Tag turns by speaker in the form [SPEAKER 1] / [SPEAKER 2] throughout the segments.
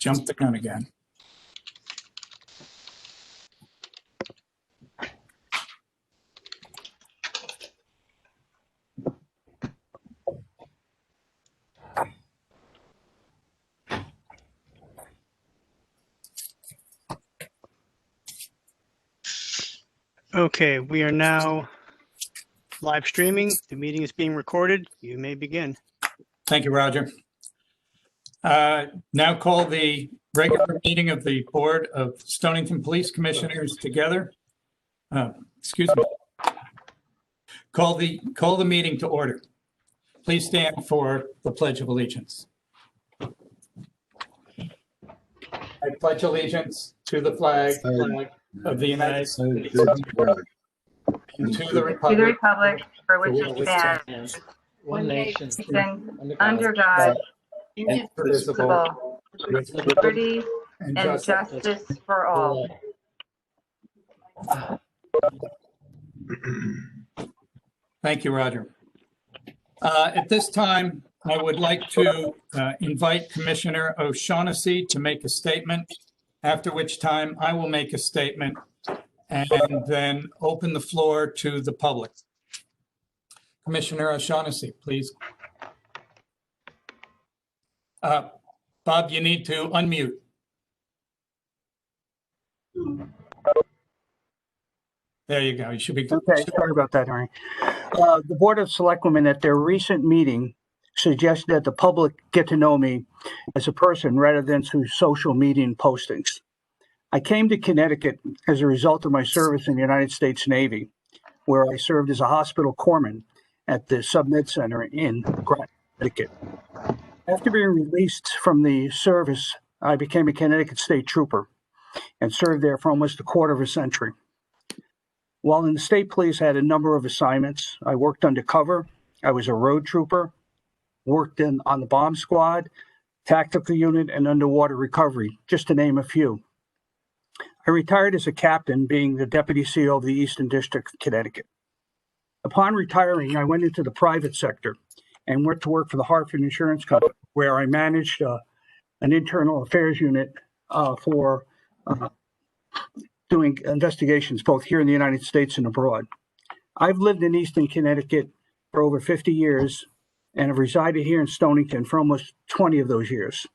[SPEAKER 1] Jumped the gun again.
[SPEAKER 2] Okay, we are now live streaming. The meeting is being recorded. You may begin.
[SPEAKER 1] Thank you, Roger. Now call the regular meeting of the Board of Stonington Police Commissioners together. Excuse me. Call the meeting to order. Please stand for the Pledge of Allegiance. I pledge allegiance to the flag of the United States and to the republic
[SPEAKER 3] for which it stands,
[SPEAKER 4] one nation,
[SPEAKER 3] under God,
[SPEAKER 1] indivisible,
[SPEAKER 3] indivisible, with liberty and justice for all.
[SPEAKER 1] Thank you, Roger. At this time, I would like to invite Commissioner O'Shaughnessy to make a statement, after which time I will make a statement and then open the floor to the public. Commissioner O'Shaughnessy, please. Bob, you need to unmute. There you go. You should be.
[SPEAKER 5] Okay, sorry about that, Harry. The Board of Selectwomen at their recent meeting suggested that the public get to know me as a person rather than through social media postings. I came to Connecticut as a result of my service in the United States Navy, where I served as a hospital corpsman at the SubMed Center in Groton, Connecticut. After being released from the service, I became a Connecticut State Trooper and served there for almost a quarter of a century. While in the state police, I had a number of assignments. I worked undercover. I was a road trooper, worked on the bomb squad, tactical unit, and underwater recovery, just to name a few. I retired as a captain, being the deputy CEO of the Eastern District of Connecticut. Upon retiring, I went into the private sector and went to work for the Hartford Insurance Company, where I managed an internal affairs unit for doing investigations both here in the United States and abroad. I've lived in Eastern Connecticut for over 50 years and have resided here in Stonington for almost 20 of those years.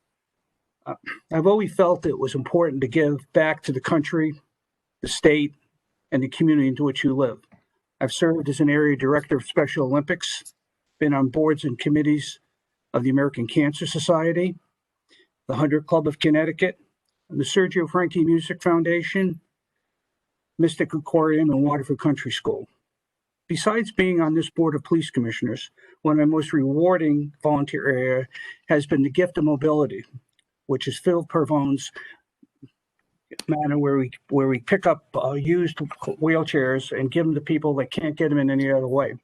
[SPEAKER 5] I've always felt it was important to give back to the country, the state, and the community into which you live. I've served as an area director of Special Olympics, been on boards and committees of the American Cancer Society, the 100 Club of Connecticut, the Sergio Franchi Music Foundation, Mystic Aquarium, and Waterford Country School. Besides being on this board of police commissioners, one of my most rewarding volunteer area has been the gift of mobility, which is Phil Pervone's manner where we pick up used wheelchairs and give them to people that can't get them in any other way.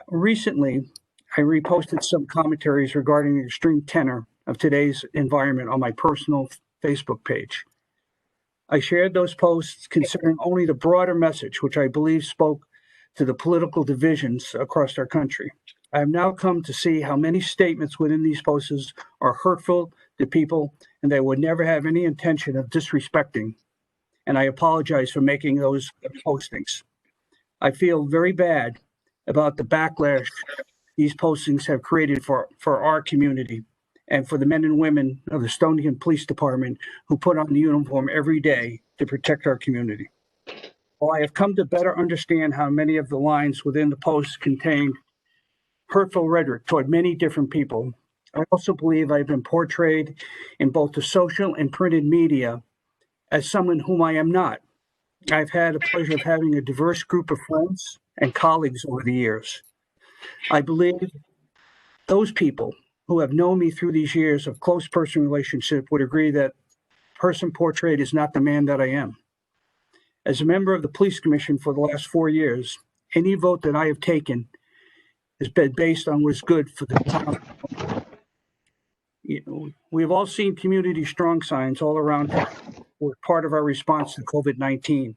[SPEAKER 5] Recently, I reposted some commentaries regarding the extreme tenor of today's environment on my personal Facebook page. I shared those posts considering only the broader message, which I believe spoke to the political divisions across our country. I have now come to see how many statements within these posts are hurtful to people, and they would never have any intention of disrespecting. And I apologize for making those postings. I feel very bad about the backlash these postings have created for our community and for the men and women of the Stonington Police Department who put on the uniform every day to protect our community. While I have come to better understand how many of the lines within the posts contained hurtful rhetoric toward many different people, I also believe I've been portrayed in both the social and printed media as someone whom I am not. I've had the pleasure of having a diverse group of friends and colleagues over the years. I believe those people who have known me through these years of close personal relationship would agree that the person portrayed is not the man that I am. As a member of the Police Commission for the last 4 years, any vote that I have taken has been based on what's good for the town. We've all seen community strong signs all around town. We're part of our response to COVID-19.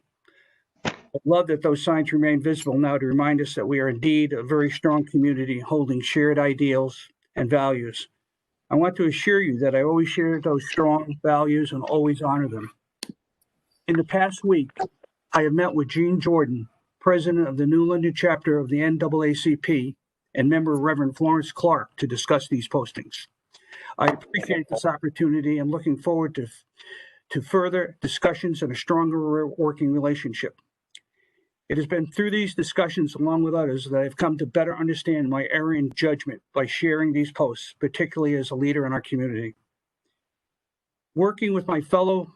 [SPEAKER 5] I love that those signs remain visible now to remind us that we are indeed a very strong community holding shared ideals and values. I want to assure you that I always share those strong values and always honor them. In the past week, I have met with Gene Jordan, president of the New London chapter of the NAACP, and member Reverend Florence Clark, to discuss these postings. I appreciate this opportunity and looking forward to further discussions and a stronger working relationship. It has been through these discussions, along with others, that I've come to better understand my error in judgment by sharing these posts, particularly as a leader in our community. Working with my fellow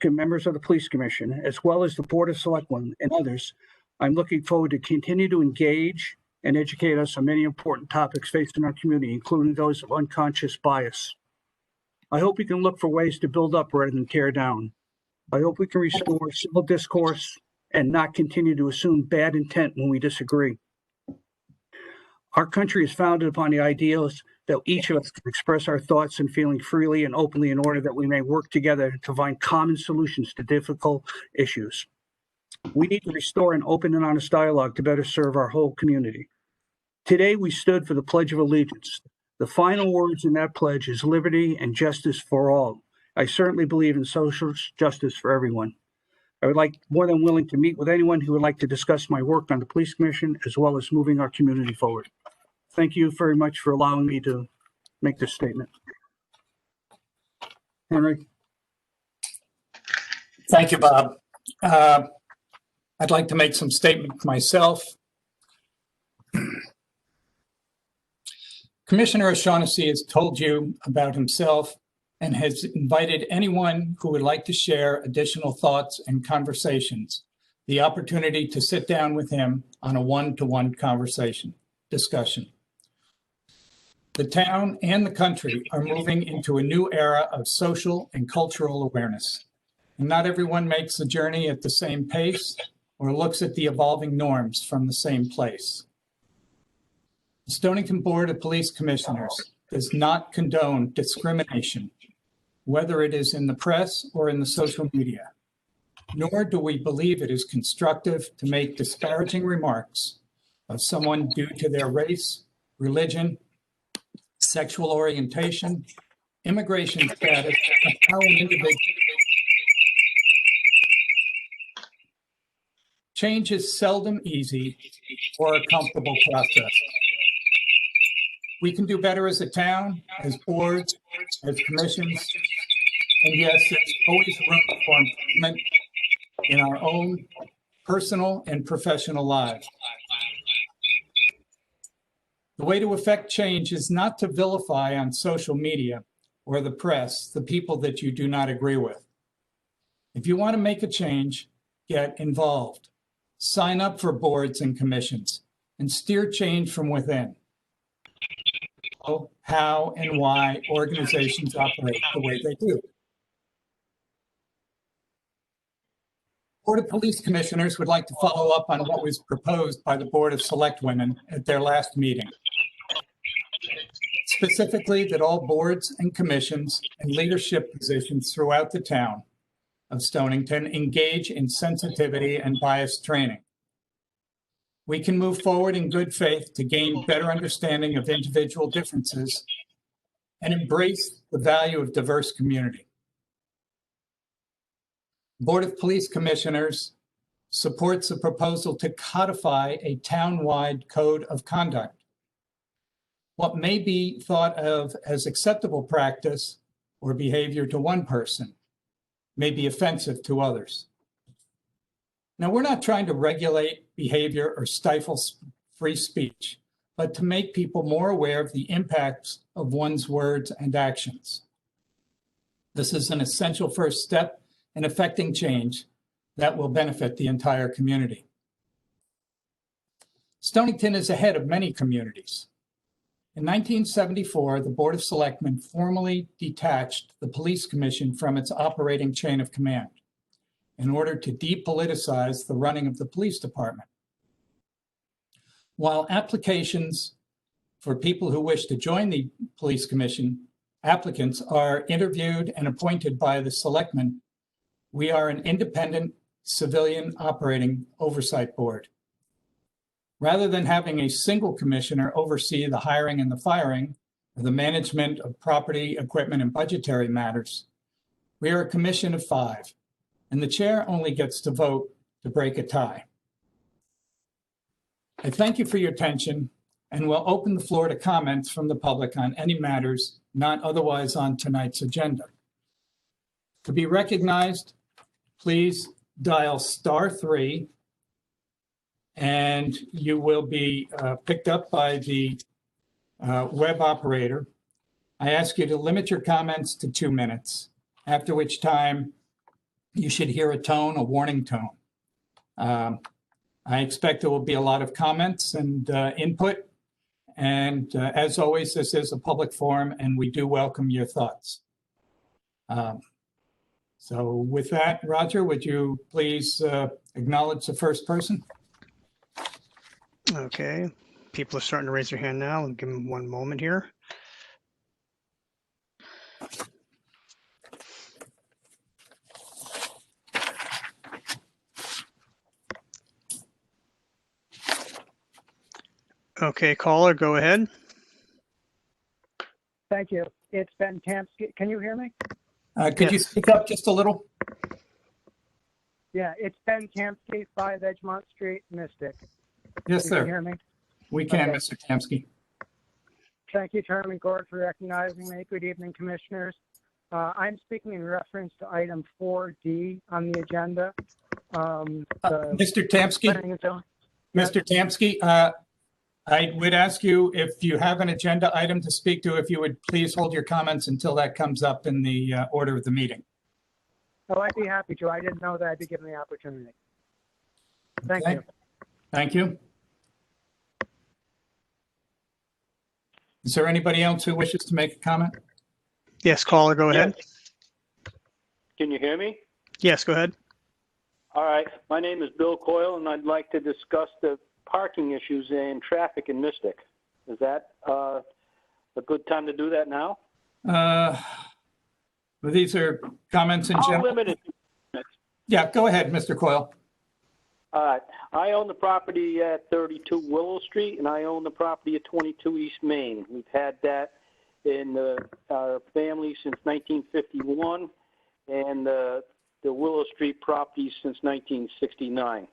[SPEAKER 5] members of the Police Commission, as well as the Board of Selectmen and others, I'm looking forward to continue to engage and educate us on many important topics facing our community, including those of unconscious bias. I hope we can look for ways to build up rather than tear down. I hope we can restore civil discourse and not continue to assume bad intent when we disagree. Our country is founded upon the ideals that each of us can express our thoughts and feelings freely and openly in order that we may work together to find common solutions to difficult issues. We need to restore an open and honest dialogue to better serve our whole community. Today, we stood for the Pledge of Allegiance. The final words in that pledge is liberty and justice for all. I certainly believe in social justice for everyone. I would like more than willing to meet with anyone who would like to discuss my work on the Police Commission, as well as moving our community forward. Thank you very much for allowing me to make this statement. Henry?
[SPEAKER 1] Thank you, Bob. I'd like to make some statements myself. Commissioner O'Shaughnessy has told you about himself and has invited anyone who would like to share additional thoughts and conversations, the opportunity to sit down with him on a one-to-one discussion. The town and the country are moving into a new era of social and cultural awareness. And not everyone makes the journey at the same pace or looks at the evolving norms from the same place. The Stonington Board of Police Commissioners does not condone discrimination, whether it is in the press or in the social media, nor do we believe it is constructive to make disparaging remarks of someone due to their race, religion, sexual orientation, immigration status, and how an individual. Change is seldom easy or a comfortable process. We can do better as a town, as boards, as commissions, and yes, there's always room for improvement in our own personal and professional lives. The way to affect change is not to vilify on social media or the press the people that you do not agree with. If you want to make a change, get involved. Sign up for boards and commissions and steer change from within. How and why organizations operate the way they do. Board of Police Commissioners would like to follow up on what was proposed by the Board of Selectwomen at their last meeting. Specifically, that all boards and commissions and leadership positions throughout the town of Stonington engage in sensitivity and bias training. We can move forward in good faith to gain better understanding of individual differences and embrace the value of diverse community. Board of Police Commissioners supports a proposal to codify a town-wide code of conduct. What may be thought of as acceptable practice or behavior to one person may be offensive to others. Now, we're not trying to regulate behavior or stifle free speech, but to make people more aware of the impacts of one's words and actions. This is an essential first step in effecting change that will benefit the entire community. Stonington is ahead of many communities. In 1974, the Board of Selectmen formally detached the Police Commission from its operating chain of command in order to depoliticize the running of the police department. While applications for people who wish to join the Police Commission, applicants are interviewed and appointed by the selectmen, we are an independent civilian operating oversight board. Rather than having a single commissioner oversee the hiring and the firing, the management of property, equipment, and budgetary matters. We are a commission of 5, and the chair only gets to vote to break a tie. I thank you for your attention and will open the floor to comments from the public on any matters not otherwise on tonight's agenda. To be recognized, please dial *3 and you will be picked up by the web operator. I ask you to limit your comments to 2 minutes, after which time you should hear a tone, a warning tone. I expect there will be a lot of comments and input. And as always, this is a public forum and we do welcome your thoughts. So with that, Roger, would you please acknowledge the first person?
[SPEAKER 2] Okay, people are starting to raise their hand now. I'll give them one moment here. Okay, caller, go ahead.
[SPEAKER 4] Thank you. It's Ben Tamsky. Can you hear me?
[SPEAKER 1] Could you
[SPEAKER 2] Yes.
[SPEAKER 1] speak up just a little?
[SPEAKER 4] Yeah, it's Ben Tamsky, 5 Edgemont Street, Mystic.
[SPEAKER 1] Yes,
[SPEAKER 4] You
[SPEAKER 1] sir.
[SPEAKER 4] can hear me?
[SPEAKER 1] We can,
[SPEAKER 4] Okay.
[SPEAKER 1] Mr. Tamsky.
[SPEAKER 4] Thank you, Chairman Gord, for recognizing me. Good evening, Commissioners. I'm speaking in reference to item 4D on the agenda.
[SPEAKER 1] Mr. Tamsky,
[SPEAKER 4] Planning and zoning.
[SPEAKER 1] Mr. Tamsky, I would ask you if you have an agenda item to speak to, if you would please hold your comments until that comes up in the order of the meeting.
[SPEAKER 4] Oh, I'd be happy to. I didn't know that I'd be given the opportunity. Thank
[SPEAKER 1] Okay.
[SPEAKER 4] you.
[SPEAKER 1] Thank you. Is there anybody else who wishes to make a comment?
[SPEAKER 2] Yes, caller, go ahead.
[SPEAKER 6] Can you hear me?
[SPEAKER 2] Yes, go ahead.
[SPEAKER 6] All right. My name is Bill Coyle, and I'd like to discuss the parking issues and traffic in Mystic. Is that a good time to do that now?
[SPEAKER 1] Well, these are comments in
[SPEAKER 6] I'll
[SPEAKER 1] general.
[SPEAKER 6] limit it.
[SPEAKER 1] Yeah, go ahead, Mr. Coyle.
[SPEAKER 6] All right. I own the property at 32 Willow Street, and I own the property at 22 East Main. We've had that in our family since 1951, and the Willow Street property since 1969.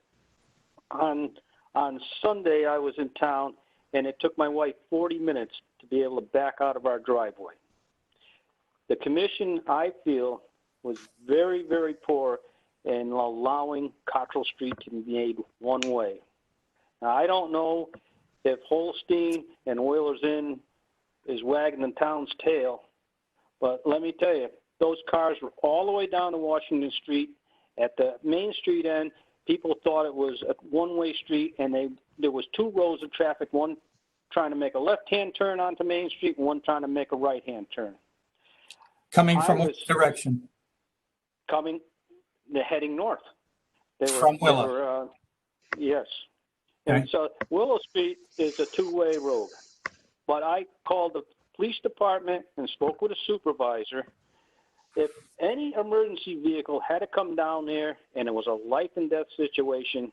[SPEAKER 6] On Sunday, I was in town, and it took my wife 40 minutes to be able to back out of our driveway. The commission, I feel, was very, very poor in allowing Cottrell Street to be made one way. Now, I don't know if Holstein and Whalers Inn is wagging the town's tail, but let me tell you, those cars were all the way down to Washington Street. At the Main Street end, people thought it was a one-way street, and there was 2 rows of traffic, one trying to make a left-hand turn onto Main Street and one trying to make a right-hand turn.
[SPEAKER 1] Coming from
[SPEAKER 6] I
[SPEAKER 1] which
[SPEAKER 6] was-
[SPEAKER 1] direction?
[SPEAKER 6] They're heading north.
[SPEAKER 1] From Willow.
[SPEAKER 6] Yes.
[SPEAKER 1] Okay.
[SPEAKER 6] And so Willow Street is a 2-way road. But I called the police department and spoke with a supervisor. If any emergency vehicle had to come down there and it was a life and death situation,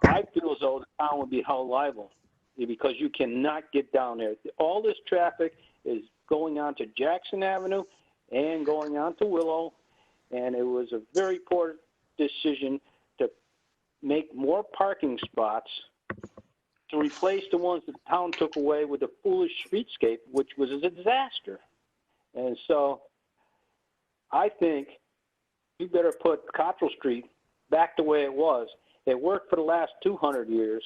[SPEAKER 6] I feel as though the town would be held liable because you cannot get down there. All this traffic is going on to Jackson Avenue and going on to Willow, and it was a very poor decision to make more parking spots to replace the ones that the town took away with the foolish streetscape, which was a disaster. And so I think you better put Cottrell Street back the way it was. It worked for the last 200 years,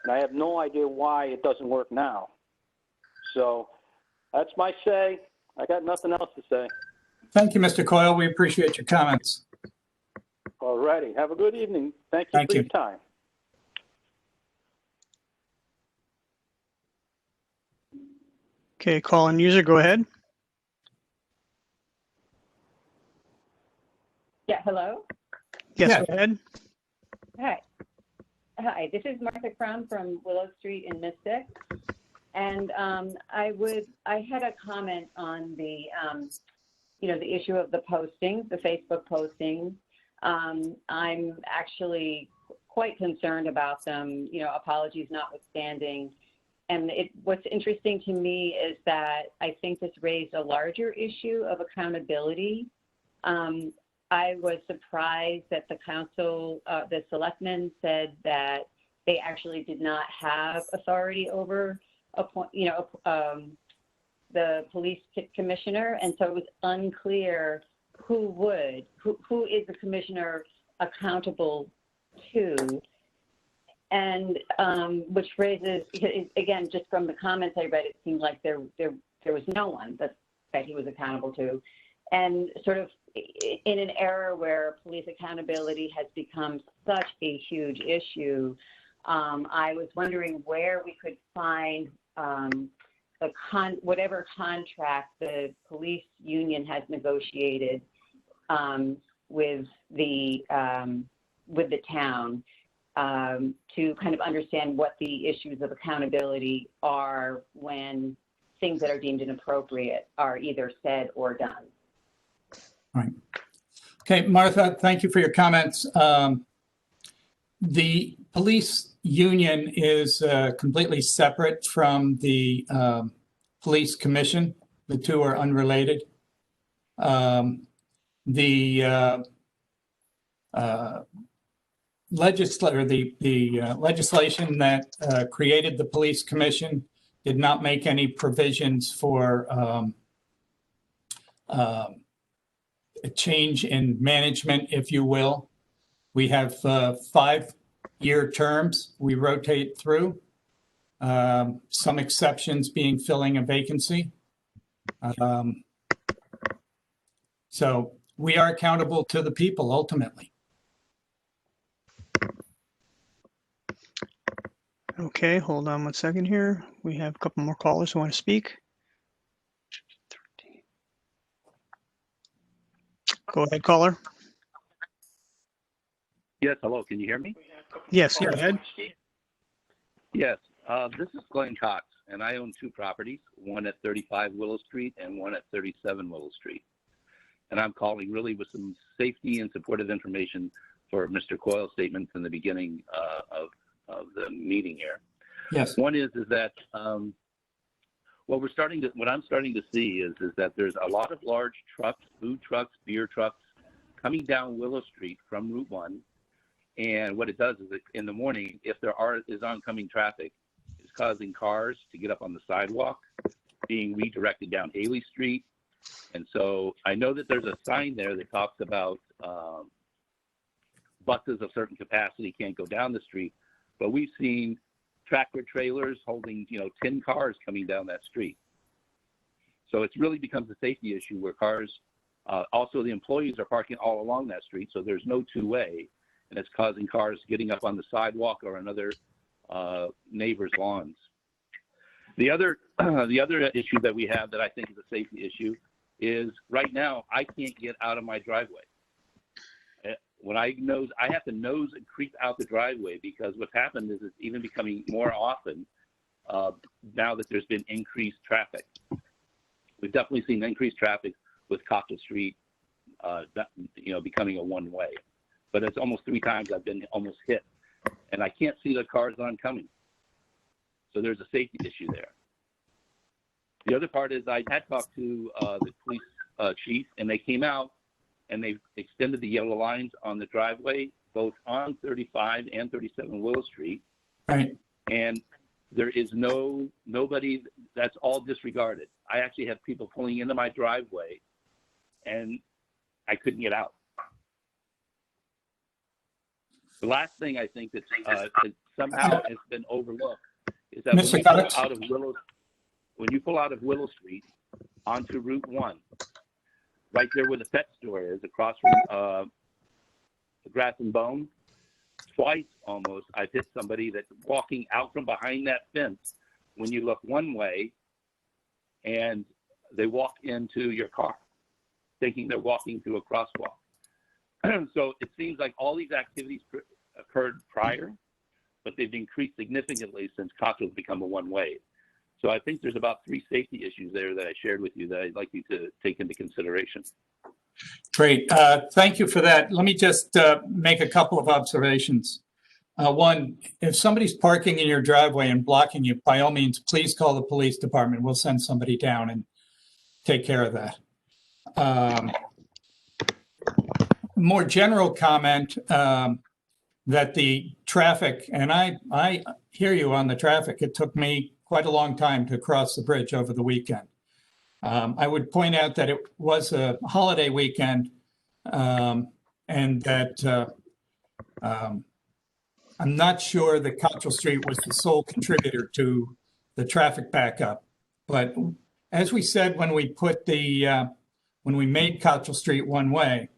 [SPEAKER 6] and I have no idea why it doesn't work now. So that's my say. I got nothing else to say.
[SPEAKER 1] Thank you, Mr. Coyle. We appreciate your comments.
[SPEAKER 6] All righty. Have a good evening. Thank you
[SPEAKER 1] Thank
[SPEAKER 6] for
[SPEAKER 1] you.
[SPEAKER 6] your time.
[SPEAKER 2] Okay, call-in user, go ahead.
[SPEAKER 7] Yeah, hello.
[SPEAKER 2] Yes,
[SPEAKER 1] Yeah.
[SPEAKER 2] go ahead.
[SPEAKER 7] Hi. Hi, this is Martha Crum from Willow Street in Mystic. And I had a comment on the, the issue of the postings, the Facebook postings. I'm actually quite concerned about them, apologies notwithstanding. what's interesting to me is that I think this raised a larger issue of accountability. I was surprised that the council, the selectmen said that they actually did not have authority over the police commissioner, and so it was unclear who is the commissioner accountable to, and which raises, again, just from the comments I read, it seemed like there was no one that he was accountable to, and sort of in an era where police accountability has become such a huge issue, I was wondering where we could find whatever contract the police union has negotiated with the town to kind of understand what the issues of accountability are when things that are deemed inappropriate are either said or done.
[SPEAKER 1] Right. Okay, Martha, thank you for your comments. The police union is completely separate from the police commission. The two are unrelated. The legislation that created the police commission did not make any provisions for a change in management, if you will. We have 5-year terms we rotate through, some exceptions being filling a vacancy. So we are accountable to the people ultimately.
[SPEAKER 2] Okay, hold on one second here. We have a couple more callers who want to speak. Go ahead, caller.
[SPEAKER 8] Yes, hello. Can you hear me?
[SPEAKER 2] Yes, go ahead.
[SPEAKER 8] Yes, this is Glenn Cox, and I own 2 properties, one at 35 Willow Street and one at 37 Willow Street. And I'm calling really with some safety and supportive information for Mr. Coyle's statements in the beginning of the meeting here.
[SPEAKER 1] Yes.
[SPEAKER 8] One is that what I'm starting to see is that there's a lot of large trucks, food trucks, beer trucks coming down Willow Street from Route 1. And what it does is in the morning, if there is oncoming traffic, it's causing cars to get up on the sidewalk, being redirected down Haley Street. And so I know that there's a sign there that talks about buses of certain capacity can't go down the street, but we've seen tractor trailers holding, 10 cars coming down that street. So it really becomes a safety issue where cars, also the employees are parking all along that street, so there's no two-way, and it's causing cars getting up on the sidewalk or on other neighbors' lawns. The other issue that we have that I think is a safety issue is right now I can't get out of my driveway. When I have to nose and creep out the driveway because what's happened is it's even becoming more often now that there's been increased traffic. We've definitely seen increased traffic with Cockle Street, becoming a one-way. But it's almost 3 times I've been almost hit, and I can't see the cars oncoming. So there's a safety issue there. The other part is I had talked to the police chief, and they came out and they extended the yellow lines on the driveway, both on 35 and 37 Willow Street.
[SPEAKER 1] Right.
[SPEAKER 8] And there is nobody, that's all disregarded. I actually had people pulling into my driveway, and I couldn't get out. The last thing I think that somehow has been overlooked is that when you pull out of Willow Street onto Route 1, right there where the pet store is, across from the Grass and Bone, twice almost I've hit somebody that's walking out from behind that fence when you look one way, and they walk into your car thinking they're walking through a crosswalk. So it seems like all these activities occurred prior, but they've increased significantly since Coxwell's become a one-way. So I think there's about 3 safety issues there that I shared with you that I'd like you to take into consideration.
[SPEAKER 1] Great. Thank you for that. Let me just make a couple of observations. One, if somebody's parking in your driveway and blocking you, by all means, please call the police department. We'll send somebody down and take care of that. More general comment that the traffic, and I hear you on the traffic. It took me quite a long time to cross the bridge over the weekend. I would point out that it was a holiday weekend, and that I'm not sure that Cottrell Street was the sole contributor to the traffic backup. But as we said when we put when we made Cottrell Street one way,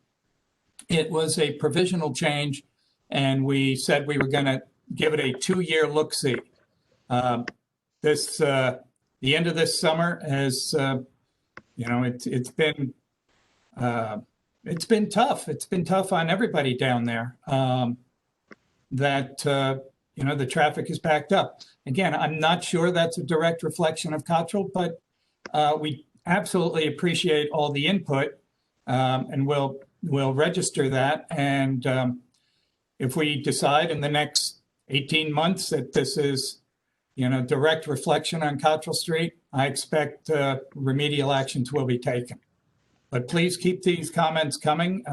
[SPEAKER 1] it was a provisional change, and we said we were going to give it a 2-year look-see. The end of this summer has, it's been tough. It's been tough on everybody down there. The traffic is backed up. Again, I'm not sure that's a direct reflection of Cottrell, but we absolutely appreciate all the input, and we'll register that. And if we decide in the next 18 months that this is, direct reflection on Cottrell Street, I expect remedial actions will be taken. But please keep these comments coming,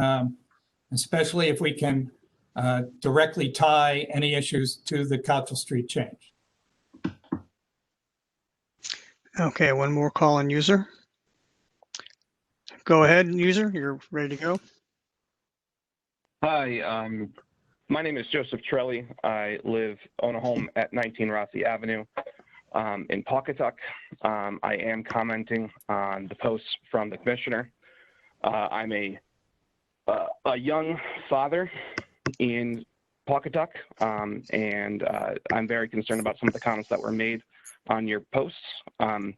[SPEAKER 1] especially if we can directly tie any issues to the Cottrell Street change.
[SPEAKER 2] Okay, one more call on user. Go ahead, user, you're ready to go.
[SPEAKER 9] Hi, my name is Joseph Trelli. I own a home at 19 Rossi Avenue in Pawcatuck. I am commenting on the posts from the commissioner. I'm a young father in Pawcatuck, and I'm very concerned about some of the comments that were made on your posts. I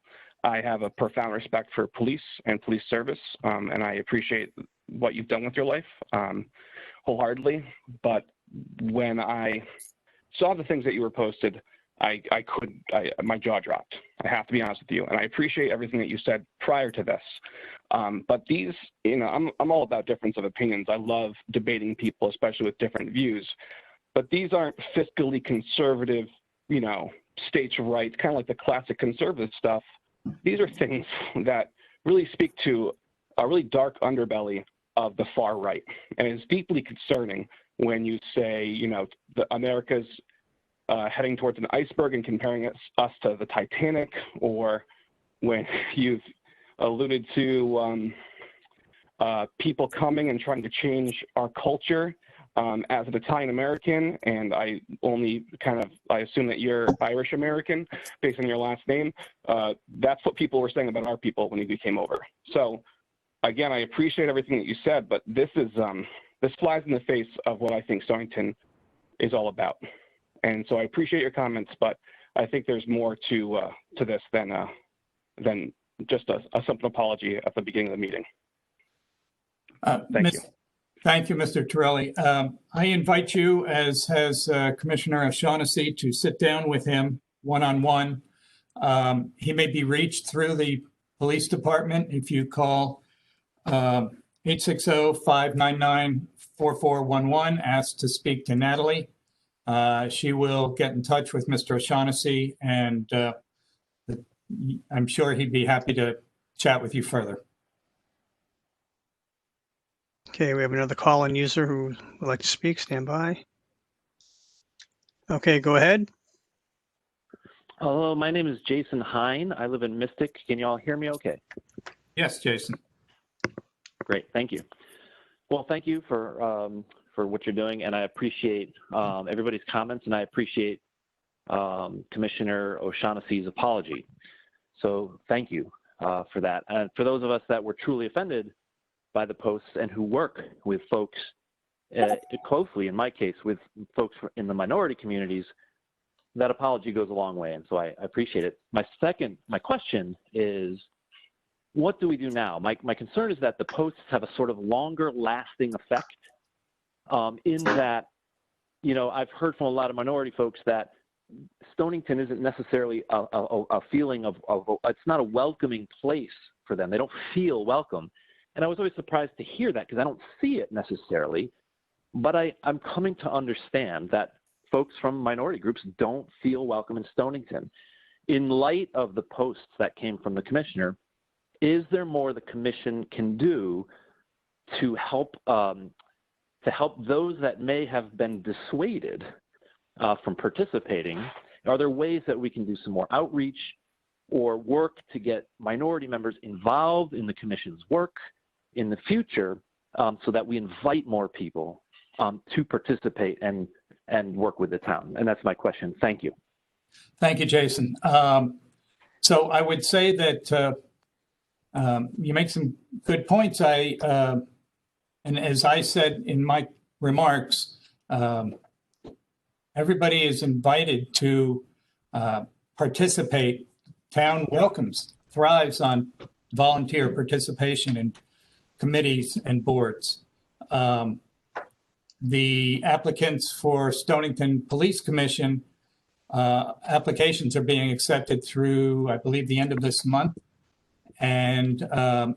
[SPEAKER 9] have a profound respect for police and police service, and I appreciate what you've done with your life wholeheartedly. But when I saw the things that you were posted, my jaw dropped. I have to be honest with you, and I appreciate everything that you said prior to this. But these, I'm all about difference of opinions. I love debating people, especially with different views. But these aren't fiscally conservative, states' rights, kind of like the classic conservative stuff. These are things that really speak to a really dark underbelly of the far right. And it's deeply concerning when you say, America's heading towards an iceberg and comparing us to the Titanic, or when you've alluded to people coming and trying to change our culture. As an Italian American, and I assume that you're Irish American based on your last name. That's what people were saying about our people when you came over. So again, I appreciate everything that you said, but this flies in the face of what I think Stonington is all about. And so I appreciate your comments, but I think there's more to this than just a simple apology at the beginning of the meeting. Thank you.
[SPEAKER 1] Thank you, Mr. Torelli. I invite you, as has Commissioner O'Shaughnessy, to sit down with him one-on-one. He may be reached through the police department. If you call 860-599-4411, ask to speak to Natalie. She will get in touch with Mr. O'Shaughnessy, and I'm sure he'd be happy to chat with you further.
[SPEAKER 2] Okay, we have another call-in user who would like to speak. Stand by. Okay, go ahead.
[SPEAKER 10] Hello, my name is Jason Hine. I live in Mystic. Can you all hear me okay?
[SPEAKER 1] Yes, Jason.
[SPEAKER 10] Great, thank you. Well, thank you for what you're doing, and I appreciate everybody's comments, and I appreciate Commissioner O'Shaughnessy's apology. So thank you for that. And for those of us that were truly offended by the posts and who work with folks closely, in my case, with folks in the minority communities, that apology goes a long way, and so I appreciate it. My question is, what do we do now? My concern is that the posts have a sort of longer lasting effect in that, I've heard from a lot of minority folks that Stonington isn't necessarily a feeling of it's not a welcoming place for them. They don't feel welcome. And I was always surprised to hear that because I don't see it necessarily, but I'm coming to understand that folks from minority groups don't feel welcome in Stonington. In light of the posts that came from the commissioner, is there more the commission can do to help those that may have been dissuaded from participating? Are there ways that we can do some more outreach or work to get minority members involved in the commission's work in the future, so that we invite more people to participate and work with the town? And that's my question. Thank you.
[SPEAKER 1] Thank you, Jason. So I would say that you make some good points. And as I said in my remarks, everybody is invited to participate. Town welcomes, thrives on volunteer participation in committees and boards. The applicants for Stonington Police Commission, applications are being accepted through, I believe, the end of this month. And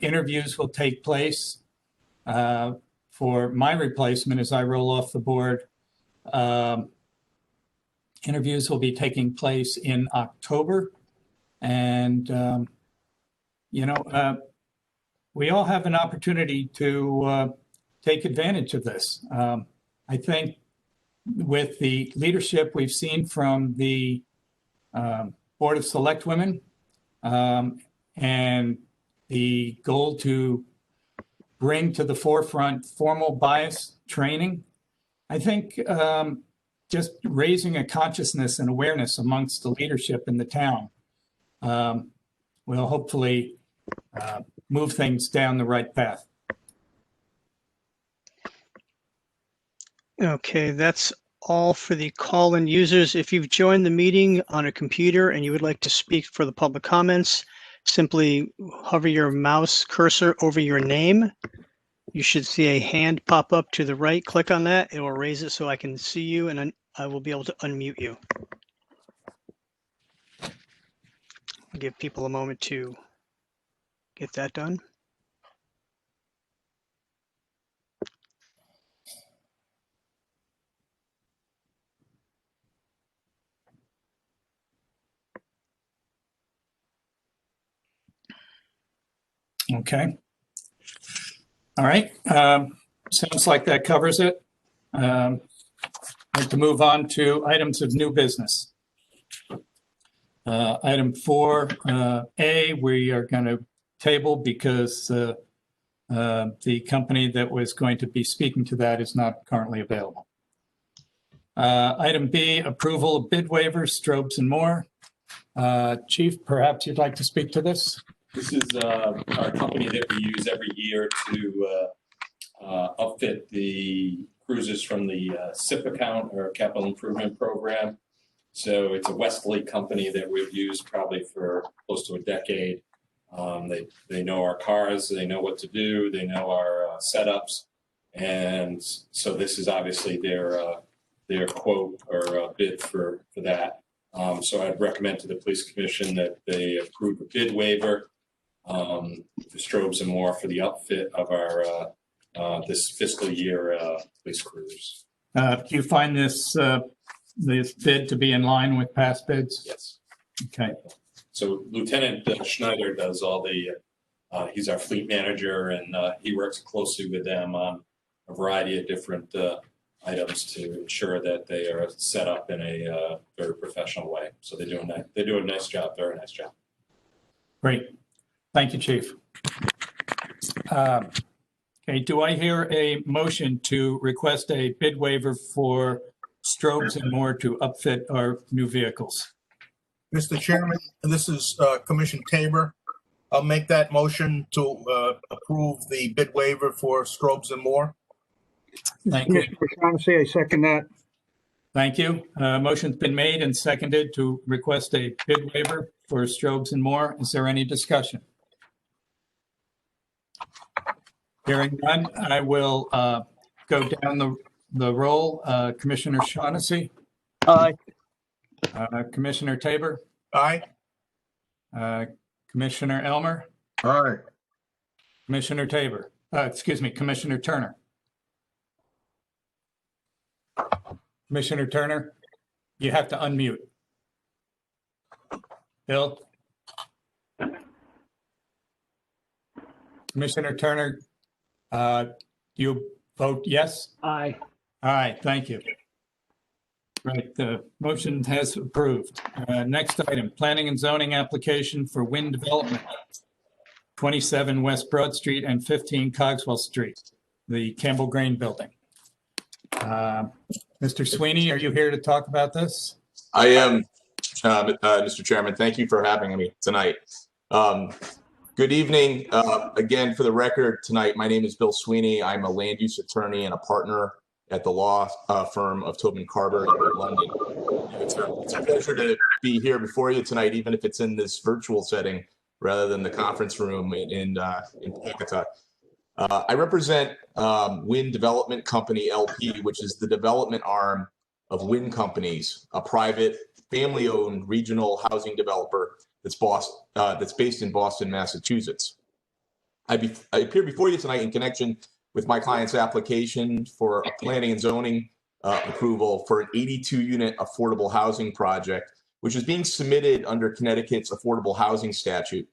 [SPEAKER 1] interviews will take place for my replacement as I roll off the board. Interviews will be taking place in October. And, we all have an opportunity to take advantage of this. I think with the leadership we've seen from the Board of Selectwomen and the goal to bring to the forefront formal bias training, I think just raising a consciousness and awareness amongst the leadership in the town will hopefully move things down the right path.
[SPEAKER 2] Okay, that's all for the call-in users. If you've joined the meeting on a computer and you would like to speak for the public comments, simply hover your mouse cursor over your name. You should see a hand pop up to the right. Click on that. It will raise it so I can see you, and I will be able to unmute you. I'll give people a moment to get that done.
[SPEAKER 1] Okay. All right. Sounds like that covers it. I'd like to move on to items of new business. Item 4A, we are going to table because the company that was going to be speaking to that is not currently available. Item B, approval of bid waivers, strobes and more. Chief, perhaps you'd like to speak to this?
[SPEAKER 11] This is our company that we use every year to outfit the cruisers from the SIP account or Capital Improvement Program. So it's a Westlake company that we've used probably for close to a decade. They know our cars, they know what to do, they know our setups. And so this is obviously their quote or bid for that. So I'd recommend to the Police Commission that they approve a bid waiver for strobes and more for the outfit of our this fiscal year police cruisers.
[SPEAKER 1] Do you find this bid to be in line with past bids?
[SPEAKER 11] Yes.
[SPEAKER 1] Okay.
[SPEAKER 11] So Lieutenant Schneider does all the, he's our fleet manager, and he works closely with them on a variety of different items to ensure that they are set up in a very professional way. So they do a nice job, very nice job.
[SPEAKER 1] Great. Thank you, Chief. Okay, do I hear a motion to request a bid waiver for strobes and more to upfit our new vehicles?
[SPEAKER 12] Mr. Chairman, this is Commissioner Tabor. I'll make that motion to approve the bid waiver for strobes and more.
[SPEAKER 1] Thank you.
[SPEAKER 5] Commissioner Shaughnessy, I second that.
[SPEAKER 1] Thank you. Motion's been made and seconded to request a bid waiver for strobes and more. Is there any discussion? Hearing none, I will go down the roll. Commissioner Shaughnessy?
[SPEAKER 5] Aye.
[SPEAKER 1] Commissioner Tabor?
[SPEAKER 12] Aye.
[SPEAKER 1] Commissioner Elmer?
[SPEAKER 12] Aye.
[SPEAKER 1] Commissioner Tabor? Excuse me, Commissioner Turner? Commissioner Turner? You have to unmute. Bill? Commissioner Turner, you vote yes?
[SPEAKER 5] Aye.
[SPEAKER 1] All right, thank you. Right, the motion has approved. Next item, planning and zoning application for wind development, 27 West Broad Street and 15 Cogswell Street, the Campbell Grain Building. Mr. Sweeney, are you here to talk about this?
[SPEAKER 13] I am, Mr. Chairman. Thank you for having me tonight. Good evening. Again, for the record tonight, my name is Bill Sweeney. I'm a land use attorney and a partner at the law firm of Tobin Carter in London. It's a pleasure to be here before you tonight, even if it's in this virtual setting rather than the conference room in Pawcatuck. I represent Wind Development Company LP, which is the development arm of Wind Companies, a private family-owned regional housing developer that's based in Boston, Massachusetts. I appear before you tonight in connection with my client's application for a planning and zoning approval for an 82-unit affordable housing project, which is being submitted under Connecticut's affordable housing statute.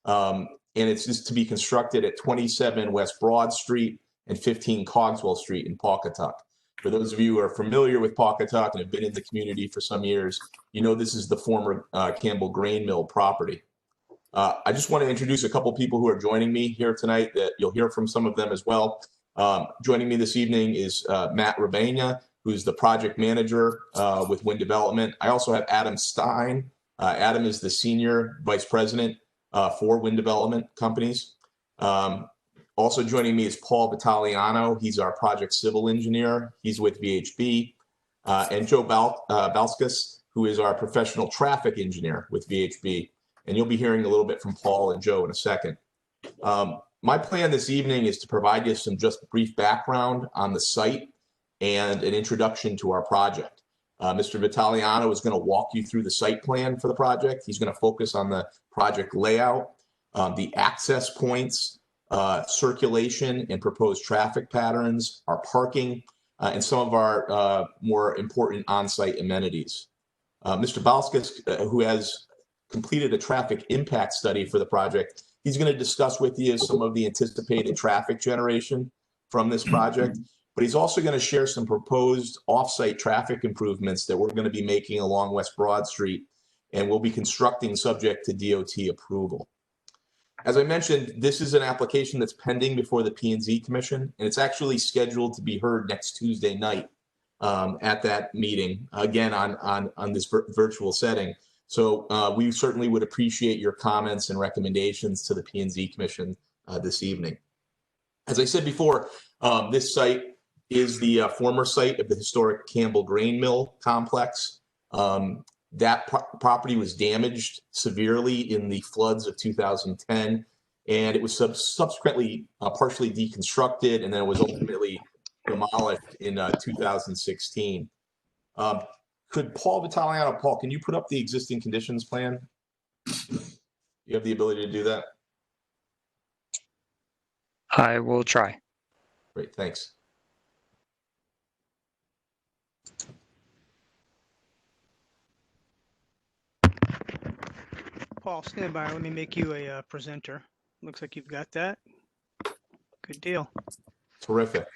[SPEAKER 13] And it's just to be constructed at 27 West Broad Street and 15 Cogswell Street in Pawcatuck. For those of you who are familiar with Pawcatuck and have been in the community for some years, you know this is the former Campbell Grain Mill property. I just want to introduce a couple people who are joining me here tonight that you'll hear from some of them as well. Joining me this evening is Matt Rabena, who's the project manager with Wind Development. I also have Adam Stein. Adam is the senior vice president for Wind Development Companies. Also joining me is Paul Vitaliano. He's our project civil engineer. He's with VHB. And Joe Balskas, who is our professional traffic engineer with VHB. And you'll be hearing a little bit from Paul and Joe in a second. My plan this evening is to provide you some just brief background on the site and an introduction to our project. Mr. Vitaliano is going to walk you through the site plan for the project. He's going to focus on the project layout, the access points, circulation and proposed traffic patterns, our parking, and some of our more important on-site amenities. Mr. Balskas, who has completed a traffic impact study for the project, he's going to discuss with you some of the anticipated traffic generation from this project, but he's also going to share some proposed off-site traffic improvements that we're going to be making along West Broad Street, and we'll be constructing subject to DOT approval. As I mentioned, this is an application that's pending before the P&Z Commission, and it's actually scheduled to be heard next Tuesday night at that meeting, again on this virtual setting. So we certainly would appreciate your comments and recommendations to the P&Z Commission this evening. As I said before, this site is the former site of the historic Campbell Grain Mill complex. That property was damaged severely in the floods of 2010, and it was subsequently partially deconstructed, and then it was ultimately demolished in 2016. Could Paul Vitaliano, Paul, can you put up the existing conditions plan? You have the ability to do that?
[SPEAKER 14] I will try.
[SPEAKER 13] Great, thanks.
[SPEAKER 2] Paul, stand by. Let me make you a presenter. Looks like you've got that. Good deal.
[SPEAKER 13] Terrific.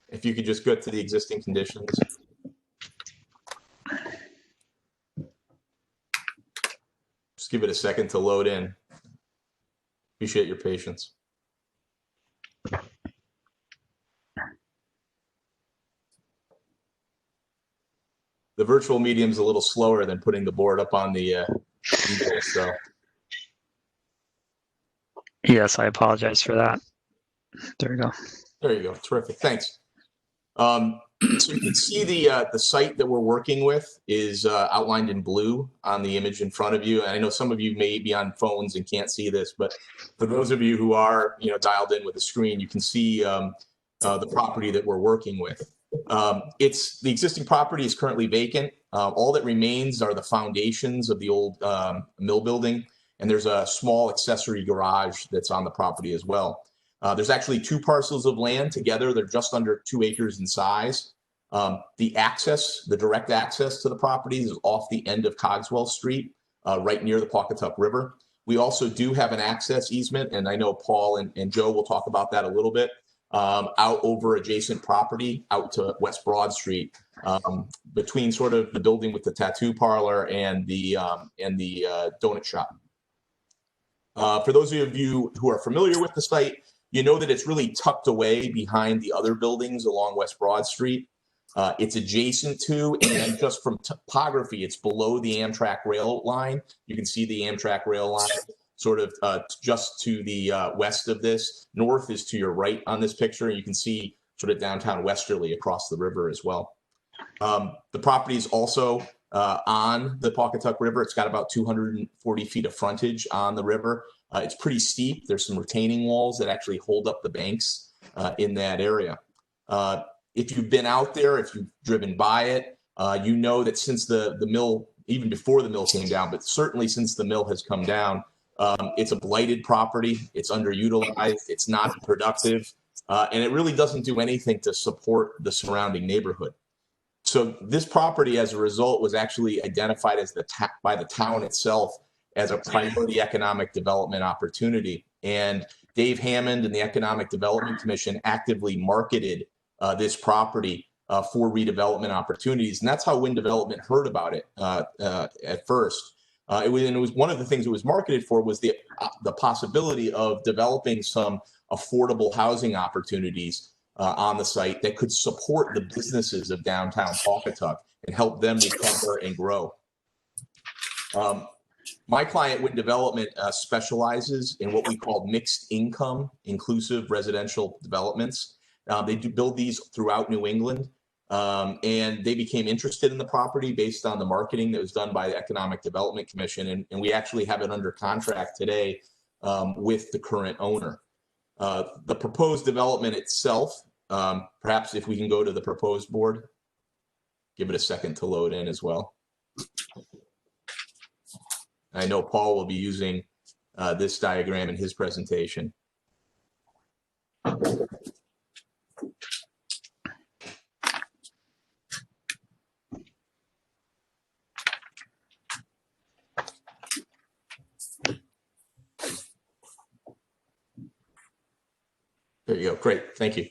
[SPEAKER 13] If you could just go to the existing conditions. Just give it a second to load in. Appreciate your patience. The virtual medium's a little slower than putting the board up on the email, so.
[SPEAKER 14] Yes, I apologize for that. There we go.
[SPEAKER 13] There you go. Terrific. Thanks. So you can see the site that we're working with is outlined in blue on the image in front of you. And I know some of you may be on phones and can't see this, but for those of you who are dialed in with the screen, you can see the property that we're working with. The existing property is currently vacant. All that remains are the foundations of the old mill building, and there's a small accessory garage that's on the property as well. There's actually two parcels of land together. They're just under 2 acres in size. The direct access to the properties is off the end of Cogswell Street, right near the Pawcatuck River. We also do have an access easement, and I know Paul and Joe will talk about that a little bit, out over adjacent property out to West Broad Street, between sort of the building with the tattoo parlor and the donut shop. For those of you who are familiar with the site, you know that it's really tucked away behind the other buildings along West Broad Street. It's adjacent to, and just from topography, it's below the Amtrak rail line. You can see the Amtrak rail line sort of just to the west of this. North is to your right on this picture. You can see sort of downtown Westerly across the river as well. The property is also on the Pawcatuck River. It's got about 240 feet of frontage on the river. It's pretty steep. There's some retaining walls that actually hold up the banks in that area. If you've been out there, if you've driven by it, you know that since the mill, even before the mill came down, but certainly since the mill has come down, it's a blighted property. It's underutilized. It's not productive. And it really doesn't do anything to support the surrounding neighborhood. So this property, as a result, was actually identified as by the town itself as a priority economic development opportunity. And Dave Hammond and the Economic Development Commission actively marketed this property for redevelopment opportunities. And that's how Wind Development heard about it at first. It was one of the things it was marketed for was the possibility of developing some affordable housing opportunities on the site that could support the businesses of downtown Pawcatuck and help them recover and grow. My client, Wind Development, specializes in what we call mixed income, inclusive residential developments. They do build these throughout New England, and they became interested in the property based on the marketing that was done by the Economic Development Commission, and we actually have it under contract today with the current owner. The proposed development itself, perhaps if we can go to the proposed board, give it a second to load in as well. I know Paul will be using this diagram in his presentation. There you go. Great. Thank you.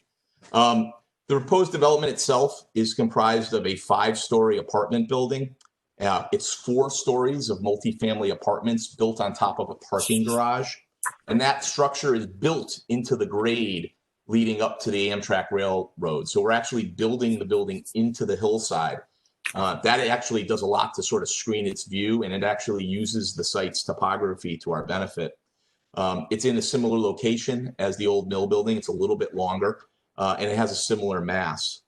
[SPEAKER 13] The proposed development itself is comprised of a 5-story apartment building. It's 4 stories of multifamily apartments built on top of a parking garage. And that structure is built into the grade leading up to the Amtrak railroad. So we're actually building the building into the hillside. That actually does a lot to sort of screen its view, and it actually uses the site's topography to our benefit. It's in a similar location as the old mill building. It's a little bit longer, and it has a similar mass.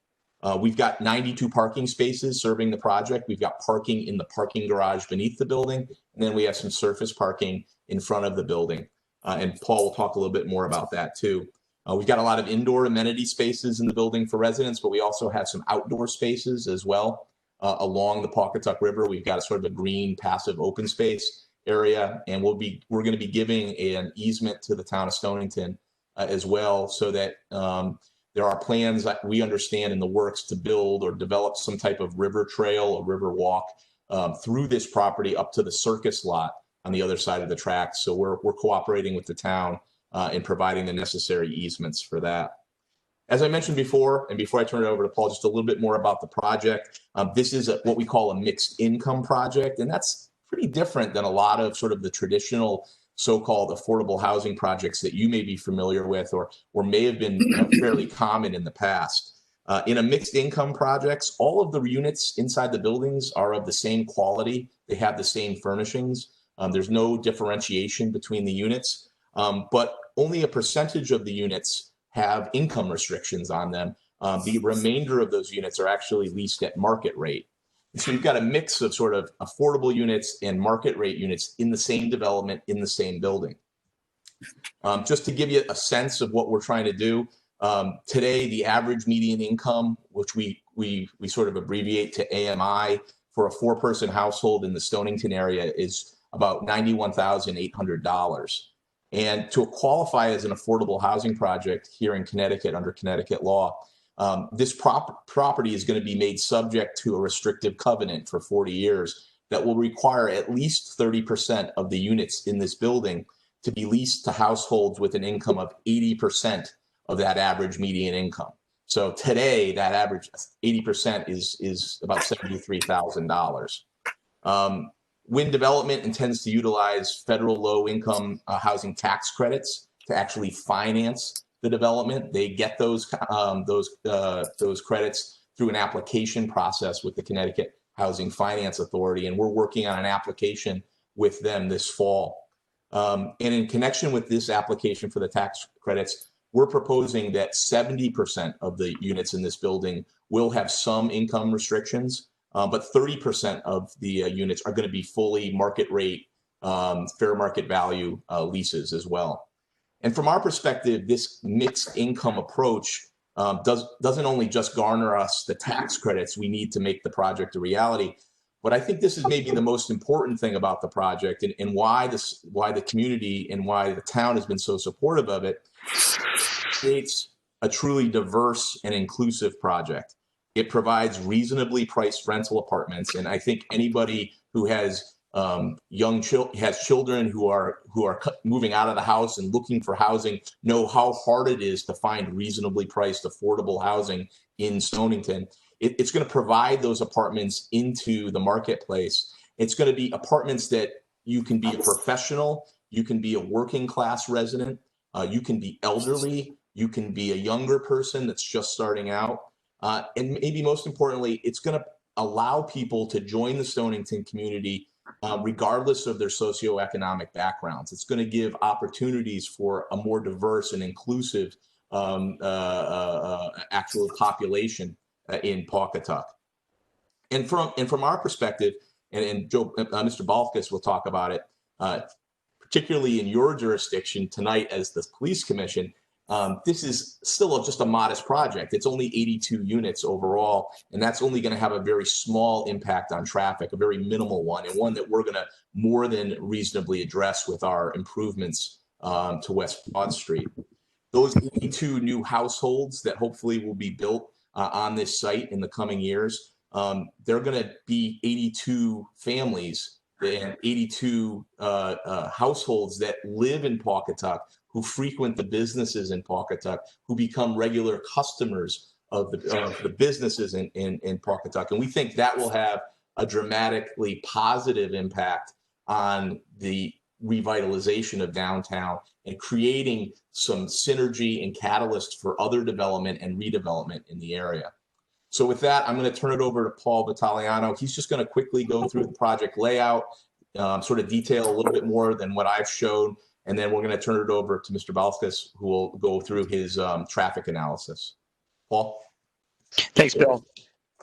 [SPEAKER 13] We've got 92 parking spaces serving the project. We've got parking in the parking garage beneath the building, and then we have some surface parking in front of the building. And Paul will talk a little bit more about that too. We've got a lot of indoor amenity spaces in the building for residents, but we also have some outdoor spaces as well. Along the Pawcatuck River, we've got a sort of a green passive open space area, and we're going to be giving an easement to the town of Stonington as well, so that there are plans that we understand in the works to build or develop some type of river trail or river walk through this property up to the circus lot on the other side of the tracks. So we're cooperating with the town in providing the necessary easements for that. As I mentioned before, and before I turn it over to Paul, just a little bit more about the project. This is what we call a mixed income project, and that's pretty different than a lot of sort of the traditional so-called affordable housing projects that you may be familiar with or may have been fairly common in the past. In a mixed income projects, all of the units inside the buildings are of the same quality. They have the same furnishings. There's no differentiation between the units, but only a percentage of the units have income restrictions on them. The remainder of those units are actually leased at market rate. So you've got a mix of sort of affordable units and market rate units in the same development in the same building. Just to give you a sense of what we're trying to do, today the average median income, which we sort of abbreviate to AMI, for a 4-person household in the Stonington area is about $91,800. And to qualify as an affordable housing project here in Connecticut under Connecticut law, This property is going to be made subject to a restrictive covenant for 40 years that will require at least 30% of the units in this building to be leased to households with an income of 80% of that average median income. So today, that average 80% is about $73,000. Wind Development intends to utilize federal low-income housing tax credits to actually finance the development. They get those credits through an application process with the Connecticut Housing Finance Authority, and we're working on an application with them this fall. And in connection with this application for the tax credits, we're proposing that 70% of the units in this building will have some income restrictions, but 30% of the units are going to be fully market rate, fair market value leases as well. And from our perspective, this mixed income approach doesn't only just garner us the tax credits we need to make the project a reality, but I think this is maybe the most important thing about the project, and why the community and why the town has been so supportive of it. Creates a truly diverse and inclusive project. It provides reasonably priced rental apartments, and I think anybody who has children who are moving out of the house and looking for housing know how hard it is to find reasonably priced, affordable housing in Stonington. It's going to provide those apartments into the marketplace. It's going to be apartments that you can be a professional, you can be a working class resident, you can be elderly, you can be a younger person that's just starting out. And maybe most importantly, it's going to allow people to join the Stonington community regardless of their socioeconomic backgrounds. It's going to give opportunities for a more diverse and inclusive actual population in Pawcatuck. And from our perspective, and Joe, Mr. Balkas will talk about it, particularly in your jurisdiction tonight as the police commission, this is still just a modest project. It's only 82 units overall, and that's only going to have a very small impact on traffic, a very minimal one, and one that we're going to more than reasonably address with our improvements to West Broad Street. Those 82 new households that hopefully will be built on this site in the coming years, they're going to be 82 families and 82 households that live in Pawcatuck, who frequent the businesses in Pawcatuck, who become regular customers of the businesses in Pawcatuck. And we think that will have a dramatically positive impact on the revitalization of downtown and creating some synergy and catalyst for other development and redevelopment in the area. So with that, I'm going to turn it over to Paul Vitaliano. He's just going to quickly go through the project layout, sort of detail a little bit more than what I've shown, and then we're going to turn it over to Mr. Balkas, who will go through his traffic analysis. Paul?
[SPEAKER 14] Thanks, Bill.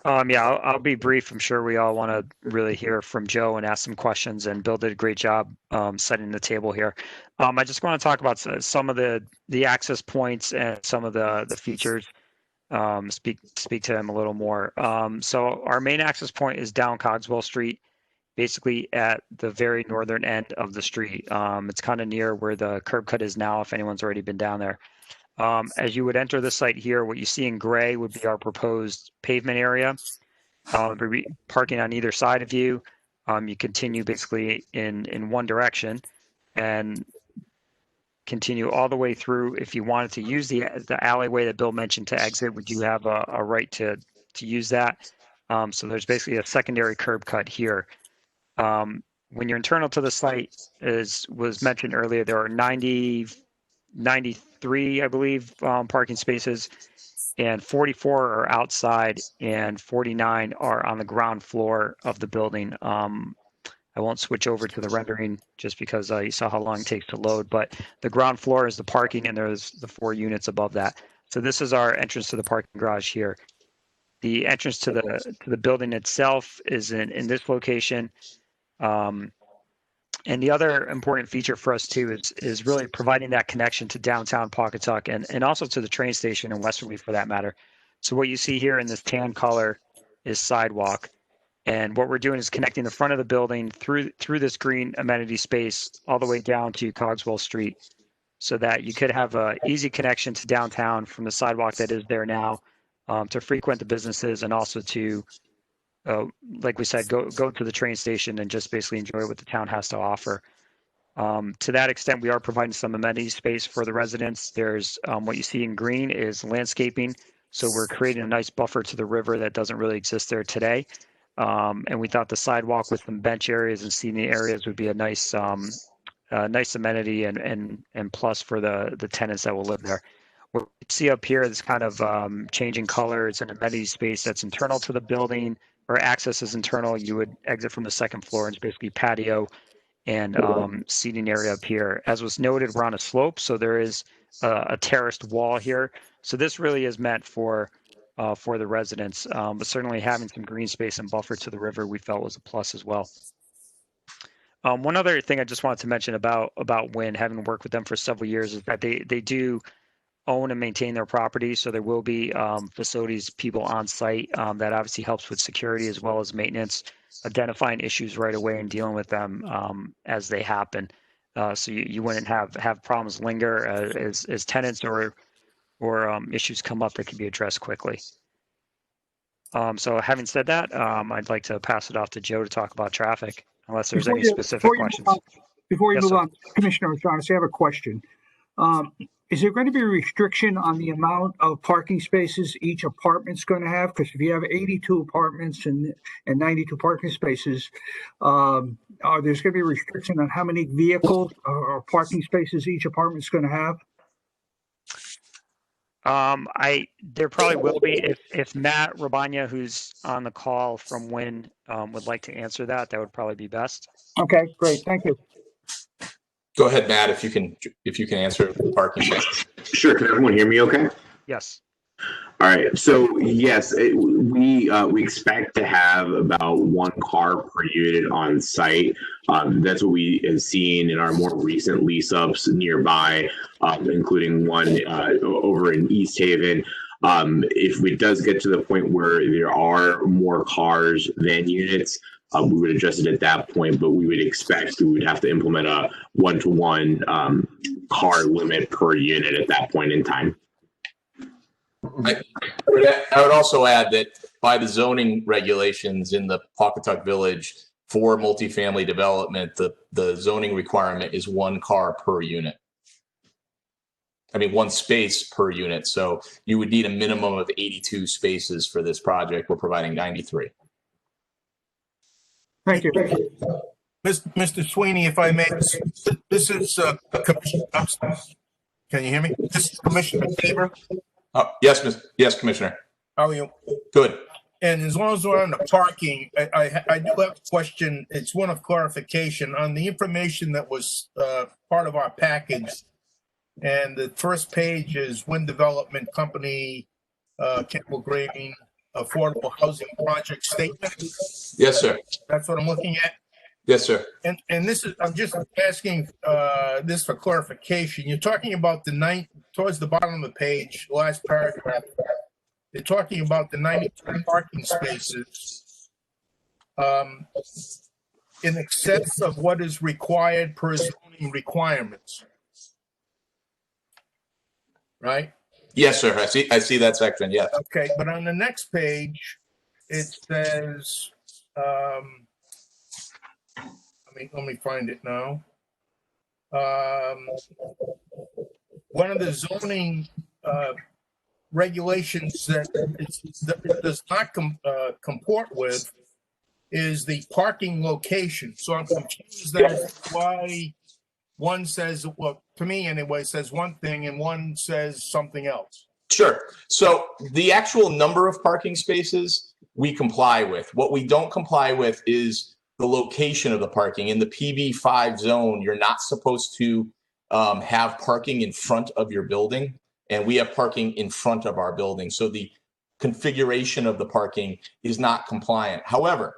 [SPEAKER 14] Yeah, I'll be brief. I'm sure we all want to really hear from Joe and ask some questions, and Bill did a great job setting the table here. I just want to talk about some of the access points and some of the features, speak to them a little more. So our main access point is down Cogswell Street, basically at the very northern end of the street. It's kind of near where the curb cut is now, if anyone's already been down there. As you would enter the site here, what you see in gray would be our proposed pavement area. Parking on either side of you. You continue basically in one direction and continue all the way through. If you wanted to use the alleyway that Bill mentioned to exit, would you have a right to use that? So there's basically a secondary curb cut here. When you're internal to the site, as was mentioned earlier, there are 93, I believe, parking spaces, and 44 are outside and 49 are on the ground floor of the building. I won't switch over to the rendering just because you saw how long it takes to load, but the ground floor is the parking, and there's the 4 units above that. So this is our entrance to the parking garage here. The entrance to the building itself is in this location. And the other important feature for us too is really providing that connection to downtown Pawcatuck and also to the train station in Westerly for that matter. So what you see here in this tan color is sidewalk. And what we're doing is connecting the front of the building through this green amenity space all the way down to Cogswell Street, so that you could have an easy connection to downtown from the sidewalk that is there now, to frequent the businesses and also to, like we said, go to the train station and just basically enjoy what the town has to offer. To that extent, we are providing some amenity space for the residents. There's what you see in green is landscaping. So we're creating a nice buffer to the river that doesn't really exist there today. And we thought the sidewalk with some bench areas and seating areas would be a nice amenity and plus for the tenants that will live there. What you see up here is kind of changing color. It's an amenity space that's internal to the building, or access is internal. You would exit from the second floor, and it's basically patio and seating area up here. As was noted, we're on a slope, so there is a terraced wall here. So this really is meant for the residents, but certainly having some green space and buffer to the river we felt was a plus as well. One other thing I just wanted to mention about Wynn, having worked with them for several years, is that they do own and maintain their property. So there will be facilities people on site that obviously helps with security as well as maintenance, identifying issues right away and dealing with them as they happen. So you wouldn't have problems linger as tenants or issues come up that can be addressed quickly. So having said that, I'd like to pass it off to Joe to talk about traffic, unless there's any specific questions.
[SPEAKER 5] Before you
[SPEAKER 14] Yes,
[SPEAKER 5] move
[SPEAKER 14] sir.
[SPEAKER 5] on, Commissioner O'Shaughnessy, I have a question. Is there going to be a restriction on the amount of parking spaces each apartment's going to have? Because if you have 82 apartments and 92 parking spaces, there's going to be a restriction on how many vehicles or parking spaces each apartment's going to have?
[SPEAKER 14] There probably will be. If Matt Rabanya, who's on the call from Wynn, would like to answer that, that would probably be best.
[SPEAKER 5] Okay, great. Thank you.
[SPEAKER 13] Go ahead, Matt, if you can answer the parking question.
[SPEAKER 15] Sure. Can everyone hear me okay?
[SPEAKER 14] Yes.
[SPEAKER 15] All right. So yes, we expect to have about one car per unit on site. That's what we have seen in our more recent lease ups nearby, including one over in East Haven. If it does get to the point where there are more cars than units, we would adjust it at that point, but we would have to implement a 1-to-1 car limit per unit at that point in time.
[SPEAKER 13] I would also add that by the zoning regulations in the Pawcatuck Village for multifamily development, the zoning requirement is one car per unit. I mean, one space per unit. So you would need a minimum of 82 spaces for this project. We're providing 93.
[SPEAKER 5] Thank you.
[SPEAKER 12] Mr. Sweeney, if I may, this is can you hear me? This is Commissioner Tabor.
[SPEAKER 13] Yes, Commissioner.
[SPEAKER 12] How are you?
[SPEAKER 13] Good.
[SPEAKER 12] And as long as we're on the parking, I do have a question. It's one of clarification on the information that was part of our package. And the first page is Wind Development Company, Campbell Grading, Affordable Housing Project Statement.
[SPEAKER 13] Yes, sir.
[SPEAKER 12] That's what I'm looking at.
[SPEAKER 13] Yes, sir.
[SPEAKER 12] And this is, I'm just asking this for clarification. You're talking about towards the bottom of the page, last paragraph. They're talking about the 93 parking spaces in excess of what is required per zoning requirements. Right?
[SPEAKER 13] Yes, sir. I see that section. Yes.
[SPEAKER 12] Okay, but on the next page, it says, let me find it now. One of the zoning regulations that does not comport with is the parking location. So I'm confused as to why one says, well, to me anyway, says one thing and one says something else.
[SPEAKER 13] Sure. So the actual number of parking spaces we comply with. What we don't comply with is the location of the parking. In the PB5 zone, you're not supposed to have parking in front of your building, and we have parking in front of our building. So the configuration of the parking is not compliant. However,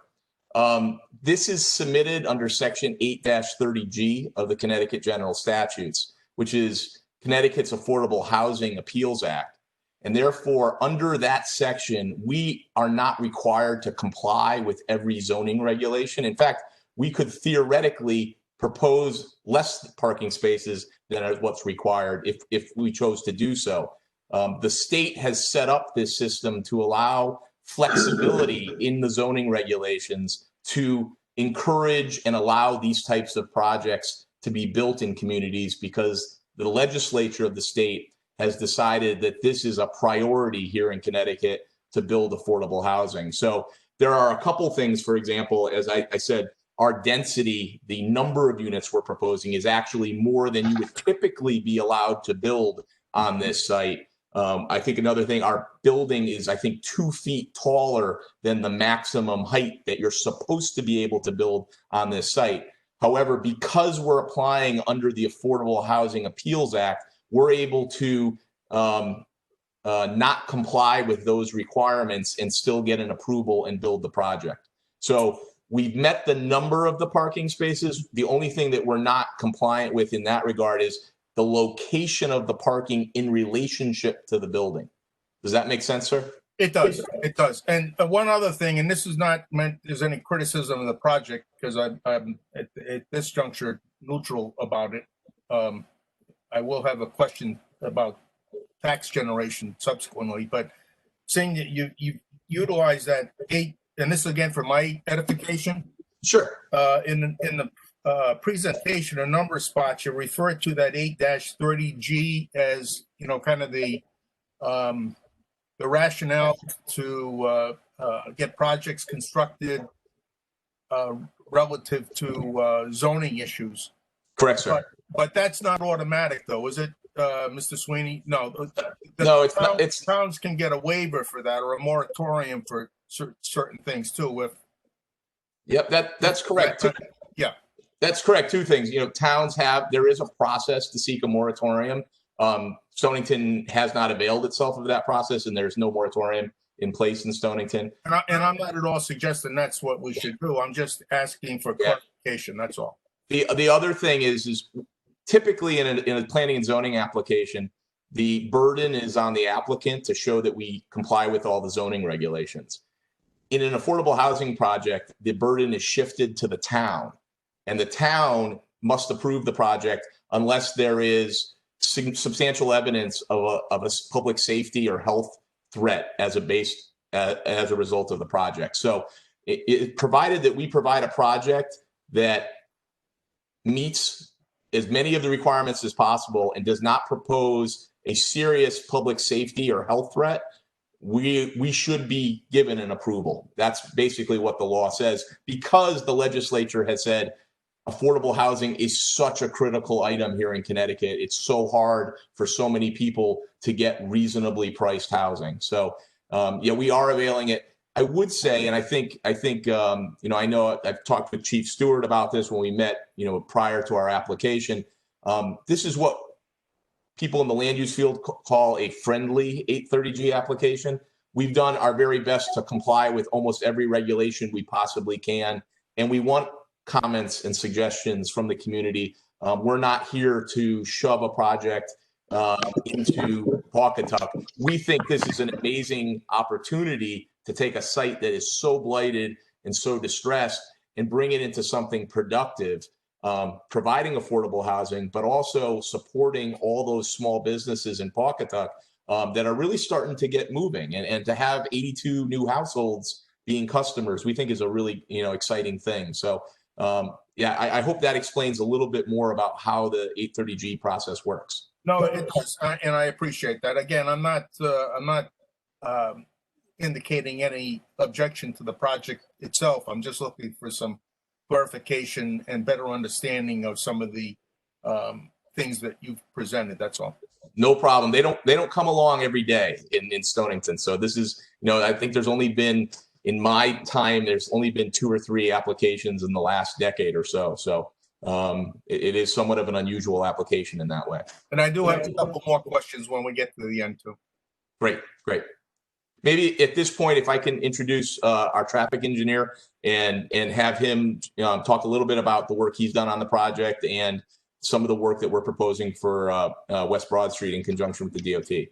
[SPEAKER 13] this is submitted under Section 8-30G of the Connecticut General Statutes, which is Connecticut's Affordable Housing Appeals Act. And therefore, under that section, we are not required to comply with every zoning regulation. In fact, we could theoretically propose less parking spaces than what's required if we chose to do so. The state has set up this system to allow flexibility in the zoning regulations to encourage and allow these types of projects to be built in communities, because the legislature of the state has decided that this is a priority here in Connecticut to build affordable housing. So there are a couple things. For example, as I said, our density, the number of units we're proposing, is actually more than you would typically be allowed to build on this site. I think another thing, our building is, I think, 2 feet taller than the maximum height that you're supposed to be able to build on this site. However, because we're applying under the Affordable Housing Appeals Act, we're able to not comply with those requirements and still get an approval and build the project. So we've met the number of the parking spaces. The only thing that we're not compliant with in that regard is the location of the parking in relationship to the building. Does that make sense, sir?
[SPEAKER 12] It does. It does. And one other thing, and this is not meant as any criticism of the project, because I'm at this juncture neutral about it. I will have a question about tax generation subsequently, but seeing that you utilize that 8, and this is again for my edification.
[SPEAKER 13] Sure.
[SPEAKER 12] In the presentation, a number of spots you refer to that 8-30G as, you know, kind of the rationale to get projects constructed relative to zoning issues.
[SPEAKER 13] Correct, sir.
[SPEAKER 12] But that's not automatic, though, is it, Mr. Sweeney? No.
[SPEAKER 13] No, it's not. It's
[SPEAKER 12] towns can get a waiver for that, or a moratorium for certain things too.
[SPEAKER 13] Yep, that's correct.
[SPEAKER 12] Yeah,
[SPEAKER 13] that's correct. 2 things. You know, towns there is a process to seek a moratorium. Stonington has not availed itself of that process, and there's no moratorium in place in Stonington.
[SPEAKER 12] And I'm not at all suggesting that's what we should do. I'm just asking for clarification. That's all.
[SPEAKER 13] The other thing is typically in a planning and zoning application, the burden is on the applicant to show that we comply with all the zoning regulations. In an affordable housing project, the burden is shifted to the town, and the town must approve the project unless there is substantial evidence of a public safety or health threat as a result of the project. So it provided that we provide a project that meets as many of the requirements as possible and does not propose a serious public safety or health threat, we should be given an approval. That's basically what the law says, because the legislature has said affordable housing is such a critical item here in Connecticut. It's so hard for so many people to get reasonably priced housing. So we are availing it. I would say, and I think I know I've talked with Chief Stewart about this when we met, prior to our application. This is what people in the land use field call a friendly 830G application. We've done our very best to comply with almost every regulation we possibly can, and we want comments and suggestions from the community. We're not here to shove a project into Pawcatuck. We think this is an amazing opportunity to take a site that is so blighted and so distressed and bring it into something productive, providing affordable housing, but also supporting all those small businesses in Pawcatuck that are really starting to get moving. And to have 82 new households being customers, we think is a really exciting thing. So I hope that explains a little bit more about how the 830G process works.
[SPEAKER 12] No, it does, and I appreciate that. Again, I'm not indicating any objection to the project itself. I'm just looking for some clarification and better understanding of some of the things that you've presented. That's all.
[SPEAKER 13] No problem. They don't come along every day in Stonington. So this is, I think there's only been, in my time, there's only been 2 or 3 applications in the last decade or so. So it is somewhat of an unusual application in that way.
[SPEAKER 12] And I do have a couple more questions when we get to the end too.
[SPEAKER 13] Great. Maybe at this point, if I can introduce our traffic engineer and have him talk a little bit about the work he's done on the project and some of the work that we're proposing for West Broad Street in conjunction with the DOT.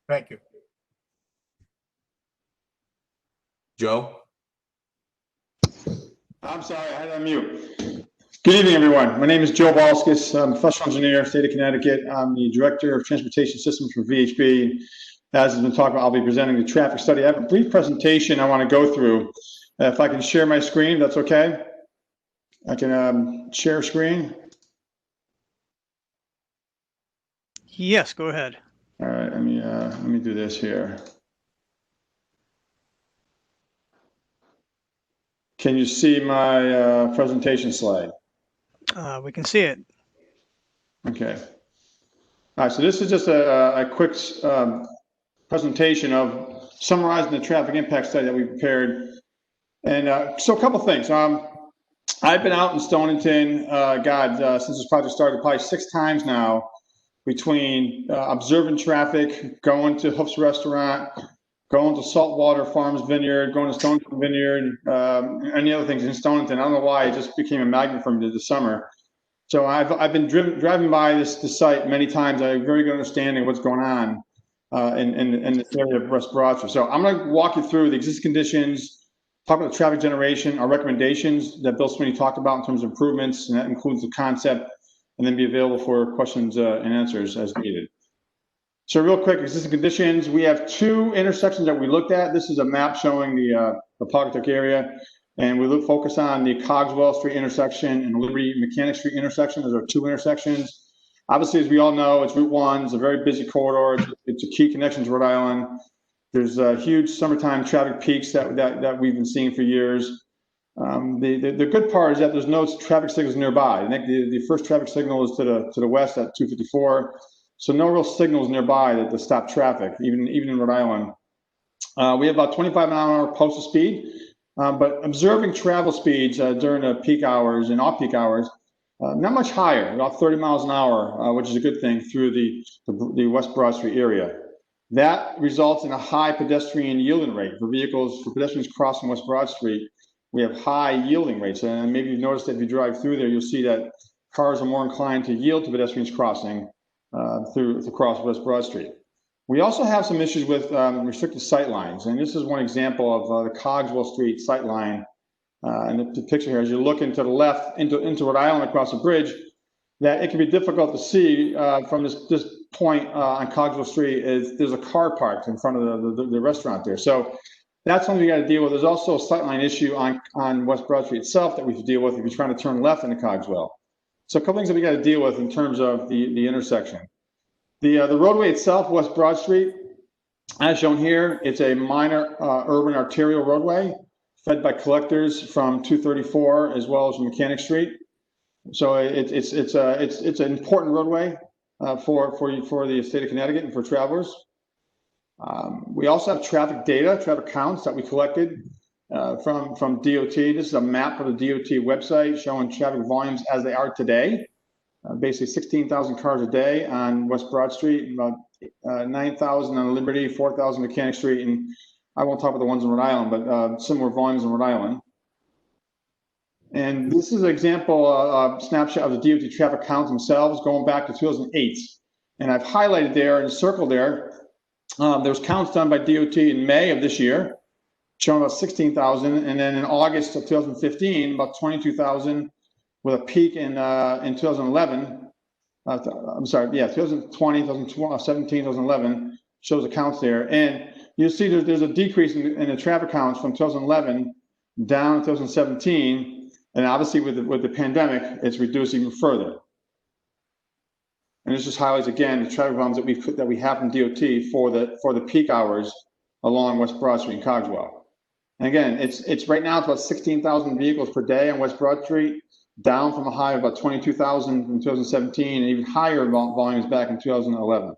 [SPEAKER 12] Thank you.
[SPEAKER 13] Joe?
[SPEAKER 16] I'm sorry, I had on mute. Good evening, everyone. My name is Joe Balskis. I'm a professional engineer, state of Connecticut. I'm the director of transportation systems for VHB. As has been talked about, I'll be presenting the traffic study. I have a brief presentation I want to go through. If I can share my screen, that's okay. I can share screen.
[SPEAKER 2] Yes, go ahead.
[SPEAKER 16] All right, let me do this here. Can you see my presentation slide?
[SPEAKER 2] We can see it.
[SPEAKER 16] Okay. All right, so this is just a quick presentation of summarizing the traffic impact study that we prepared. And so a couple things. I've been out in Stonington, since this project started, probably 6 times now, between observing traffic, going to Hoof's Restaurant, going to Saltwater Farms Vineyard, going to Stonington Vineyard, any other things in Stonington. I don't know why, it just became a magnet for me this summer. So I've been driving by this site many times. I have a very good understanding of what's going on in this area of West Broad Street. So I'm going to walk you through the existing conditions, talk about the traffic generation, our recommendations that Bill Sweeney talked about in terms of improvements, and that includes the concept, and then be available for questions and answers as needed. So real quick, existing conditions, we have 2 intersections that we looked at. This is a map showing the Pawcatuck area. And we focus on the Cogswell Street intersection and Liberty Mechanic Street intersection. Those are 2 intersections. Obviously, as we all know, it's Route 1. It's a very busy corridor. It's a key connection to Rhode Island. There's huge summertime traffic peaks that we've been seeing for years. The good part is that there's no traffic signals nearby. I think the first traffic signal is to the west at 254. So no real signals nearby to stop traffic, even in Rhode Island. We have about 25 mile an hour posted speed. But observing travel speeds during the peak hours and off-peak hours, not much higher, about 30 miles an hour, which is a good thing through the West Broad Street area. That results in a high pedestrian yielding rate for pedestrians crossing West Broad Street. We have high yielding rates, and maybe you've noticed that if you drive through there, you'll see that cars are more inclined to yield to pedestrians crossing across West Broad Street. We also have some issues with restricted sight lines, and this is one example of the Cogswell Street sight line. And the picture here, as you look into the left into Rhode Island across the bridge, that it can be difficult to see from this point on Cogswell Street. There's a car parked in front of the restaurant there. So that's something you got to deal with. There's also a sight line issue on West Broad Street itself that we have to deal with if you're trying to turn left into Cogswell. So a couple things that we got to deal with in terms of the intersection. The roadway itself, West Broad Street, as shown here, it's a minor urban arterial roadway fed by collectors from 234 as well as Mechanic Street. So it's an important roadway for the state of Connecticut and for travelers. We also have traffic data, traffic counts that we collected from DOT. This is a map of the DOT website showing traffic volumes as they are today. Basically 16,000 cars a day on West Broad Street, about 9,000 on Liberty, 4,000 Mechanic Street, and I won't talk about the ones in Rhode Island, but similar volumes in Rhode Island. And this is an example, snapshot of the DOT traffic counts themselves going back to 2008. And I've highlighted there in a circle there, there's counts done by DOT in May of this year, showing about 16,000, and then in August of 2015, about 22,000. With a peak in 2011, I'm sorry, yeah, 2020, 2017, 2011 shows the counts there. And you'll see there's a decrease in the traffic counts from 2011 down to 2017. And obviously with the pandemic, it's reduced even further. And this just highlights again the traffic volumes that we have from DOT for the peak hours along West Broad Street in Cogswell. And again, it's right now it's about 16,000 vehicles per day on West Broad Street, down from a high of about 22,000 in 2017 and even higher volumes back in 2011.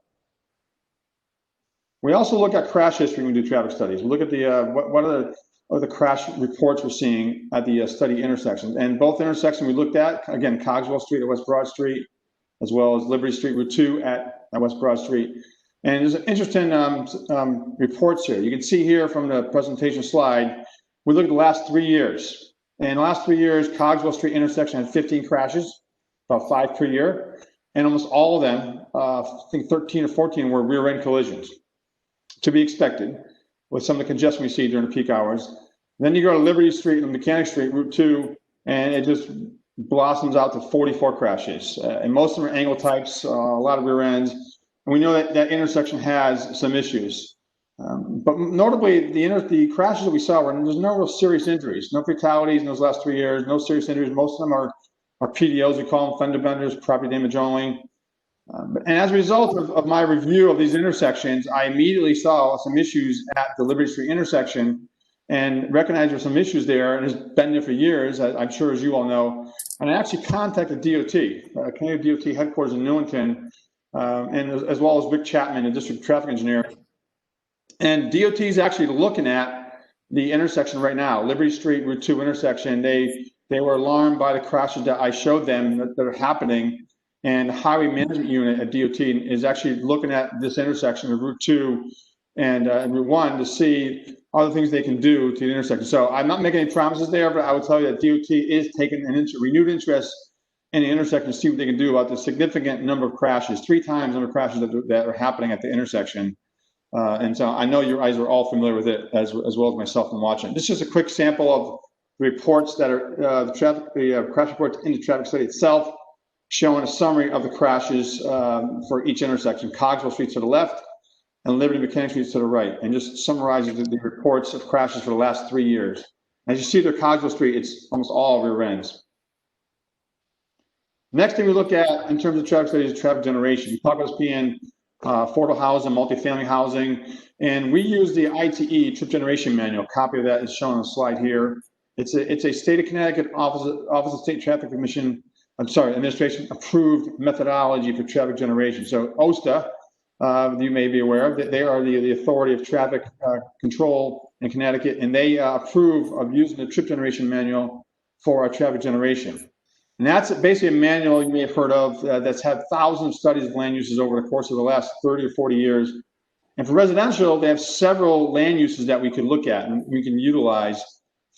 [SPEAKER 16] We also look at crash history when we do traffic studies. We look at what are the crash reports we're seeing at the study intersections. And both intersections we looked at, again, Cogswell Street at West Broad Street, as well as Liberty Street Route 2 at West Broad Street. And there's an interesting reports here. You can see here from the presentation slide, we look at the last 3 years. In the last 3 years, Cogswell Street intersection had 15 crashes, about 5 per year. And almost all of them, I think 13 or 14 were rear end collisions, to be expected with some of the congestion we see during the peak hours. Then you go to Liberty Street and Mechanic Street, Route 2, and it just blossoms out to 44 crashes. And most of them are angle types, a lot of rear ends. And we know that that intersection has some issues. But notably, the crashes that we saw, there's no real serious injuries, no fatalities in those last 3 years, no serious injuries. Most of them are PDOs, we call them, fender benders, property damage only. And as a result of my review of these intersections, I immediately saw some issues at the Liberty Street intersection and recognized there's some issues there, and it's been there for years, I'm sure, as you all know. And I actually contacted DOT, Canadian DOT headquarters in Newington, and as well as Vic Chapman, the district traffic engineer. And DOT is actually looking at the intersection right now, Liberty Street, Route 2 intersection. They were alarmed by the crashes that I showed them that are happening. And the highway management unit at DOT is actually looking at this intersection of Route 2 and Route 1 to see other things they can do to the intersection. So I'm not making any promises there, but I would tell you that DOT is taking an renewed interest in the intersection to see what they can do about the significant number of crashes, 3 times the number of crashes that are happening at the intersection. And so I know your eyes are all familiar with it as well as myself in watching. This is just a quick sample of the reports that are the crash reports in the traffic study itself, showing a summary of the crashes for each intersection. Cogswell Street to the left and Liberty Mechanic Street to the right, and just summarizes the reports of crashes for the last 3 years. As you see there, Cogswell Street, it's almost all rear ends. Next thing we look at in terms of traffic studies is traffic generation. We talk about this being affordable housing, multifamily housing, and we use the ITE trip generation manual. A copy of that is shown on the slide here. It's a state of Connecticut Office of State Traffic Commission, administration approved methodology for traffic generation. So OSTA, you may be aware of, they are the authority of traffic control in Connecticut, and they approve of using the trip generation manual for traffic generation. And that's basically a manual you may have heard of that's had thousands of studies of land uses over the course of the last 30 or 40 years. And for residential, they have several land uses that we could look at and we can utilize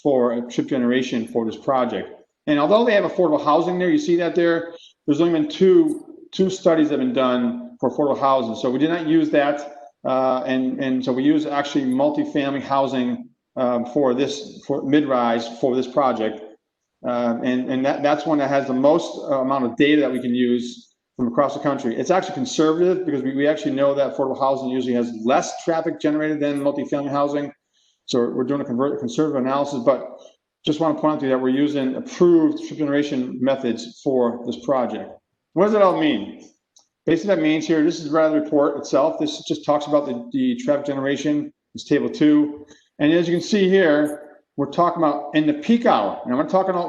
[SPEAKER 16] for a trip generation for this project. And although they have affordable housing there, you see that there's only been two studies that have been done for affordable housing. So we did not use that. And so we use actually multifamily housing for mid-rise for this project. And that's one that has the most amount of data that we can use from across the country. It's actually conservative because we actually know that affordable housing usually has less traffic generated than multifamily housing. So we're doing a conservative analysis, but just want to point out to you that we're using approved trip generation methods for this project. What does that all mean? Basically, that means here, this is rather the report itself. This just talks about the traffic generation. It's table 2. And as you can see here, we're talking about in the peak hour. Now we're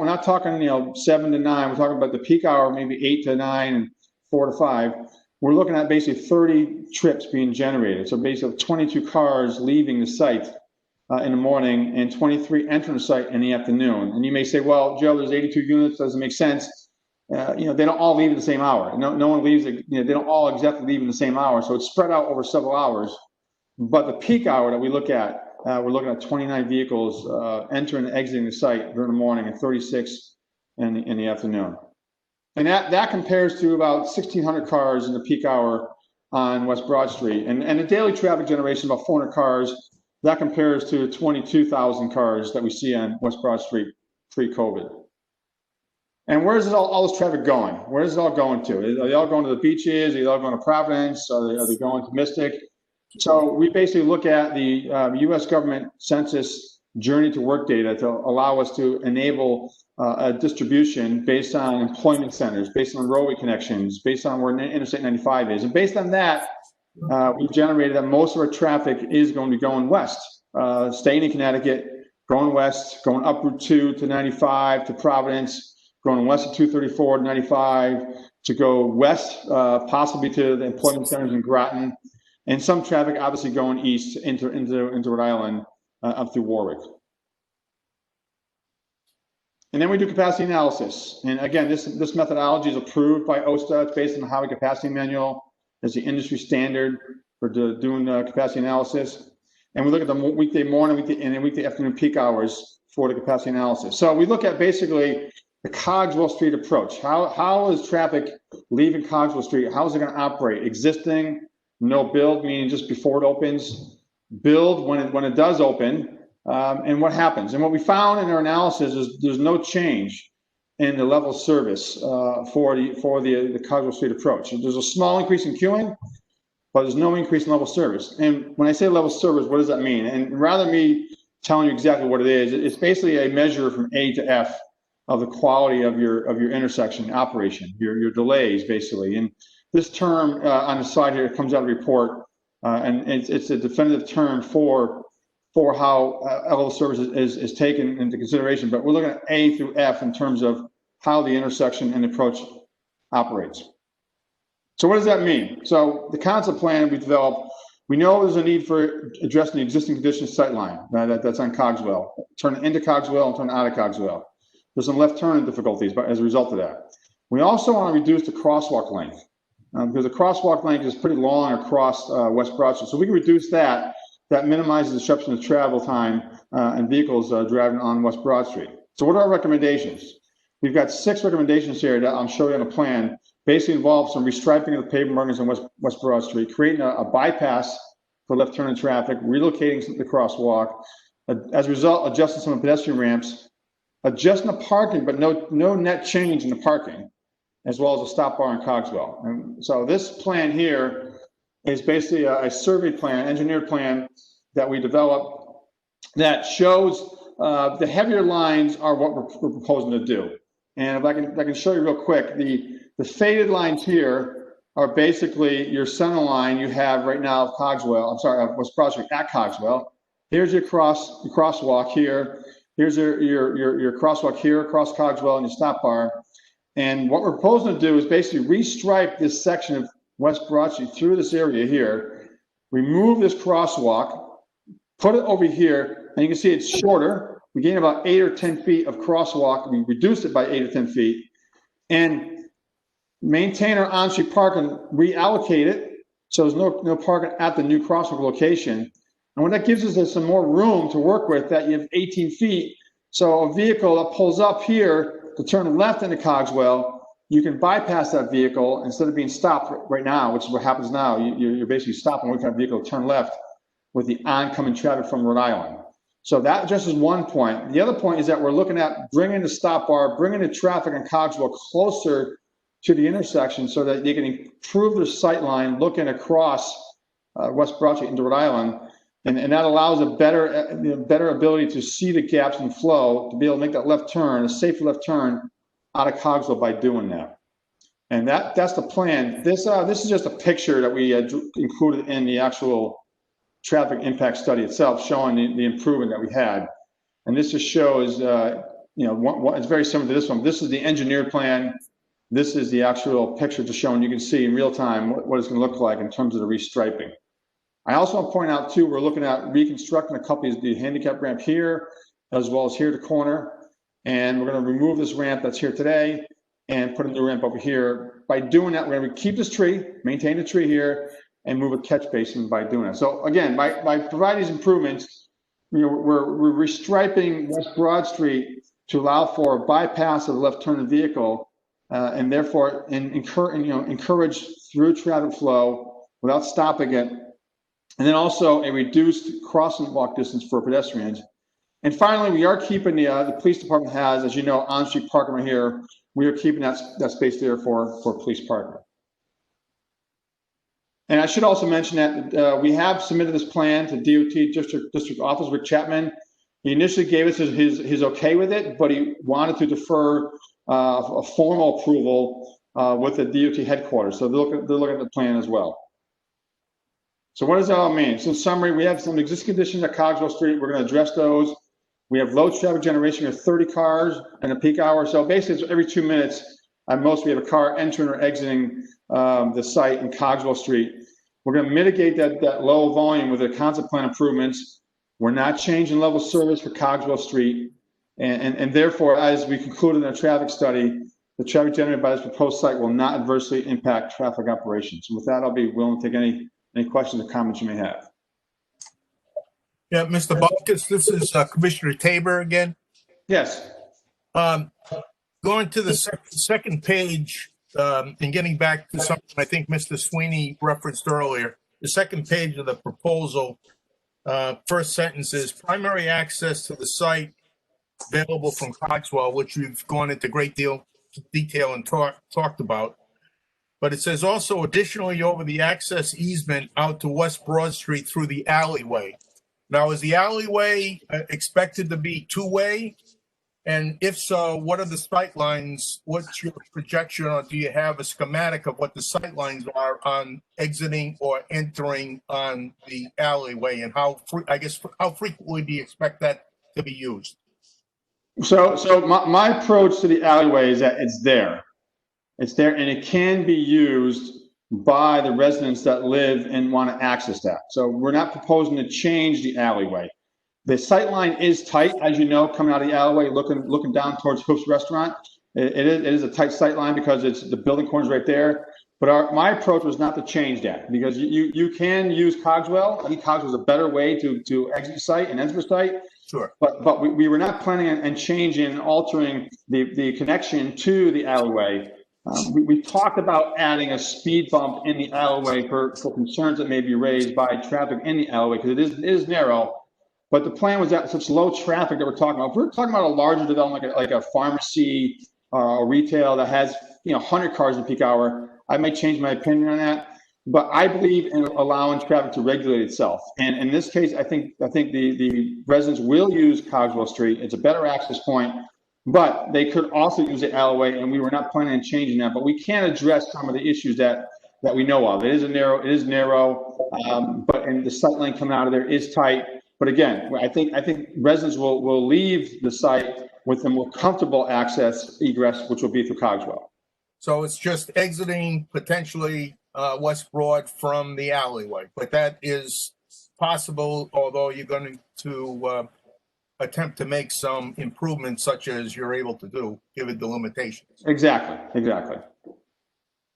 [SPEAKER 16] not talking 7 to 9. We're talking about the peak hour, maybe 8 to 9 and 4 to 5. We're looking at basically 30 trips being generated. So basically 22 cars leaving the site in the morning and 23 entering the site in the afternoon. And you may say, well, Joe, there's 82 units. Doesn't make sense. They don't all leave at the same hour. No one leaves. They don't all exactly leave in the same hour. So it's spread out over several hours. But the peak hour that we look at, we're looking at 29 vehicles entering and exiting the site during the morning and 36 in the afternoon. And that compares to about 1,600 cars in the peak hour on West Broad Street. And the daily traffic generation, about 400 cars, that compares to 22,000 cars that we see on West Broad Street pre-COVID. And where's all this traffic going? Where's it all going to? Are they all going to the beaches? Are they all going to Providence? Are they going to Mystic? So we basically look at the U.S. government census journey to work data to allow us to enable a distribution based on employment centers, based on roadway connections, based on where Interstate 95 is. And based on that, we generated that most of our traffic is going to be going west, staying in Connecticut, going west, going up Route 2 to 95 to Providence, going west of 234 to 95 to go west, possibly to the employment centers in Groton, and some traffic obviously going east into Rhode Island up through Warwick. And then we do capacity analysis. And again, this methodology is approved by OSTA. It's based on the Highway Capacity Manual. It's the industry standard for doing capacity analysis. And we look at the weekday morning and then weekday afternoon peak hours for the capacity analysis. So we look at basically the Cogswell Street approach. How is traffic leaving Cogswell Street? How is it going to operate? Existing, no build, meaning just before it opens, build when it does open, and what happens. And what we found in our analysis is there's no change in the level of service for the Cogswell Street approach. There's a small increase in queuing, but there's no increase in level of service. And when I say level of service, what does that mean? And rather than me telling you exactly what it is, it's basically a measure from A to F of the quality of your intersection operation, your delays basically. And this term on the side here comes out of the report, and it's a definitive term for how level of service is taken into consideration. But we're looking at A through F in terms of how the intersection and approach operates. So what does that mean? So the concept plan we developed, we know there's a need for addressing the existing conditions sightline that's on Cogswell, turn into Cogswell and turn out of Cogswell. There's some left turn difficulties as a result of that. We also want to reduce the crosswalk length because the crosswalk length is pretty long across West Broad Street. So we can reduce that. That minimizes disruption of travel time and vehicles driving on West Broad Street. So what are our recommendations? We've got 6 recommendations here that I'm showing on a plan. Basically involves some restriping of the pavement markings on West Broad Street, creating a bypass for left turn traffic, relocating the crosswalk. As a result, adjusting some of the pedestrian ramps, adjusting the parking, but no net change in the parking, as well as a stop bar in Cogswell. And so this plan here is basically a survey plan, engineered plan that we developed that shows the heavier lines are what we're proposing to do. And if I can show you real quick, the faded lines here are basically your center line you have right now of Cogswell. I'm sorry, West Broad Street at Cogswell. Here's your crosswalk here. Here's your crosswalk here across Cogswell and your stop bar. And what we're proposing to do is basically restripe this section of West Broad Street through this area here, remove this crosswalk, put it over here, and you can see it's shorter. We gain about 8 or 10 feet of crosswalk. We reduced it by 8 or 10 feet. And maintain our on-street parking, reallocate it, so there's no parking at the new crosswalk location. And what that gives us is some more room to work with, that you have 18 feet. So a vehicle that pulls up here to turn left into Cogswell, you can bypass that vehicle instead of being stopped right now, which is what happens now. You're basically stopping with that vehicle to turn left with the oncoming traffic from Rhode Island. So that just is one point. The other point is that we're looking at bringing the stop bar, bringing the traffic in Cogswell closer to the intersection so that they can improve their sight line looking across West Broad Street into Rhode Island. And that allows a better ability to see the gaps in flow, to be able to make that left turn, a safer left turn out of Cogswell by doing that. And that's the plan. This is just a picture that we included in the actual traffic impact study itself, showing the improvement that we had. And this just shows, it's very similar to this one. This is the engineered plan. This is the actual picture just showing you can see in real time what it's going to look like in terms of the restriping. I also want to point out too, we're looking at reconstructing a couple of the handicap ramp here, as well as here at the corner. And we're going to remove this ramp that's here today and put a new ramp over here. By doing that, we're going to keep this tree, maintain the tree here, and move a catch basin by doing it. So again, by providing these improvements, we're restriping West Broad Street to allow for a bypass of the left turn vehicle, and therefore encourage through traffic flow without stopping it. And then also a reduced crossing walk distance for pedestrians. And finally, we are keeping the police department has, as you know, on-street parking right here. We are keeping that space there for police parking. And I should also mention that we have submitted this plan to DOT District Office, Rick Chapman. He initially gave us his okay with it, but he wanted to defer a formal approval with the DOT headquarters. So they're looking at the plan as well. So what does that all mean? So in summary, we have some existing conditions at Cogswell Street. We're going to address those. We have low traffic generation of 30 cars in a peak hour. So basically, it's every 2 minutes, at most, we have a car entering or exiting the site in Cogswell Street. We're going to mitigate that low volume with the concept plan improvements. We're not changing level of service for Cogswell Street. And therefore, as we concluded in our traffic study, the traffic generated by this proposed site will not adversely impact traffic operations. And with that, I'll be willing to take any questions or comments you may have.
[SPEAKER 12] Yeah, Mr. Balkus, this is Commissioner Tabor again.
[SPEAKER 16] Yes.
[SPEAKER 12] Going to the second page and getting back to something I think Mr. Sweeney referenced earlier, the second page of the proposal, first sentence is primary access to the site available from Cogswell, which we've gone into great detail and talked about. But it says also additionally over the access easement out to West Broad Street through the alleyway. Now, is the alleyway expected to be two-way? And if so, what are the sight lines? What's your projection, or do you have a schematic of what the sight lines are on exiting or entering on the alleyway? And how frequently do you expect that to be used?
[SPEAKER 16] So my approach to the alleyway is that it's there. It's there, and it can be used by the residents that live and want to access that. So we're not proposing to change the alleyway. The sight line is tight, as you know, coming out of the alleyway, looking down towards Hoop's Restaurant. It is a tight sight line because it's the building corner's right there. But my approach was not to change that, because you can use Cogswell. I think Cogswell is a better way to exit the site and enter the site.
[SPEAKER 12] Sure.
[SPEAKER 16] But we were not planning on changing and altering the connection to the alleyway. We talked about adding a speed bump in the alleyway for concerns that may be raised by traffic in the alleyway, because it is narrow. But the plan was that such low traffic that we're talking about, if we're talking about a larger development like a pharmacy or retail that has 100 cars in peak hour, I might change my opinion on that. But I believe in allowing traffic to regulate itself. And in this case, I think the residents will use Cogswell Street. It's a better access point, but they could also use the alleyway, and we were not planning on changing that. But we can address some of the issues that we know of. It is narrow, and the sight line coming out of there is tight. But again, I think residents will leave the site with a more comfortable access egress, which will be through Cogswell.
[SPEAKER 12] So it's just exiting potentially West Broad from the alleyway, but that is possible, although you're going to attempt to make some improvements such as you're able to do, given the limitations.
[SPEAKER 16] Exactly.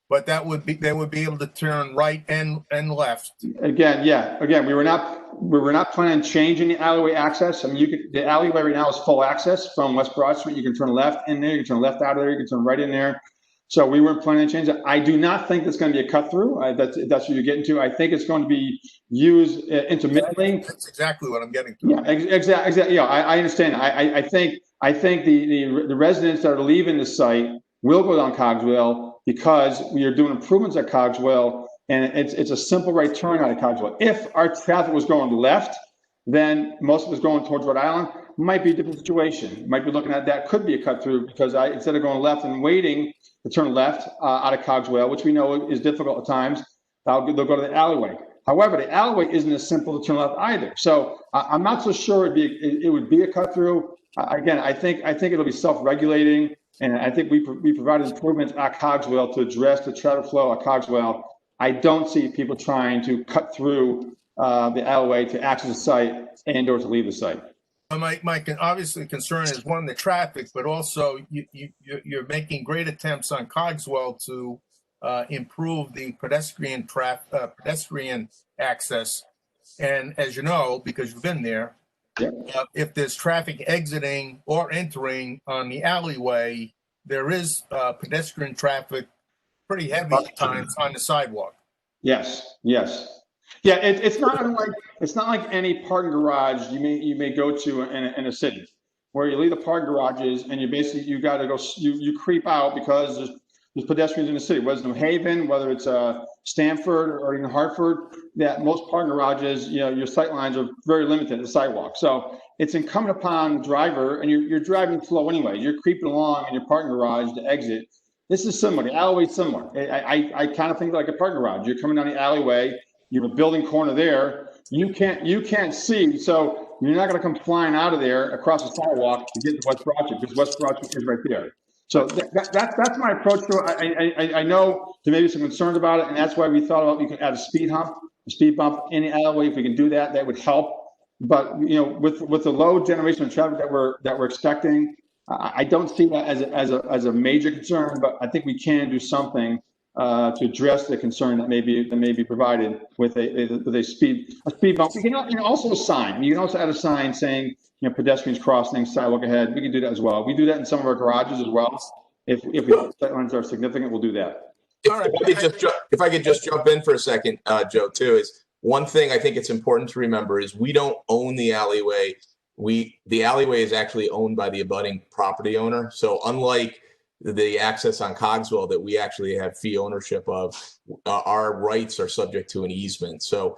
[SPEAKER 12] But they would be able to turn right and left.
[SPEAKER 16] Again, we were not planning on changing the alleyway access. I mean, the alleyway right now is full access from West Broad Street. You can turn left in there, you can turn left out of there, you can turn right in there. So we weren't planning to change it. I do not think it's going to be a cut through. That's what you're getting to. I think it's going to be used intermittently.
[SPEAKER 12] That's exactly what I'm getting to.
[SPEAKER 16] Yeah, exactly. Yeah, I understand. I think the residents that are leaving the site will go down Cogswell, because we are doing improvements at Cogswell, and it's a simple right turn out of Cogswell. If our traffic was going left, then most of us going towards Rhode Island, might be a different situation. Might be looking at that could be a cut through, because instead of going left and waiting to turn left out of Cogswell, which we know is difficult at times, they'll go to the alleyway. However, the alleyway isn't as simple to turn left either. So I'm not so sure it would be a cut through. Again, I think it'll be self-regulating, and I think we provided improvements at Cogswell to address the traffic flow at Cogswell. I don't see people trying to cut through the alleyway to access the site and or to leave the site.
[SPEAKER 12] My obviously concern is, one, the traffic, but also you're making great attempts on Cogswell to improve the pedestrian access. And as you know, because you've been there, if there's traffic exiting or entering on the alleyway, there is pedestrian traffic pretty heavy at times on the sidewalk.
[SPEAKER 16] Yes. Yeah, it's not like any parking garage you may go to in a city, where you leave the parking garages and you got to go, you creep out because there's pedestrians in the city, whether it's New Haven, whether it's Stamford or even Hartford. That most parking garages, your sight lines are very limited, the sidewalk. So it's incumbent upon the driver, and you're driving slow anyway. You're creeping along in your parking garage to exit. This is similar. The alleyway's similar. I kind of think like a parking garage. You're coming down the alleyway. You have a building corner there. You can't see, so you're not going to come flying out of there across the sidewalk to get to West Broad Street, because West Broad Street is right there. So that's my approach to it. I know there may be some concerns about it, and that's why we thought about we could add a speed bump in the alleyway. If we can do that, that would help. But with the low generation of traffic that we're expecting, I don't see that as a major concern. But I think we can do something to address the concern that may be provided with a speed bump. You can also a sign. You can also add a sign saying, pedestrians crossing, sidewalk ahead. We can do that as well. We do that in some of our garages as well. If sight lines are significant, we'll do that.
[SPEAKER 13] If I could just jump in for a second, Joe, too, is one thing I think it's important to remember is we don't own the alleyway. the alleyway is actually owned by the abutting property owner. So unlike the access on Cogswell that we actually have fee ownership of, our rights are subject to an easement. So,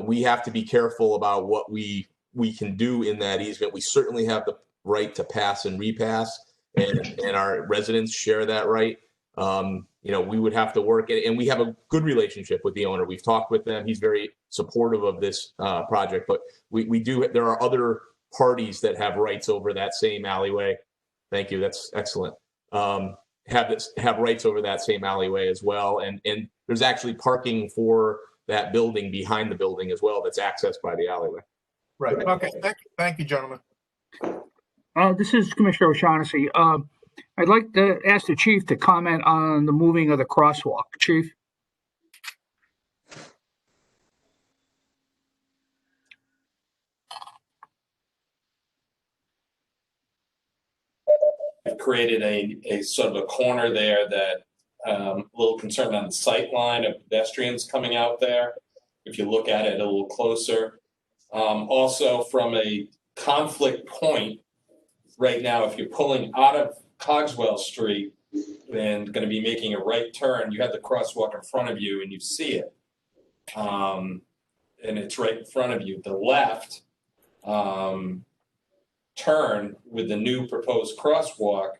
[SPEAKER 13] we have to be careful about what we can do in that easement. We certainly have the right to pass and repass, and our residents share that right. We would have to work, and we have a good relationship with the owner. We've talked with them. He's very supportive of this project, but there are other parties that have rights over that same alleyway. Thank you. That's excellent. Have rights over that same alleyway as well. And there's actually parking for that building behind the building as well that's accessed by the alleyway.
[SPEAKER 12] Right. Okay. Thank you, gentlemen.
[SPEAKER 5] This is Commissioner O'Shaughnessy. I'd like to ask the chief to comment on the moving of the crosswalk. Chief?
[SPEAKER 11] I've created a sort of a corner there that a little concerned on the sight line of pedestrians coming out there. If you look at it a little closer. Also from a conflict point right now, if you're pulling out of Cogswell Street and going to be making a right turn, you have the crosswalk in front of you and you see it. And it's right in front of you. The left turn with the new proposed crosswalk,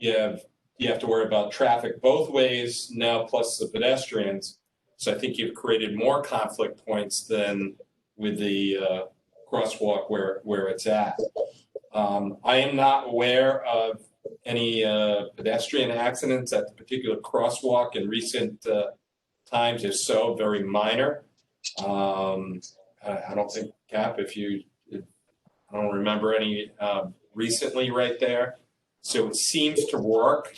[SPEAKER 11] you have to worry about traffic both ways now, plus the pedestrians. So I think you've created more conflict points than with the crosswalk where it's at. I am not aware of any pedestrian accidents at the particular crosswalk in recent times. If so, very minor. I don't think, Cap, I don't remember any recently right there. So it seems to work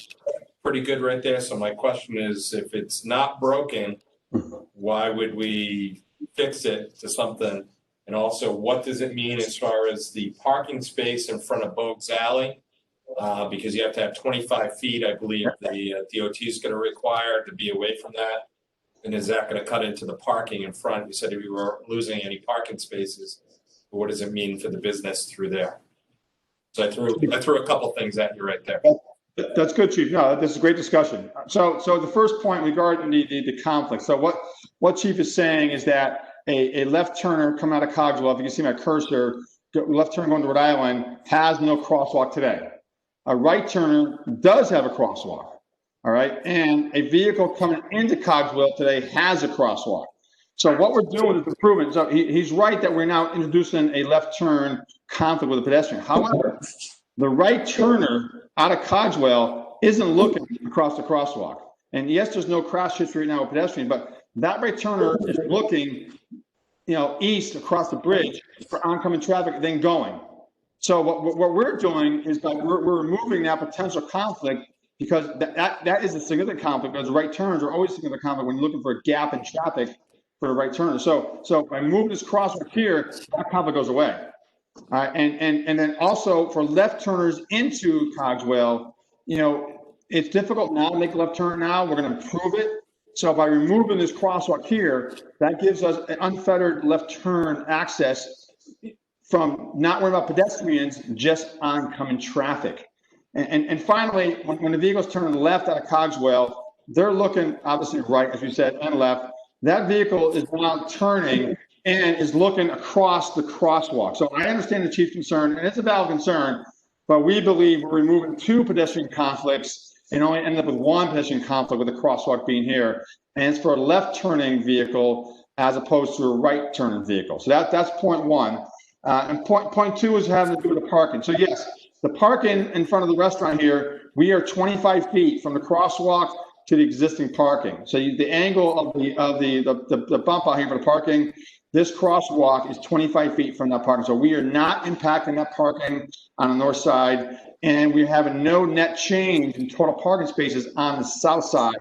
[SPEAKER 11] pretty good right there. So my question is, if it's not broken, why would we fix it to something? And also, what does it mean as far as the parking space in front of Bogues Alley? Because you have to have 25 feet, I believe the DOT is going to require to be away from that. And is that going to cut into the parking in front? You said we were losing any parking spaces. What does it mean for the business through there? So I threw a couple things at you right there.
[SPEAKER 16] That's good, Chief. No, this is a great discussion. So the first point regarding the conflict. So what Chief is saying is that a left turner coming out of Cogswell, if you can see my cursor, left turn going to Rhode Island, has no crosswalk today. A right turner does have a crosswalk. All right. And a vehicle coming into Cogswell today has a crosswalk. So what we're doing is improvement. So he's right that we're now introducing a left turn conflict with a pedestrian. However, the right turner out of Cogswell isn't looking across the crosswalk. And yes, there's no crash history right now with pedestrian, but that right turner is looking, east across the bridge for oncoming traffic, then going. So what we're doing is that we're removing that potential conflict, because that is a significant conflict, because right turns are always a significant conflict when you're looking for a gap in traffic for the right turner. So by moving this crosswalk here, that conflict goes away. And then also for left turners into Cogswell, it's difficult now to make a left turn now. We're going to improve it. So by removing this crosswalk here, that gives us an unfettered left turn access from not worrying about pedestrians, just oncoming traffic. And finally, when the vehicles turn left out of Cogswell, they're looking obviously right, as we said, and left. That vehicle is now turning and is looking across the crosswalk. So I understand the chief's concern, and it's a valid concern, but we believe we're removing two pedestrian conflicts and only end up with one pedestrian conflict with the crosswalk being here. And it's for a left turning vehicle as opposed to a right turning vehicle. So that's point one. And point two is having to do with the parking. So yes, the parking in front of the restaurant here, we are 25 feet from the crosswalk to the existing parking. So the angle of the bump out here for the parking, this crosswalk is 25 feet from that parking. So we are not impacting that parking on the north side, and we're having no net change in total parking spaces on the south side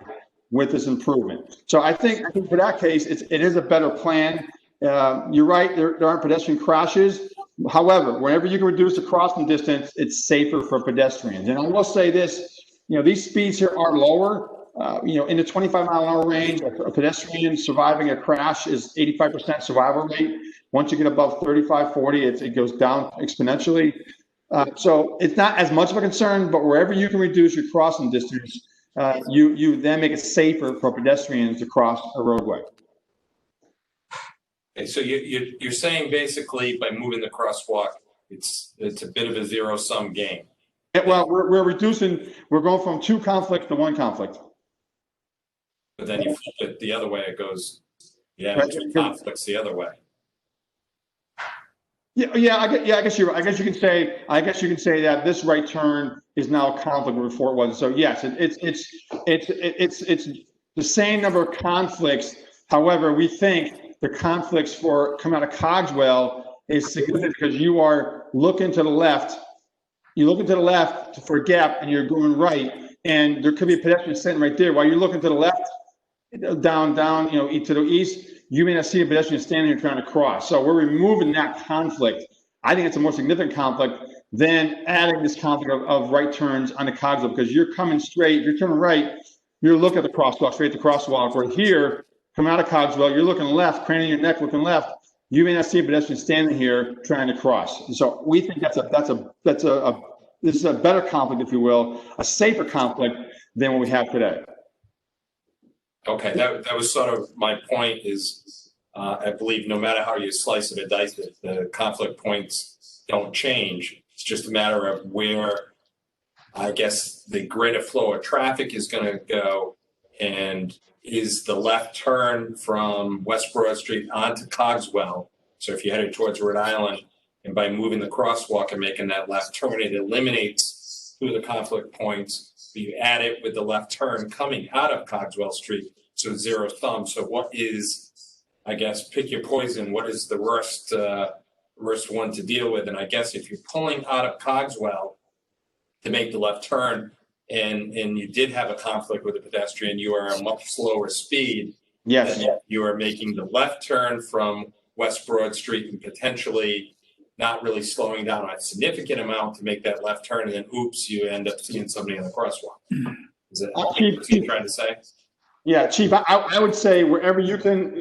[SPEAKER 16] with this improvement. So I think for that case, it is a better plan. You're right, there aren't pedestrian crashes. However, whenever you can reduce the crossing distance, it's safer for pedestrians. And I will say this, these speeds here are lower. in the 25-mile-an-hour range, a pedestrian surviving a crash is 85% survival rate. Once you get above 35, 40, it goes down exponentially. So it's not as much of a concern, but wherever you can reduce your crossing distance, you then make it safer for pedestrians to cross a roadway.
[SPEAKER 11] Okay, so you're saying basically by moving the crosswalk, it's a bit of a zero-sum game.
[SPEAKER 16] Well, we're going from 2 conflicts to 1 conflict.
[SPEAKER 11] But then you flip it the other way, it goes, 2 conflicts the other way.
[SPEAKER 16] I guess you can say that this right turn is now a conflict where before it wasn't. So yes, it's the same number of conflicts. However, we think the conflicts for come out of Cogswell is significant because you are looking to the left. You look into the left for a gap, and you're going right, and there could be a pedestrian sitting right there while you're looking to the left, down, to the east. You may not see a pedestrian standing here trying to cross. So we're removing that conflict. I think it's a more significant conflict than adding this conflict of right turns on the Cogswell, because you're coming straight, if you're turning right, you're looking at the crosswalk, straight at the crosswalk. Where here, come out of Cogswell, you're looking left, craning your neck, looking left. You may not see a pedestrian standing here trying to cross. And so we think this is a better conflict, if you will, a safer conflict than what we have today.
[SPEAKER 11] Okay, that was sort of my point is, I believe no matter how you slice it or dice it, the conflict points don't change. It's just a matter of where, I guess, the greater flow of traffic is going to go, and is the left turn from West Broad Street onto Cogswell. So if you're headed towards Rhode Island, and by moving the crosswalk and making that left turn, it eliminates 2 of the conflict points. You add it with the left turn coming out of Cogswell Street, so zero sum. So what is, I guess, pick your poison. What is the worst one to deal with? And I guess if you're pulling out of Cogswell to make the left turn, and you did have a conflict with a pedestrian, you are a much slower speed.
[SPEAKER 16] Yes.
[SPEAKER 11] Than you are making the left turn from West Broad Street and potentially not really slowing down a significant amount to make that left turn, and then oops, you end up seeing somebody in the crosswalk. Is that what you're trying to say?
[SPEAKER 16] Yeah, Chief, I would say wherever you can,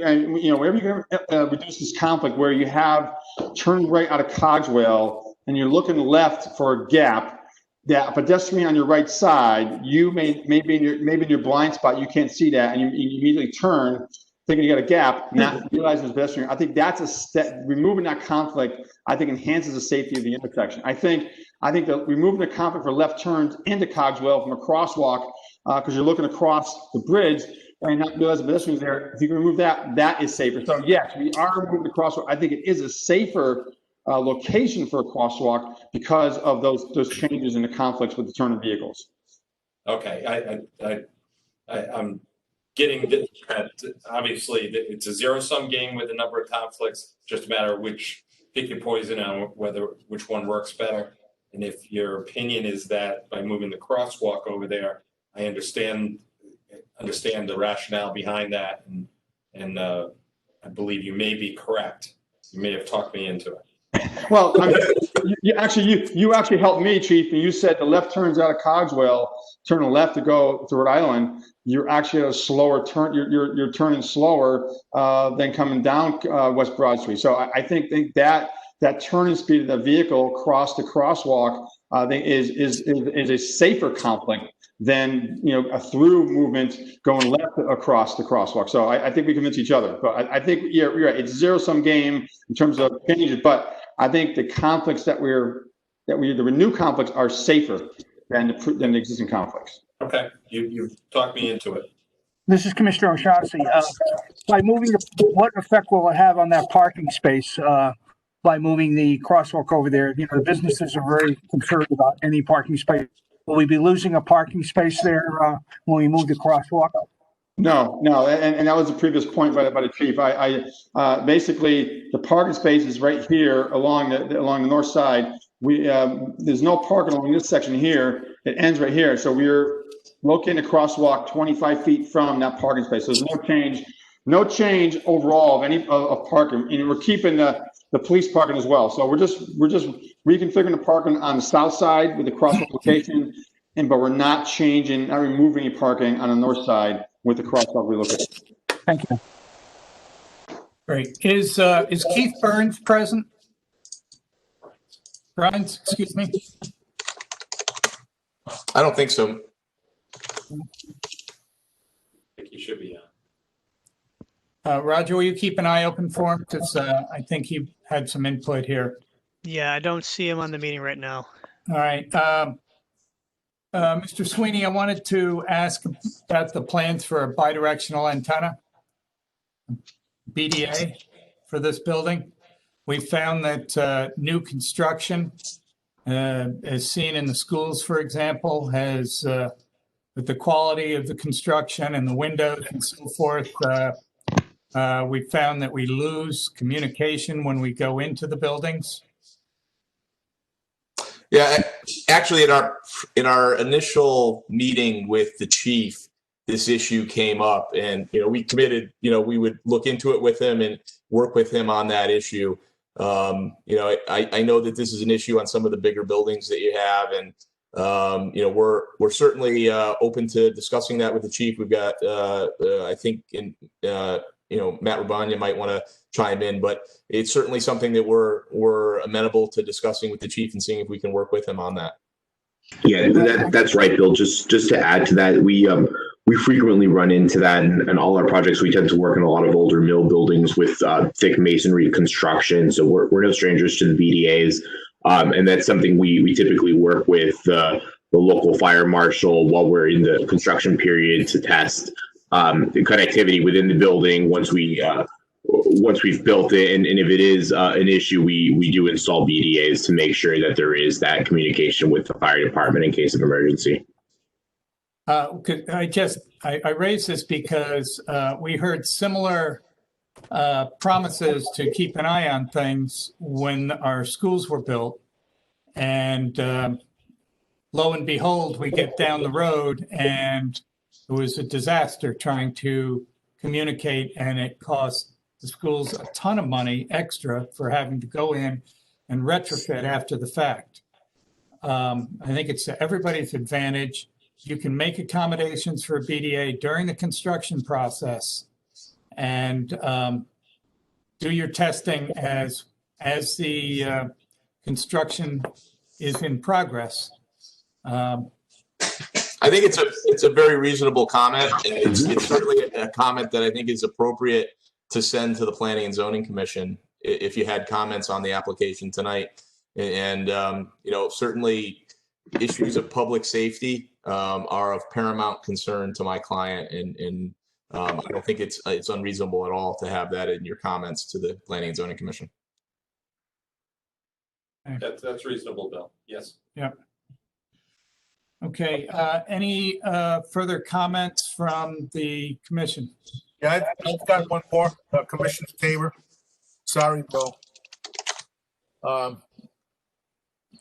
[SPEAKER 16] wherever you can reduce this conflict, where you have turned right out of Cogswell and you're looking left for a gap, that pedestrian on your right side, you maybe in your blind spot, you can't see that, and you immediately turn, thinking you got a gap, not realizing it's pedestrian. I think that's a step. Removing that conflict, I think, enhances the safety of the intersection. I think that removing the conflict for left turns into Cogswell from a crosswalk, because you're looking across the bridge and not realizing the pedestrian's there. If you can remove that, that is safer. So yes, we are removing the crosswalk. I think it is a safer location for a crosswalk because of those changes in the conflicts with the turning vehicles.
[SPEAKER 11] Okay, I'm getting that. Obviously, it's a zero-sum game with a number of conflicts. Just a matter of pick your poison on which one works better. And if your opinion is that by moving the crosswalk over there, I understand the rationale behind that, and I believe you may be correct. You may have talked me into it.
[SPEAKER 16] Well, I mean, you actually helped me, Chief, and you said the left turns out of Cogswell, turn left to go to Rhode Island. You're actually at a slower turn. You're turning slower than coming down West Broad Street. So I think that turning speed of the vehicle across the crosswalk, I think is a safer conflict than a through movement going left across the crosswalk. So I think we convince each other. But I think you're right. It's a zero-sum game in terms of changes. But I think the conflicts the renewed conflicts are safer than the existing conflicts.
[SPEAKER 11] Okay, you've talked me into it.
[SPEAKER 5] This is Commissioner O'Shaughnessy. By moving, what effect will it have on that parking space by moving the crosswalk over there? The businesses are very concerned about any parking space. Will we be losing a parking space there when we move the crosswalk?
[SPEAKER 16] No, and that was the previous point by the chief. I basically the parking space is right here along the north side. There's no parking along this section here. It ends right here. So we're locating a crosswalk 25 feet from that parking space. So there's no change overall of any of parking, and we're keeping the police parking as well. So we're just reconfiguring the parking on the south side with the crosswalk location, but we're not removing any parking on the north side with the crosswalk relocated.
[SPEAKER 1] Thank you. Great. Is Keith Burns present? Burns, excuse me.
[SPEAKER 13] I don't think so.
[SPEAKER 11] I think you should be on.
[SPEAKER 1] Roger, will you keep an eye open for him? Because I think he had some input here.
[SPEAKER 2] Yeah, I don't see him on the meeting right now.
[SPEAKER 1] All right. Mr. Sweeney, I wanted to ask about the plans for a bidirectional antenna, BDA, for this building. We found that new construction, as seen in the schools, for example, has, with the quality of the construction and the windows and so forth, we found that we lose communication when we go into the buildings.
[SPEAKER 13] Yeah, actually, in our initial meeting with the chief, this issue came up, and we committed, we would look into it with him and work with him on that issue. I know that this is an issue on some of the bigger buildings that you have, and we're certainly open to discussing that with the chief. We've got, I think, Matt Rabanya might want to chime in, but it's certainly something that we're amenable to discussing with the chief and seeing if we can work with him on that.
[SPEAKER 15] Yeah, that's right, Bill. Just to add to that, we frequently run into that, and all our projects, we tend to work in a lot of older mill buildings with thick masonry construction. So we're no strangers to the BDAs, and that's something we typically work with the local fire marshal while we're in the construction period to test the connectivity within the building once we've built it, and if it is an issue, we do install BDAs to make sure that there is that communication with the fire department in case of emergency.
[SPEAKER 1] I raise this because we heard similar promises to keep an eye on things when our schools were built, and lo and behold, we get down the road and it was a disaster trying to communicate, and it cost the schools a ton of money extra for having to go in and retrofit after the fact. I think it's to everybody's advantage. You can make accommodations for a BDA during the construction process and do your testing as the construction is in progress.
[SPEAKER 13] I think it's a very reasonable comment, and it's certainly a comment that I think is appropriate to send to the Planning and Zoning Commission if you had comments on the application tonight. And certainly issues of public safety are of paramount concern to my client, and I don't think it's unreasonable at all to have that in your comments to the Planning and Zoning Commission.
[SPEAKER 11] That's reasonable, Bill. Yes.
[SPEAKER 1] Yep. Okay. Any further comments from the commission?
[SPEAKER 12] Yeah, I've got one more, Commissioner Tabor. Sorry, Bill. And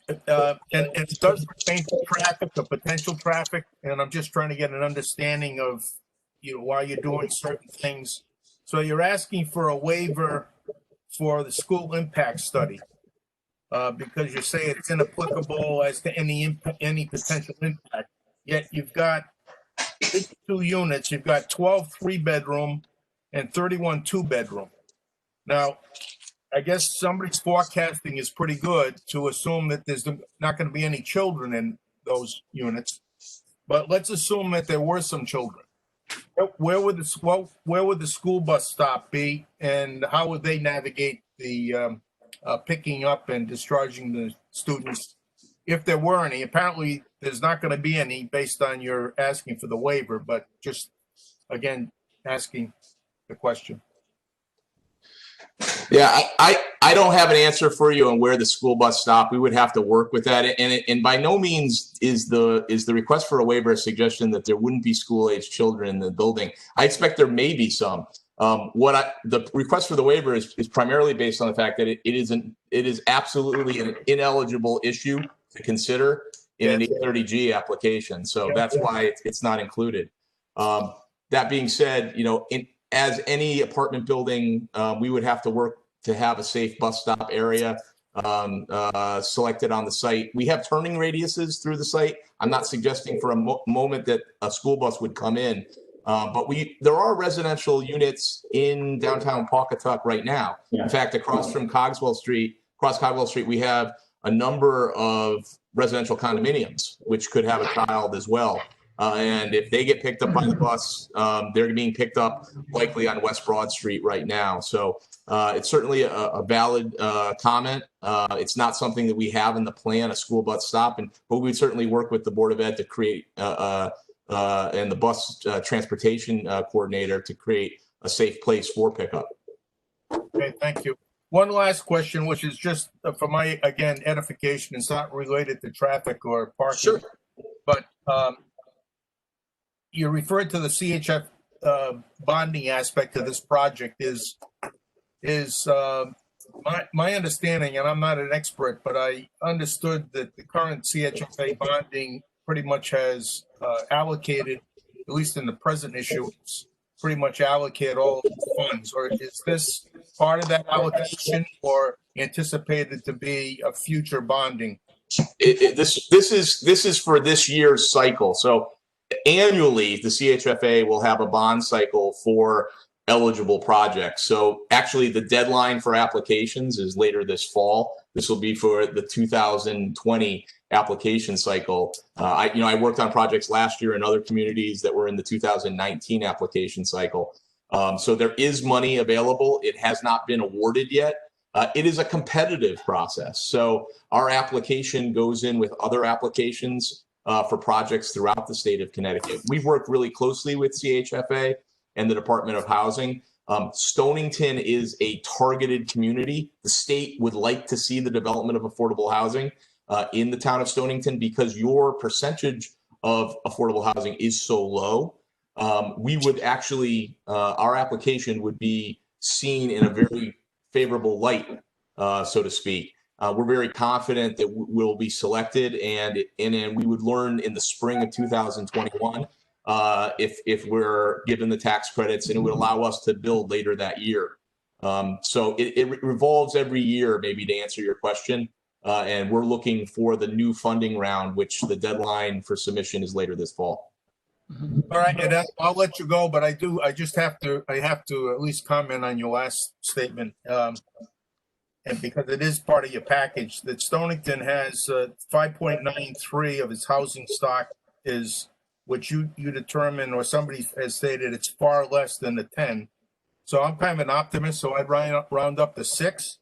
[SPEAKER 12] it does pertain to traffic, the potential traffic, and I'm just trying to get an understanding of, why you're doing certain things. So you're asking for a waiver for the school impact study, because you say it's inapplicable as to any potential impact. Yet you've got 52 units, you've got 12 3-bedroom and 31 2-bedroom. Now, I guess somebody's forecasting is pretty good to assume that there's not going to be any children in those units. But let's assume that there were some children. Where would the school bus stop be, and how would they navigate the picking up and discharging the students if there were any? Apparently, there's not going to be any based on your asking for the waiver, but just again asking the question.
[SPEAKER 13] Yeah, I don't have an answer for you on where the school bus stop. We would have to work with that, and by no means is the request for a waiver a suggestion that there wouldn't be school-age children in the building. I expect there may be some. The request for the waiver is primarily based on the fact that it is absolutely an ineligible issue to consider in an 830G application. So that's why it's not included. That being said, as any apartment building, we would have to work to have a safe bus stop area. selected on the site. We have turning radiuses through the site. I'm not suggesting for a moment that a school bus would come in, but there are residential units in downtown Pawcatuck right now. Yeah. In fact, across Cogswell Street, we have a number of residential condominiums, which could have a child as well. And if they get picked up by the bus, they're being picked up likely on West Broad Street right now. So it's certainly a valid comment. It's not something that we have in the plan, a school bus stop, but we certainly work with the Board of Ed to create and the bus transportation coordinator to create a safe place for pickup.
[SPEAKER 12] Okay, thank you. One last question, which is just for my, again, edification. It's not related to traffic or parking. Sure. But you referred to the CHF bonding aspect of this project is my understanding, and I'm not an expert, but I understood that the current CHFA bonding pretty much has allocated, at least in the present issuance, pretty much allocate all the funds. Or is this part of that allocation or anticipated to be a future bonding?
[SPEAKER 13] This is for this year's cycle. So annually, the CHFA will have a bond cycle for eligible projects. So actually, the deadline for applications is later this fall. This will be for the 2020 application cycle. I worked on projects last year in other communities that were in the 2019 application cycle. So there is money available. It has not been awarded yet. It is a competitive process. So our application goes in with other applications for projects throughout the state of Connecticut. We've worked really closely with CHFA and the Department of Housing. Stonington is a targeted community. The state would like to see the development of affordable housing in the town of Stonington because your percentage of affordable housing is so low. We would actually, our application would be seen in a very favorable light, so to speak. We're very confident that we'll be selected, and we would learn in the spring of 2021 if we're given the tax credits, and it would allow us to build later that year. So it revolves every year, maybe, to answer your question. And we're looking for the new funding round, which the deadline for submission is later this fall.
[SPEAKER 12] All right, and I'll let you go, but I have to at least comment on your last statement. And because it is part of your package, that Stonington has 5.93 of its housing stock is, which you determine, or somebody has stated, it's far less than the 10. So I'm kind of an optimist, so I'd round up to 6.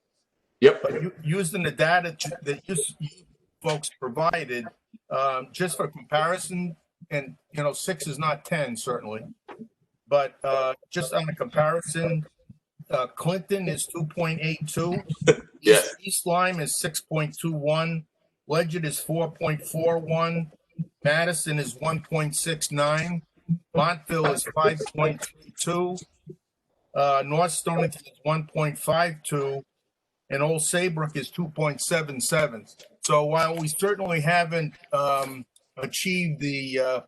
[SPEAKER 13] Yep.
[SPEAKER 12] But using the data that you folks provided, just for comparison, and 6 is not 10 certainly, but just on a comparison, Clinton is 2.82.
[SPEAKER 13] Yes.
[SPEAKER 12] East Lyme is 6.21. Ledyard is 4.41. Madison is 1.69. Montville is 5.32. North Stonington is 1.52. And Old Saybrook is 2.77. So while we certainly haven't achieved the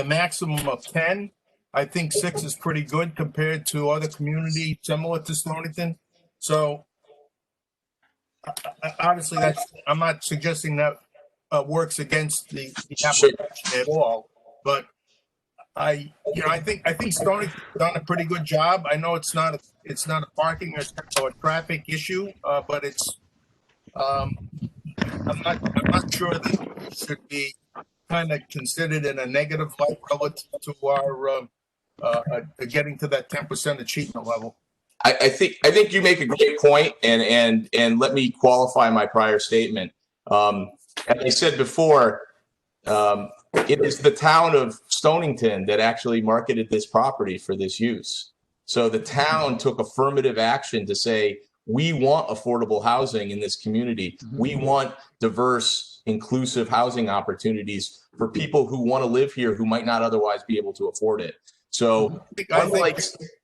[SPEAKER 12] maximum of 10, I think 6 is pretty good compared to other communities similar to Stonington. So obviously, I'm not suggesting that works against the application at all. But I think Stonington's done a pretty good job. I know it's not a parking or a traffic issue, but it's I'm not sure that it should be kind of considered in a negative light relative to our getting to that 10% achievement level.
[SPEAKER 13] I think you make a great point, and let me qualify my prior statement. As I said before, it is the town of Stonington that actually marketed this property for this use. So the town took affirmative action to say, we want affordable housing in this community. We want diverse, inclusive housing opportunities for people who want to live here who might not otherwise be able to afford it. So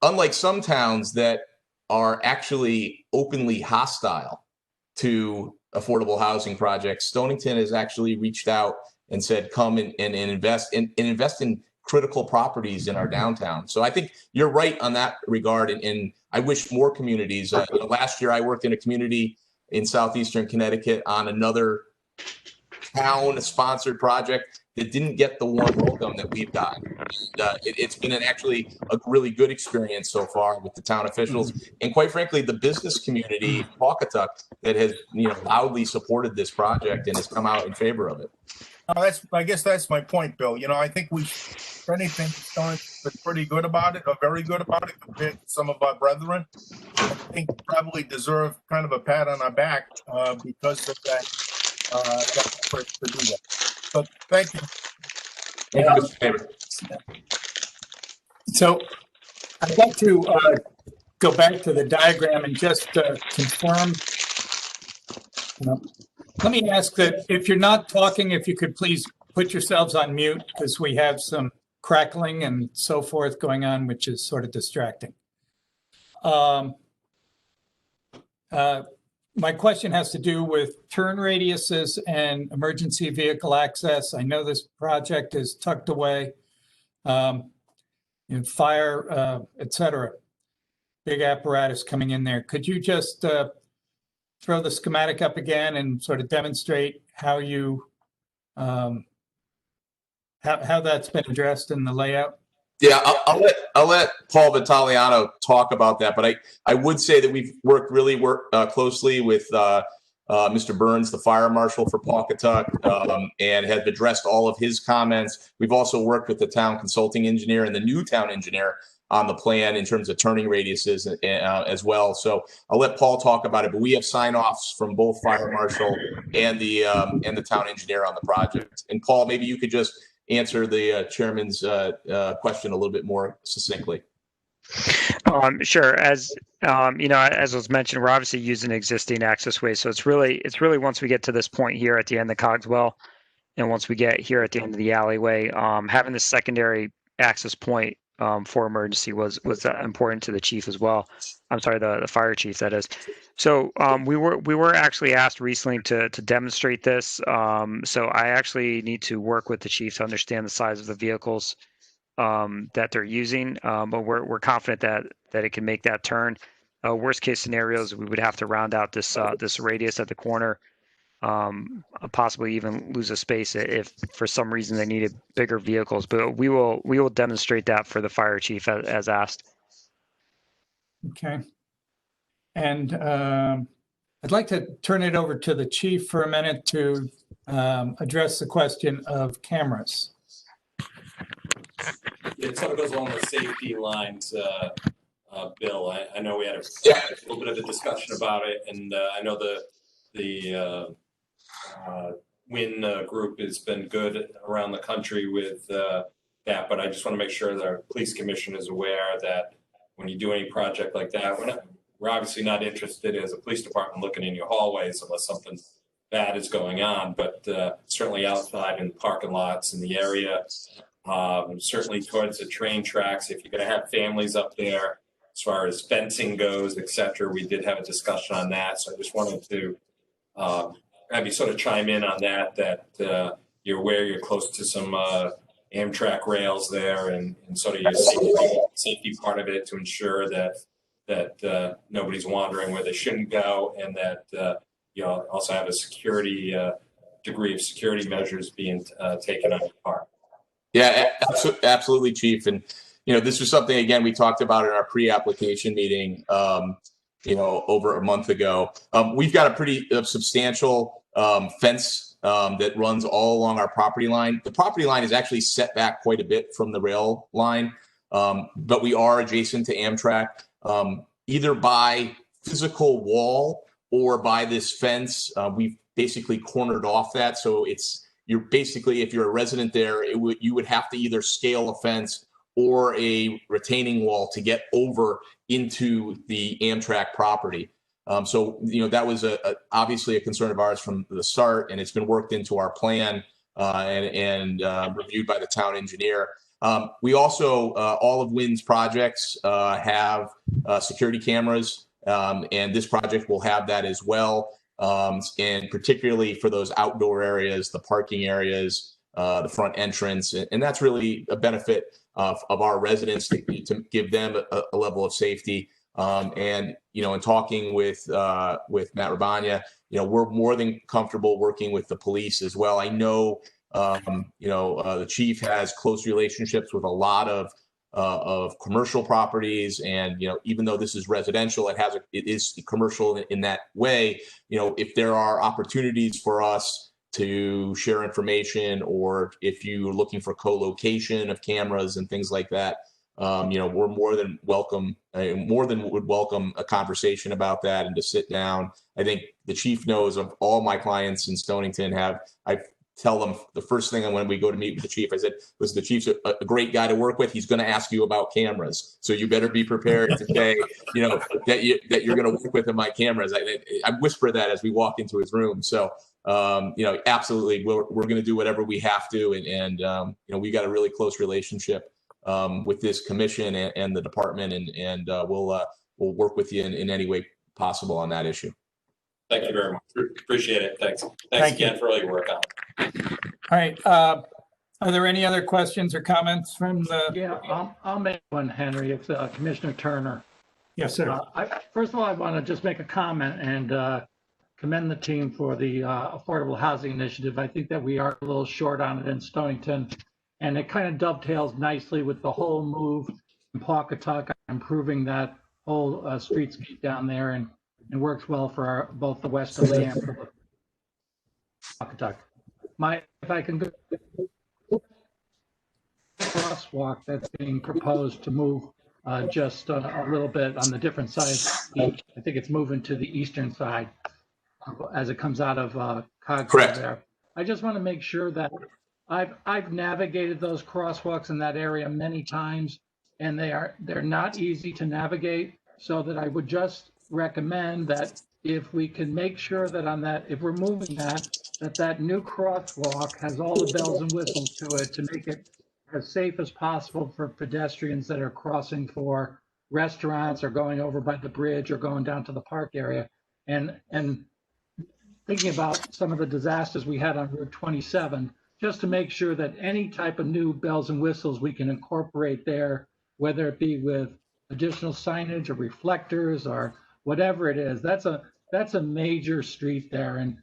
[SPEAKER 13] unlike some towns that are actually openly hostile to affordable housing projects, Stonington has actually reached out and said, come and invest in critical properties in our downtown. So I think you're right on that regard. And I wish more communities, last year I worked in a community in southeastern Connecticut on another town-sponsored project that didn't get the warm welcome that we've gotten. It's been actually a really good experience so far with the town officials, and quite frankly, the business community in Pawcatuck that has loudly supported this project and has come out in favor of it.
[SPEAKER 12] I guess that's my point, Bill. I think we, if anything, Stonington's been pretty good about it, or very good about it compared to some of our brethren. I think we probably deserve kind of a pat on our back because of that effort to do that. So thank you.
[SPEAKER 13] Thank you, Mr. Tabor.
[SPEAKER 1] So I'd like to go back to the diagram and just confirm. Let me ask that if you're not talking, if you could please put yourselves on mute, because we have some crackling and so forth going on, which is sort of distracting. My question has to do with turn radiuses and emergency vehicle access. I know this project is tucked away, fire, et cetera. Big apparatus coming in there. Could you just throw the schematic up again and sort of demonstrate how you how that's been addressed in the layout?
[SPEAKER 13] Yeah, I'll let Paul Vitaliano talk about that, but I would say that we've worked really closely with Mr. Burns, the fire marshal for Pawcatuck, and have addressed all of his comments. We've also worked with the town consulting engineer and the new town engineer on the plan in terms of turning radiuses as well. So I'll let Paul talk about it, but we have sign-offs from both fire marshal and the town engineer on the project. And Paul, maybe you could just answer the chairman's question a little bit more succinctly.
[SPEAKER 14] Sure. As as was mentioned, we're obviously using existing access ways. So it's really once we get to this point here at the end of Cogswell, and once we get here at the end of the alleyway, having the secondary access point for emergency was important to the chief as well. I'm sorry, the fire chief, that is. So we were actually asked recently to demonstrate this. So I actually need to work with the chief to understand the size of the vehicles that they're using. But we're confident that it can make that turn. Worst case scenarios, we would have to round out this radius at the corner, possibly even lose a space if for some reason they needed bigger vehicles. But we will demonstrate that for the fire chief as asked.
[SPEAKER 1] Okay. And I'd like to turn it over to the chief for a minute to address the question of cameras.
[SPEAKER 11] It sort of goes along the safety lines, Bill. I know we had a little bit of a discussion about it, and I know the WIN group has been good around the country with that, but I just want to make sure that our police commission is aware that when you do any project like that, we're obviously not interested as a police department looking in your hallways unless something bad is going on, but certainly outside in parking lots in the area, certainly towards the train tracks, if you're going to have families up there, as far as fencing goes, et cetera. We did have a discussion on that, so I just wanted to have you sort of chime in on that you're aware you're close to some Amtrak rails there and sort of your safety part of it to ensure that nobody's wandering where they shouldn't go, and that you also have a security degree of security measures being taken on your part.
[SPEAKER 13] Yeah, absolutely, Chief. And this was something again we talked about in our pre-application meeting, over a month ago. We've got a pretty substantial fence that runs all along our property line. The property line is actually set back quite a bit from the rail line, but we are adjacent to Amtrak, either by physical wall or by this fence. We've basically cornered off that. So you're basically, if you're a resident there, you would have to either scale a fence or a retaining wall to get over into the Amtrak property. So that was obviously a concern of ours from the start, and it's been worked into our plan and reviewed by the town engineer. We also, all of WIN's projects have security cameras, and this project will have that as well. And particularly for those outdoor areas, the parking areas, the front entrance, and that's really a benefit of our residents to give them a level of safety. And, in talking with Matt Rabania, we're more than comfortable working with the police as well. I know, the chief has close relationships with a lot of commercial properties, and even though this is residential, it is commercial in that way. If there are opportunities for us to share information, or if you're looking for co-location of cameras and things like that, we're more than would welcome a conversation about that and to sit down. I think the chief knows of all my clients in Stonington. I tell them the first thing when we go to meet with the chief, I said, listen, the chief's a great guy to work with. He's going to ask you about cameras, so you better be prepared to say, that you're going to work with him on cameras. I whisper that as we walk into his room. So, absolutely, we're going to do whatever we have to, and we got a really close relationship with this commission and the department, and we'll work with you in any way possible on that issue.
[SPEAKER 11] Thank you very much. Appreciate it. Thanks.
[SPEAKER 1] Thank
[SPEAKER 11] again
[SPEAKER 1] you.
[SPEAKER 11] for all your work on it.
[SPEAKER 1] All right. Are there any other questions or comments from the?
[SPEAKER 17] Yeah, I'll make one, Henry. It's Commissioner Turner.
[SPEAKER 1] Yes, sir.
[SPEAKER 17] First of all, I want to just make a comment and commend the team for the Affordable Housing Initiative. I think that we are a little short on it in Stonington, and it kind of dovetails nicely with the whole move in Pawcatuck, improving that whole streetscape down there, and works well for both the westerly and for the Pawcatuck. If I can go, crosswalk that's being proposed to move just a little bit on the different side. I think it's moving to the eastern side as it comes out of Cogswell there. I just want to make sure that I've navigated those crosswalks in that area many times, and they're not easy to navigate. So that I would just recommend that if we can make sure that on that, if we're moving that new crosswalk has all the bells and whistles to it to make it as safe as possible for pedestrians that are crossing for restaurants or going over by the bridge or going down to the park area. And thinking about some of the disasters we had on Route 27, just to make sure that any type of new bells and whistles we can incorporate there, whether it be with additional signage or reflectors or whatever it is. That's a major street there, and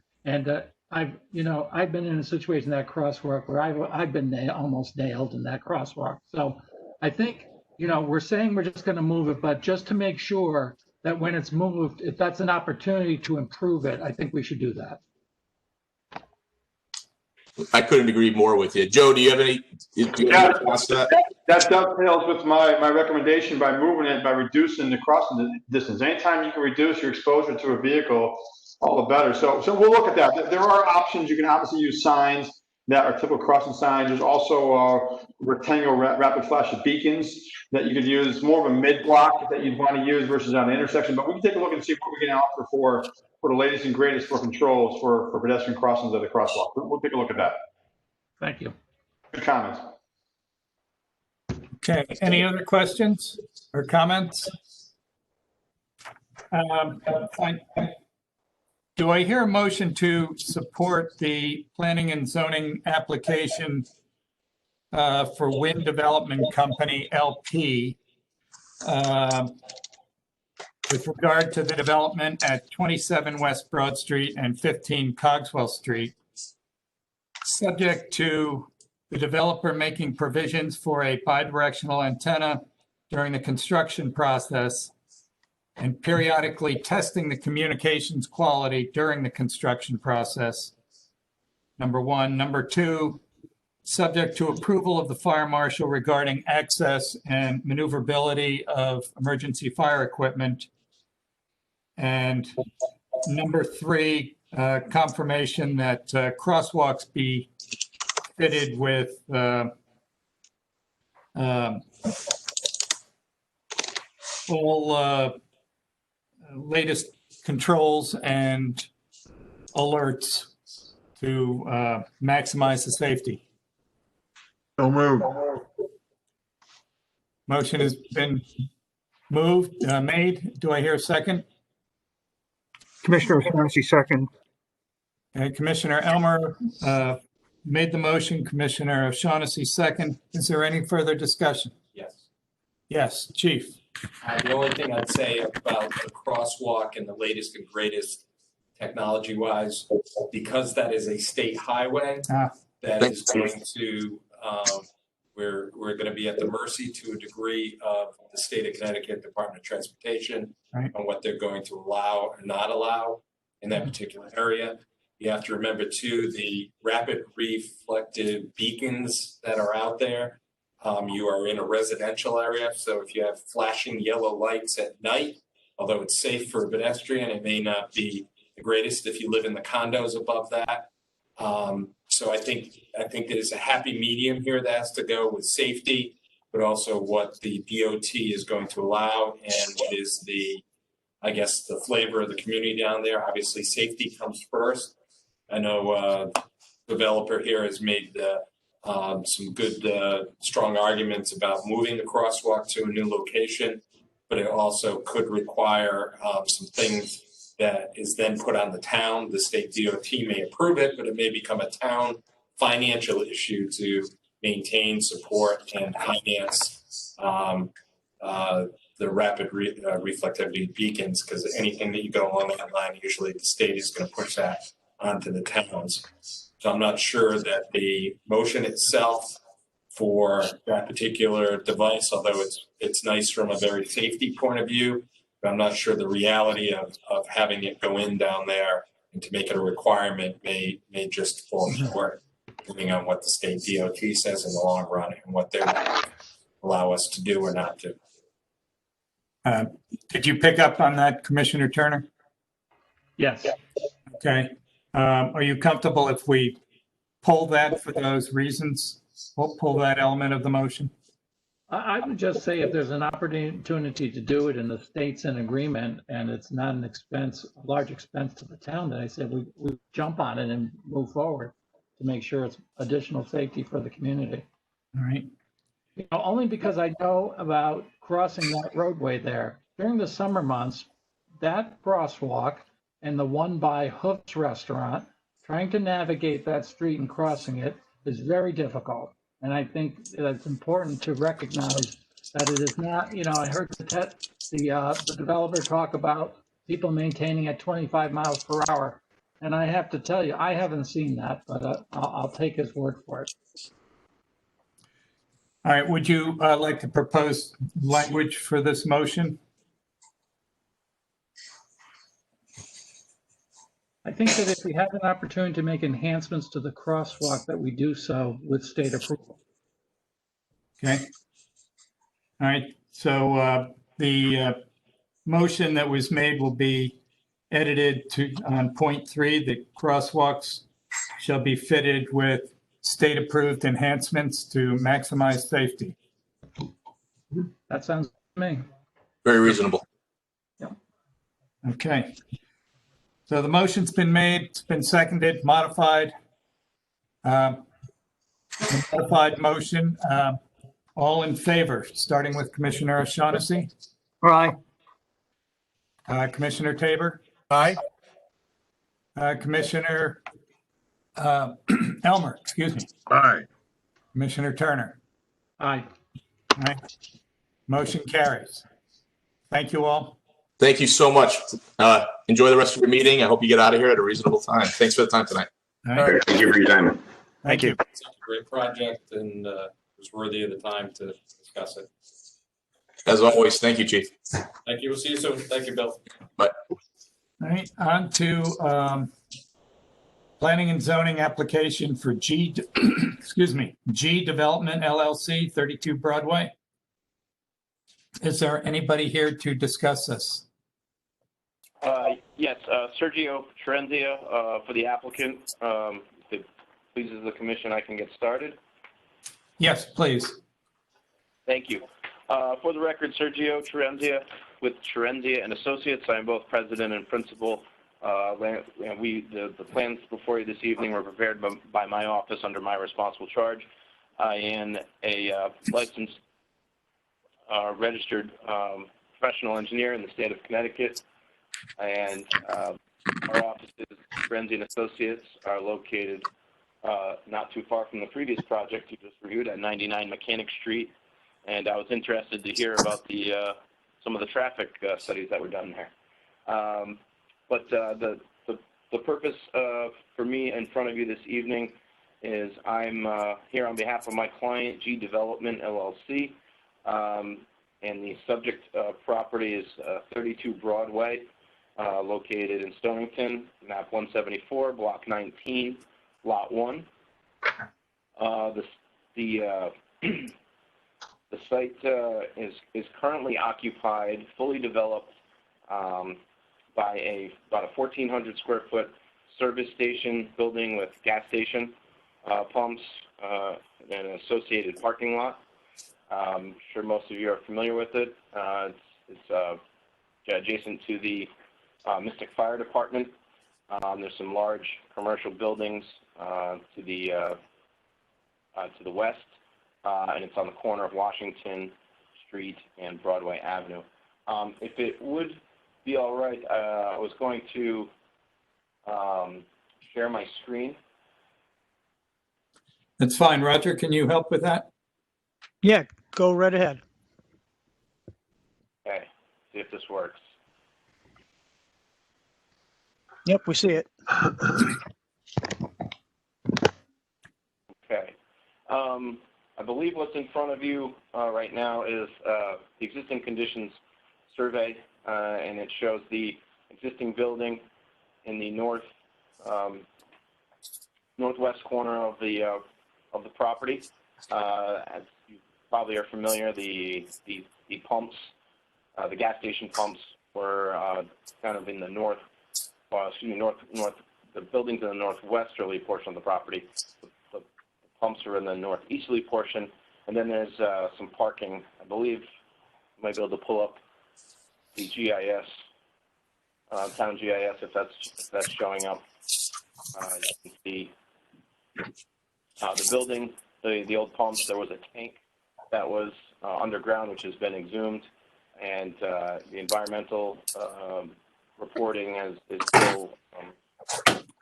[SPEAKER 17] I've been in a situation, that crosswalk, where I've been almost nailed in that crosswalk. So I think we're saying we're just going to move it, but just to make sure that when it's moved, if that's an opportunity to improve it, I think we should do that.
[SPEAKER 13] I couldn't agree more with you. Joe, do you have any response to that?
[SPEAKER 16] That dovetails with my recommendation by moving it, by reducing the crossing distance. Anytime you can reduce your exposure to a vehicle, all the better. So we'll look at that. There are options. You can obviously use signs that are typical crossing signs. There's also rectangular rapid flash beacons that you could use, more of a mid-block that you'd want to use versus on the intersection. But we can take a look and see what we can offer for the latest and greatest for controls for pedestrian crossings at the crosswalk. We'll take a look at that.
[SPEAKER 17] Thank you.
[SPEAKER 16] Good comments.
[SPEAKER 1] Okay. Any other questions or comments? Fine. Do I hear a motion to support the planning and zoning application for Wind Development Company LP with regard to the development at 27 West Broad Street and 15 Cogswell Street, subject to the developer making provisions for a bidirectional antenna during the construction process and periodically testing the communications quality during the construction process, number one. Number two, subject to approval of the fire marshal regarding access and maneuverability of emergency fire equipment. And number three, confirmation that crosswalks be fitted with all latest controls and alerts to maximize the safety.
[SPEAKER 12] So moved.
[SPEAKER 1] Motion has been made. Do I hear a second?
[SPEAKER 5] Commissioner O'Shaughnessy, second.
[SPEAKER 1] Okay, Commissioner Elmer made the motion. Commissioner O'Shaughnessy, second. Is there any further discussion?
[SPEAKER 11] Yes.
[SPEAKER 1] Yes, Chief.
[SPEAKER 11] The only thing I'd say about the crosswalk and the latest and greatest technology-wise, because that is a state highway, that is going to, we're going to be at the mercy to a degree of the state of Connecticut Department of Transportation on what they're going to allow or not allow in that particular area. You have to remember too, the rapid reflective beacons that are out there. You are in a residential area, so if you have flashing yellow lights at night, although it's safe for a pedestrian, it may not be the greatest if you live in the condos above that. So I think there's a happy medium here that has to go with safety, but also what the DOT is going to allow and what is the, I guess, the flavor of the community down there. Obviously, safety comes first. I know developer here has made some good, strong arguments about moving the crosswalk to a new location, but it also could require some things that is then put on the town. The state DOT may approve it, but it may become a town financial issue to maintain, support, and finance the rapid reflectivity beacons, because anything that you go along that line, usually the state is going to push that onto the towns. So I'm not sure that the motion itself for that particular device, although it's nice from a very safety point of view, but I'm not sure the reality of having it go in down there and to make it a requirement may just fall short, depending on what the state DOT says in the long run and what they allow us to do or not do.
[SPEAKER 1] Did you pick up on that, Commissioner Turner?
[SPEAKER 17] Yes.
[SPEAKER 1] Okay. Are you comfortable if we pull that for those reasons? We'll pull that element of the motion.
[SPEAKER 17] I would just say if there's an opportunity to do it and the state's in agreement and it's not an expense, a large expense to the town, then I said we jump on it and move forward to make sure it's additional safety for the community.
[SPEAKER 1] All right.
[SPEAKER 17] You know, only because I know about crossing that roadway there. During the summer months, that crosswalk and the one by Hoof's restaurant, trying to navigate that street and crossing it is very difficult. And I think that it's important to recognize that it is not, you know, I heard the developer talk about people maintaining at 25 miles per hour. And I have to tell you, I haven't seen that, but I'll take his word for it.
[SPEAKER 1] All right. Would you like to propose language for this motion?
[SPEAKER 17] I think that if we have an opportunity to make enhancements to the crosswalk, that we do so with state approval.
[SPEAKER 1] Okay. All right. So the motion that was made will be edited to on point 3, the crosswalks shall be fitted with state approved enhancements to maximize safety.
[SPEAKER 17] That sounds good to me.
[SPEAKER 13] Very reasonable.
[SPEAKER 1] Okay. So the motion's been made, it's been seconded, modified. Modified motion. All in favor, starting with Commissioner O'Shaughnessy.
[SPEAKER 5] Aye.
[SPEAKER 1] Commissioner Tabor.
[SPEAKER 12] Aye.
[SPEAKER 1] Commissioner Elmer, excuse me.
[SPEAKER 12] Aye.
[SPEAKER 1] Commissioner Turner.
[SPEAKER 17] Aye.
[SPEAKER 1] All right. Motion carries. Thank you all.
[SPEAKER 13] Thank you so much. Enjoy the rest of your meeting. I hope you get out of here at a reasonable time. Thanks for the time tonight.
[SPEAKER 1] All right.
[SPEAKER 15] Thank you for your time.
[SPEAKER 1] Thank you.
[SPEAKER 11] It's a great project and it was worthy of the time to discuss it.
[SPEAKER 13] As always, thank you, Chief.
[SPEAKER 11] Thank you. We'll see you soon. Thank you, Bill.
[SPEAKER 13] Bye.
[SPEAKER 1] All right, on to planning and zoning application for G Development LLC, 32 Broadway. Is there anybody here to discuss this?
[SPEAKER 18] Yes, Sergio Trenzia for the applicant. If it pleases the commission, I can get started.
[SPEAKER 1] Yes, please.
[SPEAKER 18] Thank you. For the record, Sergio Trenzia with Trenzia and Associates. I am both president and principal. The plans before you this evening were prepared by my office under my responsible charge. I am a licensed, registered professional engineer in the state of Connecticut, and our offices, Trenzia and Associates, are located not too far from the previous project you just reviewed at 99 Mechanic Street. And I was interested to hear about the some of the traffic studies that were done there. But the purpose for me in front of you this evening is I'm here on behalf of my client, G Development, LLC, and the subject property is 32 Broadway, located in Stonington, map 174, block 19, lot 1. The site is currently occupied, fully developed, by about a 1,400 square foot service station building with gas station pumps and an associated parking lot. I'm sure most of you are familiar with it. It's adjacent to the Mystic Fire Department. There's some large commercial buildings to the west, and it's on the corner of Washington Street and Broadway Avenue. If it would be all right, I was going to share my screen.
[SPEAKER 1] That's fine. Roger, can you help with that?
[SPEAKER 2] Yeah, go right ahead.
[SPEAKER 18] Okay, see if this works.
[SPEAKER 2] Yep, we see it.
[SPEAKER 18] Okay. I believe what's in front of you right now is the existing conditions survey, and it shows the existing building in the northwest corner of the property. As you probably are familiar, the pumps, the gas station pumps, were kind of in the north. The buildings in the northwesterly portion of the property. The pumps are in the northeasterly portion, and then there's some parking. I believe you might be able to pull up the GIS, town GIS, if that's showing up. You can see the building, the old pumps. There was a tank that was underground, which has been exhumed, and the environmental reporting is still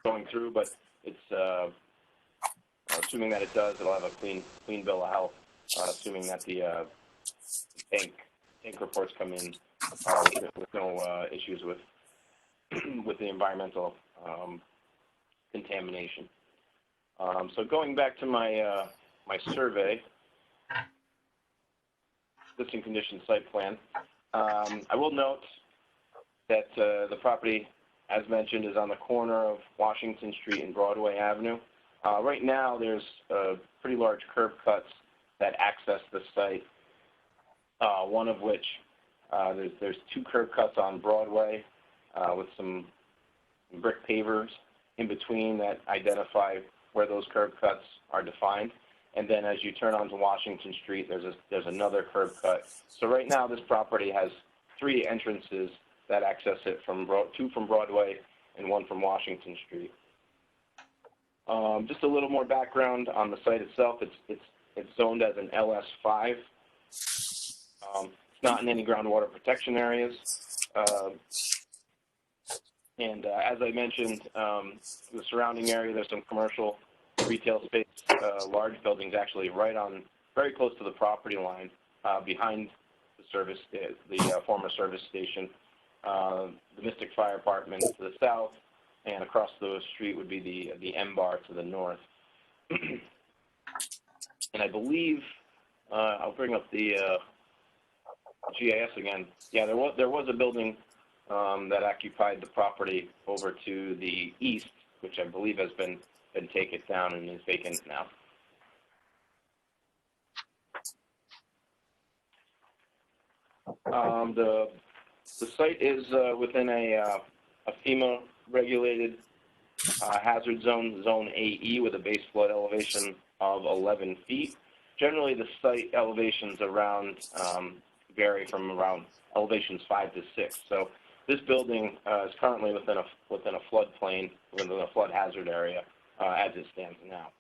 [SPEAKER 18] going through, but it's assuming that it does, it'll have a clean bill of health. Assuming that the tank reports come in with no issues with the environmental contamination. So going back to my my survey, existing condition site plan, I will note that the property, as mentioned, is on the corner of Washington Street and Broadway Avenue. Right now, there's pretty large curb cuts that access the site, one of which there's 2 curb cuts on Broadway with some brick pavers in between that identify where those curb cuts are defined. And then as you turn onto Washington Street, there's another curb cut. So right now, this property has 3 entrances that access it, 2 from Broadway and 1 from Washington Street. Just a little more background on the site itself. It's zoned as an LS5. It's not in any groundwater protection areas. And as I mentioned, the surrounding area, there's some commercial retail space, large buildings actually very close to the property line, behind the former service station. The Mystic Fire Department to the south, and across the street would be the M-Bar to the north. And I believe I'll bring up the GIS again. Yeah, there was a building that occupied the property over to the east, which I believe has been taken down and is vacant now. The site is within a FEMA-regulated hazard zone, Zone AE, with a base flood elevation of 11 feet. Generally, the site elevations around vary from around elevations 5 to 6. So this building is currently within a floodplain, within a flood hazard area, as it stands now.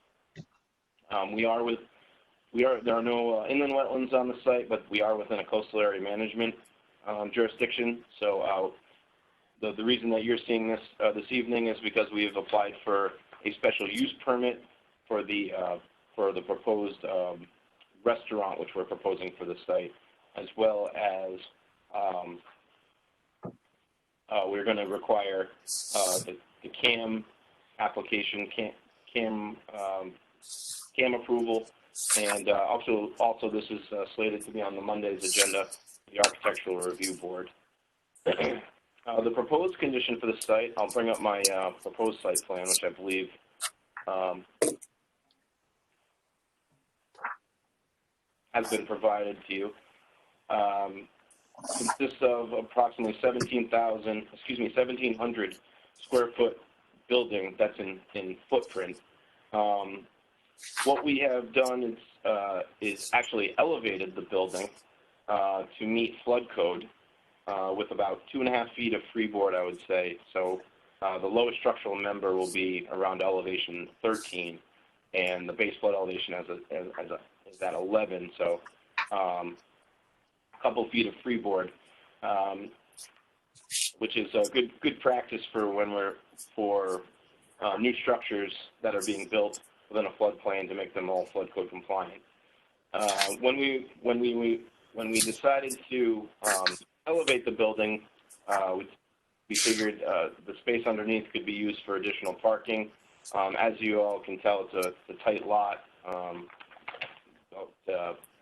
[SPEAKER 18] There are no inland wetlands on the site, but we are within a coastal area management jurisdiction. So the reason that you're seeing this this evening is because we have applied for a special use permit for the proposed restaurant, which we're proposing for the site, as well as we're going to require the CAM application, CAM approval, and also this is slated to be on the Monday's agenda, the Architectural Review Board. The proposed condition for the site, I'll bring up my proposed site plan, which I believe has been provided to you. Consists of approximately 1,700 square foot building that's in footprint. What we have done is actually elevated the building to meet flood code with about 2.5 feet of freeboard, I would say. So the lowest structural member will be around elevation 13, and the base flood elevation is at 11. So a couple feet of freeboard, which is a good practice for new structures that are being built within a floodplain to make them all flood code compliant. When we decided to elevate the building, we figured the space underneath could be used for additional parking. As you all can tell, it's a tight lot, about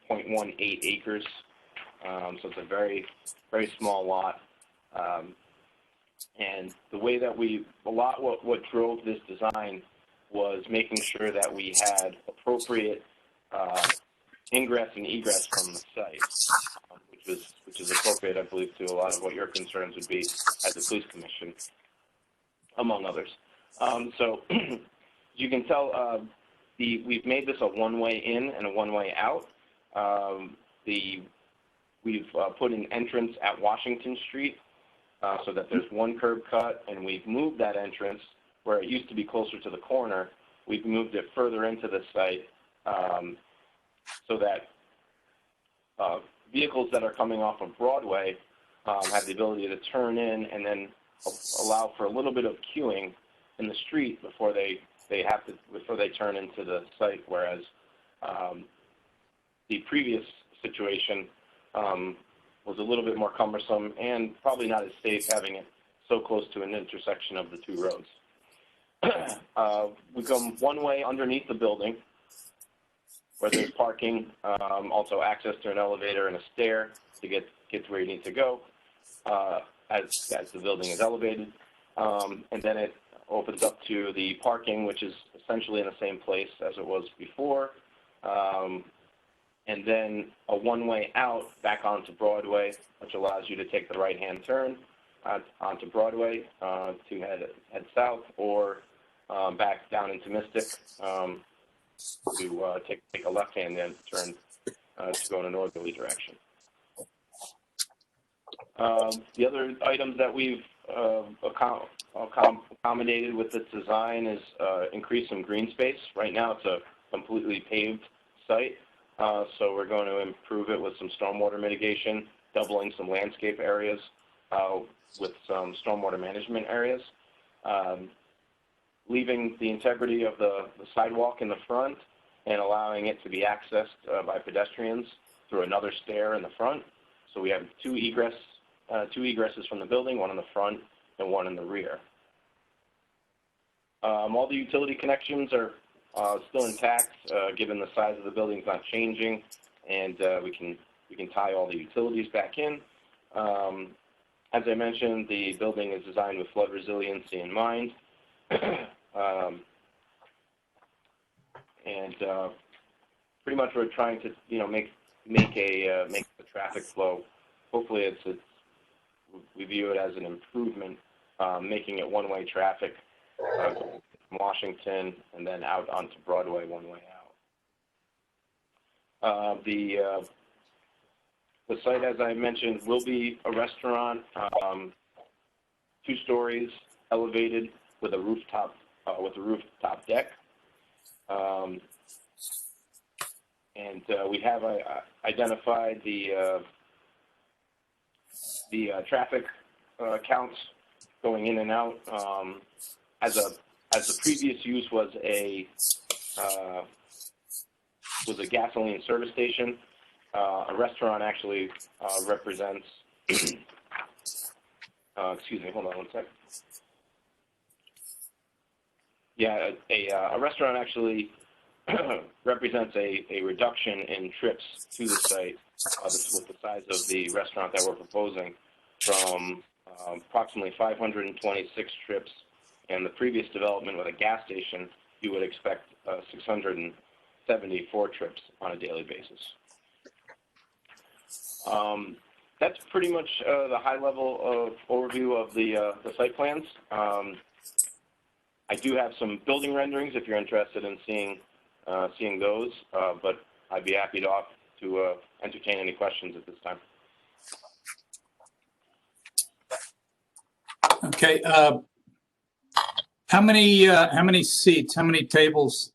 [SPEAKER 18] 0.18 acres. So it's a very, very small lot. And the way that what drove this design was making sure that we had appropriate ingress and egress from the site, which is appropriate, I believe, to a lot of what your concerns would be at the police commission, among others. So you can tell we've made this a one-way in and a one-way out. We've put an entrance at Washington Street so that there's one curb cut, and we've moved that entrance where it used to be closer to the corner. We've moved it further into the site so that vehicles that are coming off of Broadway have the ability to turn in and then allow for a little bit of queuing in the street before they turn into the site. Whereas the previous situation was a little bit more cumbersome and probably not as safe, having it so close to an intersection of the two roads. We come one way underneath the building where there's parking, also access to an elevator and a stair to get to where you need to go as the building is elevated. And then it opens up to the parking, which is essentially in the same place as it was before. And then a one-way out back onto Broadway, which allows you to take the right-hand turn onto Broadway to head south, or back down into Mystic to take a left-hand then turn to go in a northerly direction. The other items that we've accommodated with this design is increase some green space. Right now it's a completely paved site, so we're going to improve it with some stormwater mitigation, doubling some landscape areas with some stormwater management areas, leaving the integrity of the sidewalk in the front and allowing it to be accessed by pedestrians through another stair in the front. So we have two egresses from the building, one in the front and one in the rear. All the utility connections are still intact, given the size of the building is not changing, and we can tie all the utilities back in. As I mentioned, the building is designed with flood resiliency in mind. And pretty much we're trying to, make the traffic flow. Hopefully, we view it as an improvement, making it one-way traffic from Washington and then out onto Broadway one way out. The site, as I mentioned, will be a restaurant, 2 stories, elevated with a rooftop deck. And we have identified the traffic counts going in and out. As the previous use was a gasoline service station, a restaurant actually represents excuse me, hold on one sec. Yeah, a restaurant actually represents a reduction in trips to the site with the size of the restaurant that we're proposing from approximately 526 trips, and the previous development with a gas station, you would expect 674 trips on a daily basis. That's pretty much the high level of overview of the site plans. I do have some building renderings if you're interested in seeing those, but I'd be happy to entertain any questions at this time.
[SPEAKER 1] Okay. How many seats? How many tables?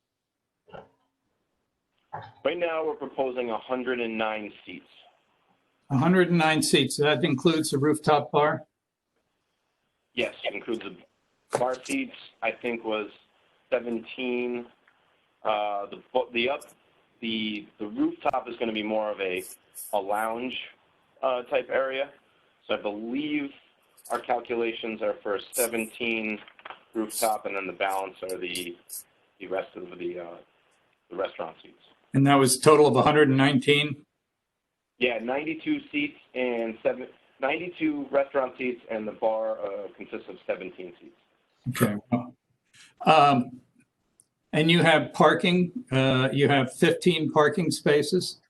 [SPEAKER 18] Right now, we're proposing 109 seats.
[SPEAKER 1] 109 seats. That includes a rooftop bar?
[SPEAKER 18] Yes, it includes the bar seats. I think was 17. The rooftop is going to be more of a lounge type area. So I believe our calculations are for 17 rooftop, and then the balance are the rest of the restaurant seats.
[SPEAKER 1] And that was a total of 119?
[SPEAKER 18] Yeah, 92 seats and 92 restaurant seats, and the bar consists of 17 seats.
[SPEAKER 1] Okay. And you have parking, you have 15 parking spaces?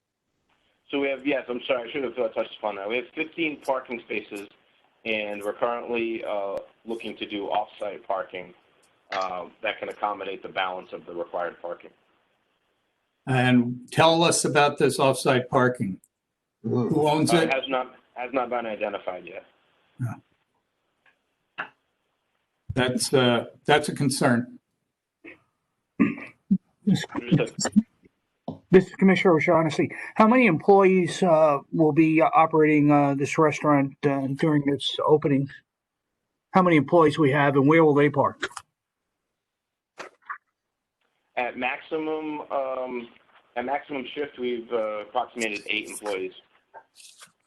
[SPEAKER 18] So we have, yes, I'm sorry, I should have touched upon that. We have 15 parking spaces, and we're currently looking to do off-site parking that can accommodate the balance of the required parking.
[SPEAKER 1] And tell us about this off-site parking. Who owns it?
[SPEAKER 18] Has not been identified yet.
[SPEAKER 1] That's a concern.
[SPEAKER 5] This is Commissioner O'Shaughnessy. How many employees will be operating this restaurant during its opening? How many employees we have, and where will they park?
[SPEAKER 18] At maximum shift, we've approximated 8 employees.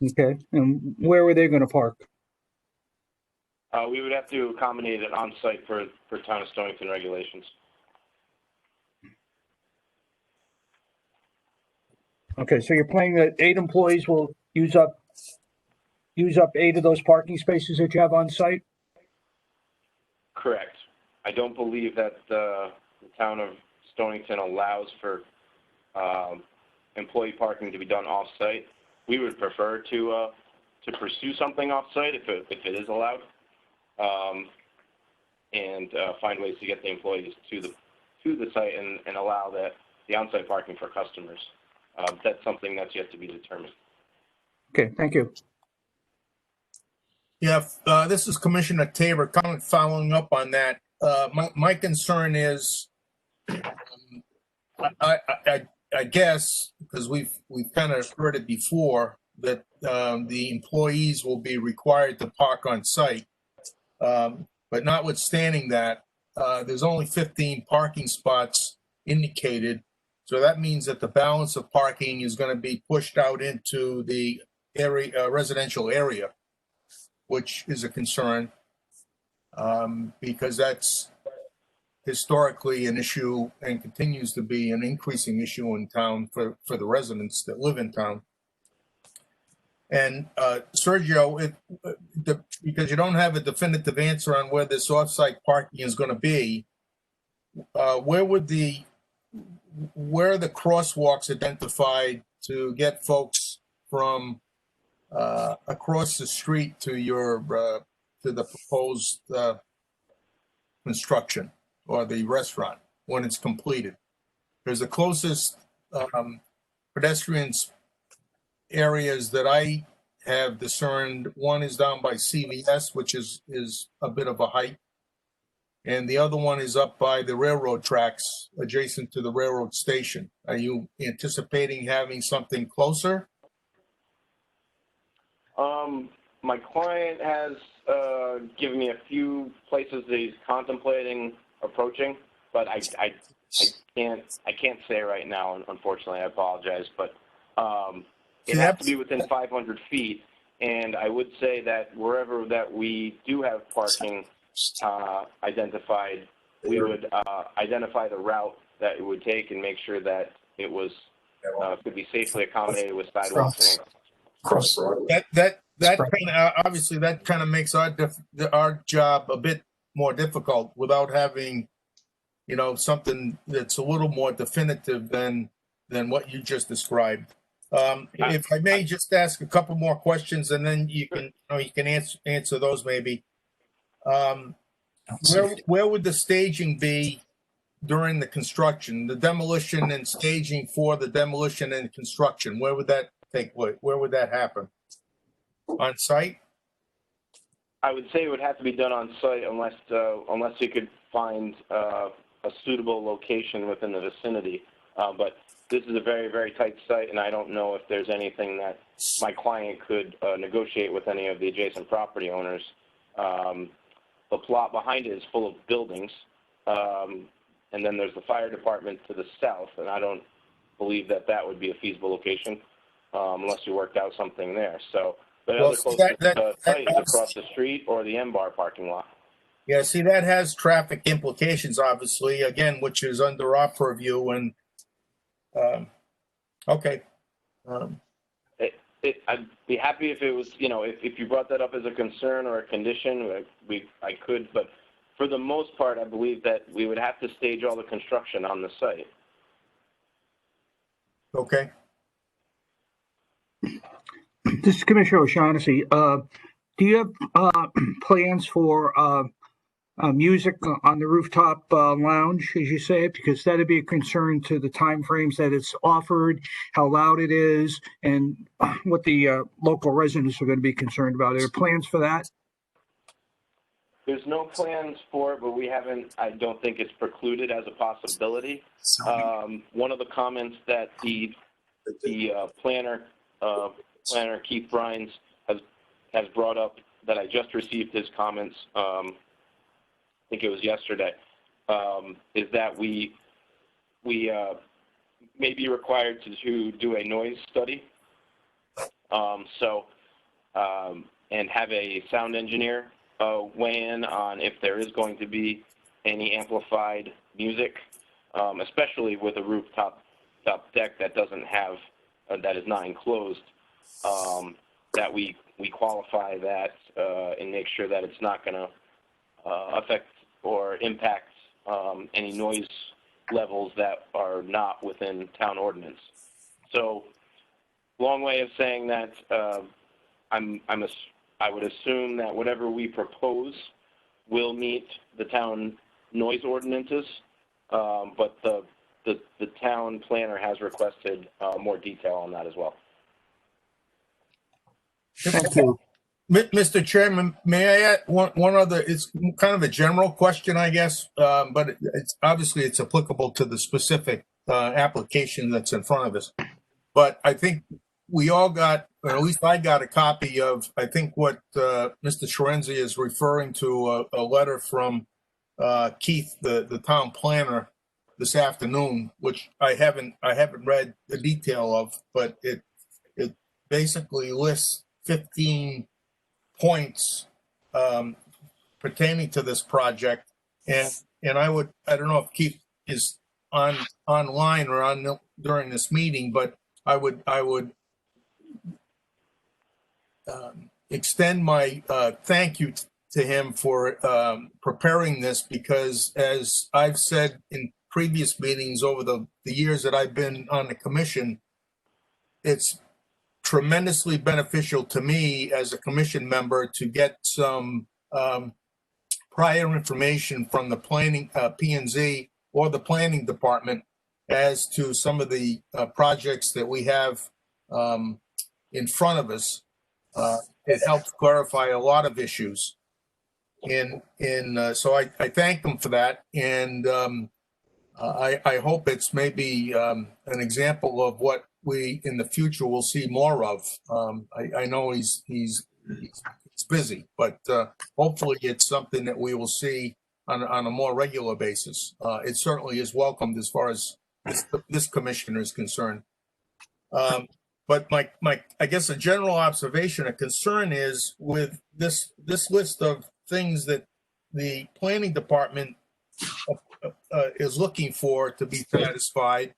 [SPEAKER 5] Okay, and where are they going to park?
[SPEAKER 18] We would have to accommodate it on site for Town of Stonington regulations.
[SPEAKER 5] Okay, so you're planning that 8 employees will use up 8 of those parking spaces that you have on site?
[SPEAKER 18] Correct. I don't believe that the Town of Stonington allows for employee parking to be done off-site. We would prefer to pursue something off-site if it is allowed, and find ways to get the employees to the site and allow the on-site parking for customers. That's something that's yet to be determined.
[SPEAKER 5] Okay, thank you.
[SPEAKER 12] Yeah, this is Commissioner Tabor. Kind of following up on that. My concern is, I guess, because we've kind of heard it before, that the employees will be required to park on site. But notwithstanding that, there's only 15 parking spots indicated. So that means that the balance of parking is going to be pushed out into the area, residential area, which is a concern, because that's historically an issue and continues to be an increasing issue in town for the residents that live in town. And Sergio, because you don't have a definitive answer on where this off-site parking is going to be, where are the crosswalks identified to get folks from across the street to to the proposed construction or the restaurant when it's completed? There's the closest pedestrian areas that I have discerned. One is down by CVS, which is a bit of a hike. And the other one is up by the railroad tracks adjacent to the railroad station. Are you anticipating having something closer?
[SPEAKER 18] My client has given me a few places that he's contemplating approaching, but I can't say right now, unfortunately. I apologize, but it has to be within 500 feet, And I would say that wherever that we do have parking identified, we would identify the route that it would take and make sure that it was could be safely accommodated with sidewalks and
[SPEAKER 12] That kind of, obviously that kind of makes our job a bit more difficult without having, you know, something that's a little more definitive than what you just described. If I may just ask a couple more questions, and then you can answer those maybe. Where would the staging be during the construction, the demolition and staging for the demolition and construction? Where would that take place? Where would that happen? On site?
[SPEAKER 18] I would say it would have to be done on site unless you could find a suitable location within the vicinity. But this is a very, very tight site, and I don't know if there's anything that my client could negotiate with any of the adjacent property owners. The plot behind it is full of buildings, and then there's the fire department to the south, and I don't believe that that would be a feasible location unless you worked out something there. So, but other closest site is across the street or the M-Bar parking lot.
[SPEAKER 12] Yeah, see, that has traffic implications, obviously, again, which is under our purview. And okay.
[SPEAKER 18] I'd be happy if it was, you know, if you brought that up as a concern or a condition, I could, but for the most part, I believe that we would have to stage all the construction on the site.
[SPEAKER 12] Okay.
[SPEAKER 5] This is Commissioner O'Shaughnessy. Do you have plans for music on the rooftop lounge, as you say it? Because that'd be a concern to the timeframes that it's offered, how loud it is, and what the local residents are going to be concerned about. Are there plans for that?
[SPEAKER 18] There's no plans for it, but we haven't, I don't think it's precluded as a possibility. One of the comments that the planner Keith Brines has brought up, that I just received his comments, I think it was yesterday, is that we may be required to do a noise study. And have a sound engineer weigh in on if there is going to be any amplified music, especially with a rooftop deck that doesn't have, that is not enclosed, that we qualify that and make sure that it's not going to affect or impact any noise levels that are not within town ordinance. So, long way of saying that I would assume that whatever we propose will meet the town noise ordinances, but the town planner has requested more detail on that as well.
[SPEAKER 12] Thank you. Mr. Chairman, may I add one other, it's kind of a general question, I guess, but it's obviously it's applicable to the specific application that's in front of us. But I think we all got, or at least I got a copy of, I think what Mr. Sherenzia is referring to, a letter from Keith, the town planner, this afternoon, which I haven't read the detail of, but it basically lists 15 points pertaining to this project, and I don't know if Keith is online or on during this meeting, but I would extend my thank you to him for preparing this, because as I've said in previous meetings over the years that I've been on the commission, it's tremendously beneficial to me as a commission member to get some prior information from the planning P&Z or the planning department as to some of the projects that we have in front of us. It helps clarify a lot of issues. So I thank them for that, and I hope it's maybe an example of what we in the future will see more of. I know he's busy, but hopefully it's something that we will see on a more regular basis. It certainly is welcomed as far as this commissioner is concerned. But I guess a general observation, a concern is with this list of things that the planning department is looking for to be satisfied.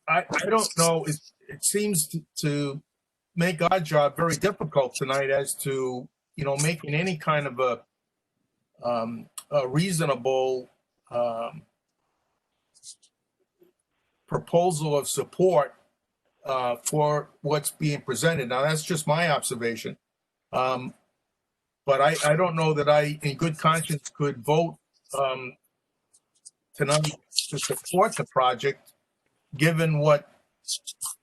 [SPEAKER 12] I don't know. It seems to make our job very difficult tonight as to, making any kind of a reasonable proposal of support for what's being presented. Now, that's just my observation. But I don't know that I, in good conscience, could vote tonight to support the project, given what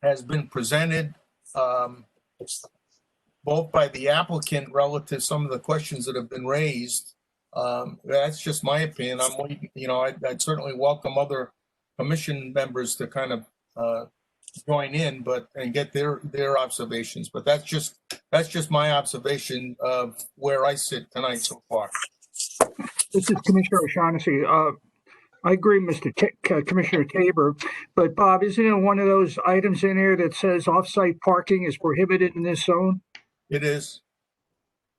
[SPEAKER 12] has been presented, both by the applicant relative to some of the questions that have been raised. That's just my opinion. I'm waiting, I'd certainly welcome other commission members to kind of join in, and get their observations. But that's just my observation of where I sit tonight so far.
[SPEAKER 5] This is Commissioner O'Shaughnessy. I agree, Commissioner Tabor, but Bob, isn't it one of those items in here that says off-site parking is prohibited in this zone?
[SPEAKER 12] It is.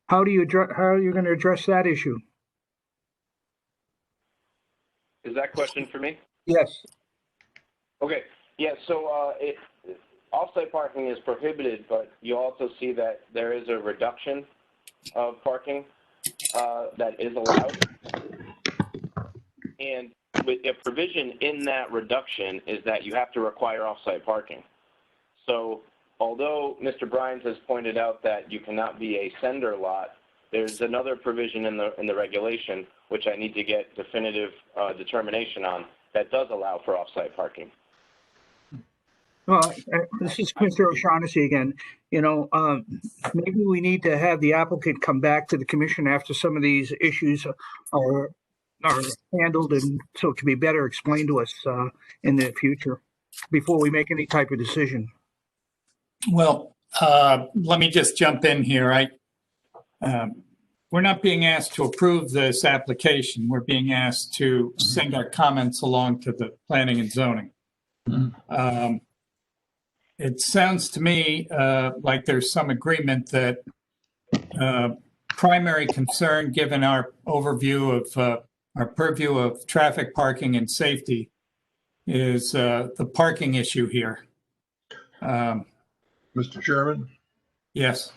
[SPEAKER 5] How are you going to address that issue?
[SPEAKER 18] Is that question for me?
[SPEAKER 5] Yes.
[SPEAKER 18] Okay. Yeah. So off-site parking is prohibited, but you also see that there is a reduction of parking that is allowed, and with a provision in that reduction is that you have to require off-site parking. So although Mr. Bryans has pointed out that you cannot be a sender lot, there's another provision in the regulation, which I need to get definitive determination on, that does allow for off-site parking.
[SPEAKER 5] Well, this is Mr. O'Shaughnessy again. Maybe we need to have the applicant come back to the commission after some of these issues are handled, and so it can be better explained to us in the future before we make any type of decision.
[SPEAKER 1] Well, let me just jump in here. We're not being asked to approve this application. We're being asked to send our comments along to the planning and zoning. It sounds to me like there's some agreement that primary concern, given our overview of our purview of traffic, parking, and safety, is the parking issue here.
[SPEAKER 19] Mr. Chairman?
[SPEAKER 1] Yes.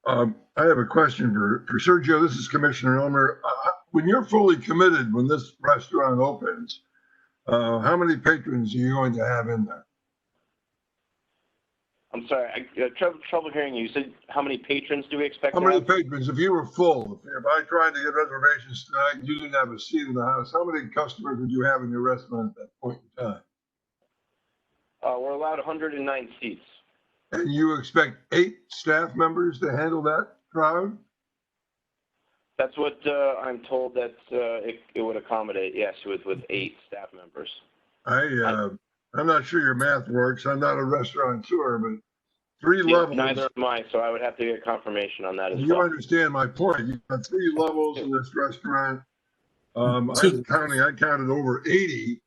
[SPEAKER 19] I have a question for Sergio. This is Commissioner Elmer. When you're fully committed, when this restaurant opens, how many patrons are you going to have in there?
[SPEAKER 18] I'm sorry, I trouble hearing you. You said how many patrons do we expect?
[SPEAKER 19] How many patrons? If you were full, if I tried to get reservations tonight and you didn't have a seat in the house, how many customers would you have in your restaurant at that point in time?
[SPEAKER 18] We're allowed 109 seats.
[SPEAKER 19] And you expect 8 staff members to handle that crowd?
[SPEAKER 18] That's what I'm told that it would accommodate, yes, with 8 staff members.
[SPEAKER 19] I'm not sure your math works. I'm not a restaurateur, but 3 levels.
[SPEAKER 18] Neither am I, so I would have to get confirmation on that as well.
[SPEAKER 19] You understand my point. You've got 3 levels in this restaurant. I counted over 80,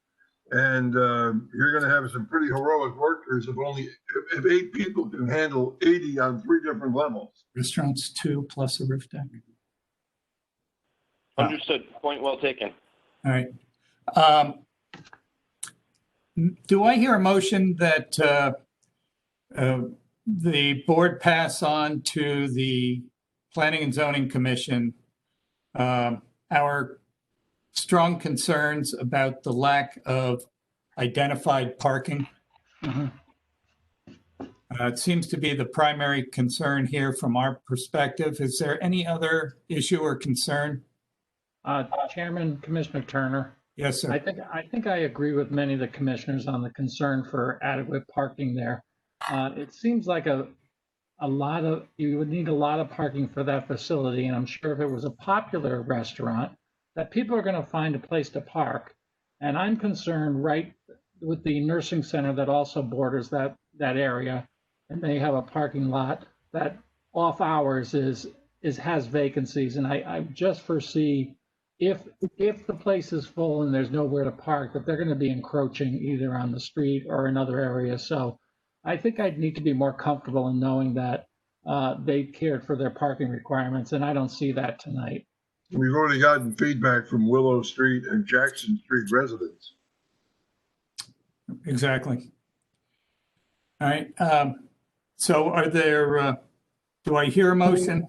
[SPEAKER 19] and you're going to have some pretty heroic workers if 8 people can handle 80 on 3 different levels.
[SPEAKER 1] Restaurants 2 plus a roof deck.
[SPEAKER 18] Understood. Point well taken.
[SPEAKER 1] All right. Do I hear a motion that the board pass on to the Planning and Zoning Commission our strong concerns about the lack of identified parking? It seems to be the primary concern here from our perspective. Is there any other issue or concern?
[SPEAKER 17] Chairman, Commissioner Turner.
[SPEAKER 1] Yes, sir.
[SPEAKER 17] I think I agree with many of the commissioners on the concern for adequate parking there. It seems like you would need a lot of parking for that facility, and I'm sure if it was a popular restaurant, that people are going to find a place to park. And I'm concerned right with the nursing center that also borders that area, and they have a parking lot that off hours has vacancies, and I just foresee if the place is full and there's nowhere to park, that they're going to be encroaching either on the street or in other areas. So I think I'd need to be more comfortable in knowing that they cared for their parking requirements, and I don't see that tonight.
[SPEAKER 19] We've already gotten feedback from Willow Street and Jackson Street residents.
[SPEAKER 1] Exactly. All right. So are there, do I hear a motion?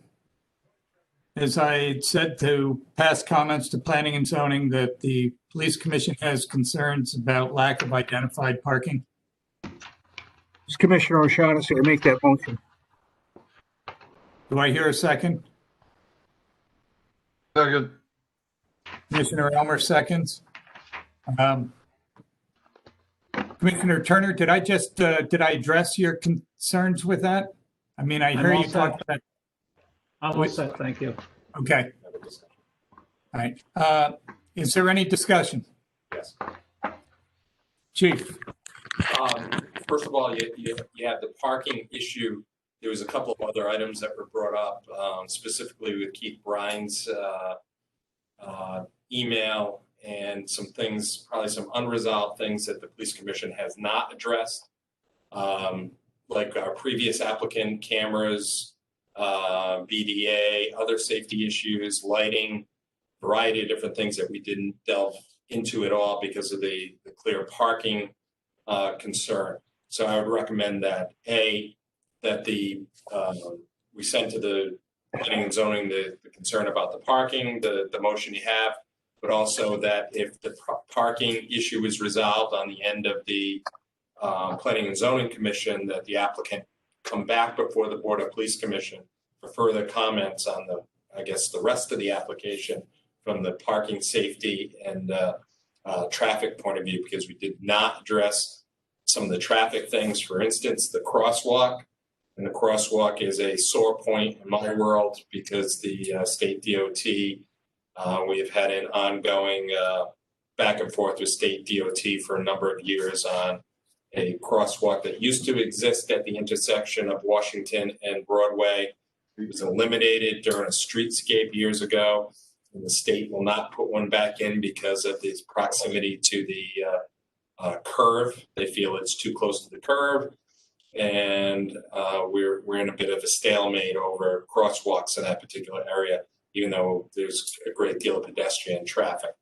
[SPEAKER 1] As I said, to pass comments to planning and zoning that the police commission has concerns about lack of identified parking.
[SPEAKER 5] Commissioner O'Shaughnessy, I make that motion.
[SPEAKER 1] Do I hear a second?
[SPEAKER 19] Second.
[SPEAKER 1] Commissioner Elmer seconds. Commissioner Turner, did I just, did I address your concerns with that? I mean, I hear
[SPEAKER 17] I'm all
[SPEAKER 1] you talk
[SPEAKER 17] set.
[SPEAKER 1] about.
[SPEAKER 17] I'm all set, thank you.
[SPEAKER 1] Okay. All right. Is there any discussion?
[SPEAKER 11] Yes.
[SPEAKER 1] Chief?
[SPEAKER 11] First of all, you have the parking issue. There was a couple of other items that were brought up, specifically with Keith Bryan's email and some things, probably some unresolved things that the police commission has not addressed, like our previous applicant, cameras, VDA, other safety issues, lighting, variety of different things that we didn't delve into at all because of the clear parking concern. So I would recommend that that we send to the planning and zoning the concern about the parking, the motion you have, but also that if the parking issue is resolved on the end of the planning and zoning commission, that the applicant come back before the Board of Police Commission for further comments on the rest of the application from the parking safety and traffic point of view, because we did not address some of the traffic things. For instance, the crosswalk. And the crosswalk is a sore point in my world because the state DOT, we have had an ongoing back and forth with state DOT for a number of years on a crosswalk that used to exist at the intersection of Washington and Broadway. It was eliminated during a streetscape years ago, and the state will not put one back in because of its proximity to the curve. They feel it's too close to the curve, and we're in a bit of a stalemate over crosswalks in that particular area, even though there's a great deal of pedestrian traffic.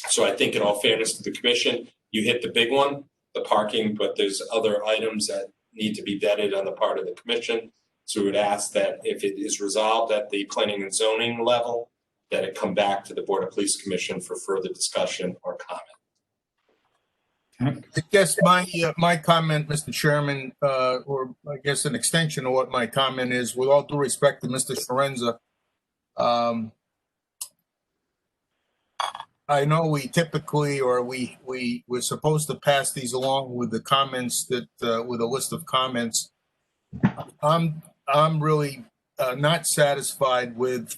[SPEAKER 11] So I think in all fairness to the commission, you hit the big one, the parking, but there's other items that need to be vetted on the part of the commission. So we would ask that if it is resolved at the planning and zoning level, that it come back to the Board of Police Commission for further discussion or comment.
[SPEAKER 12] I guess my comment, Mr. Chairman, or I guess an extension of what my comment is, with all due respect to Mr. Sharenza, I know we typically, or we're supposed to pass these along with the comments that, with a list of comments. I'm really not satisfied with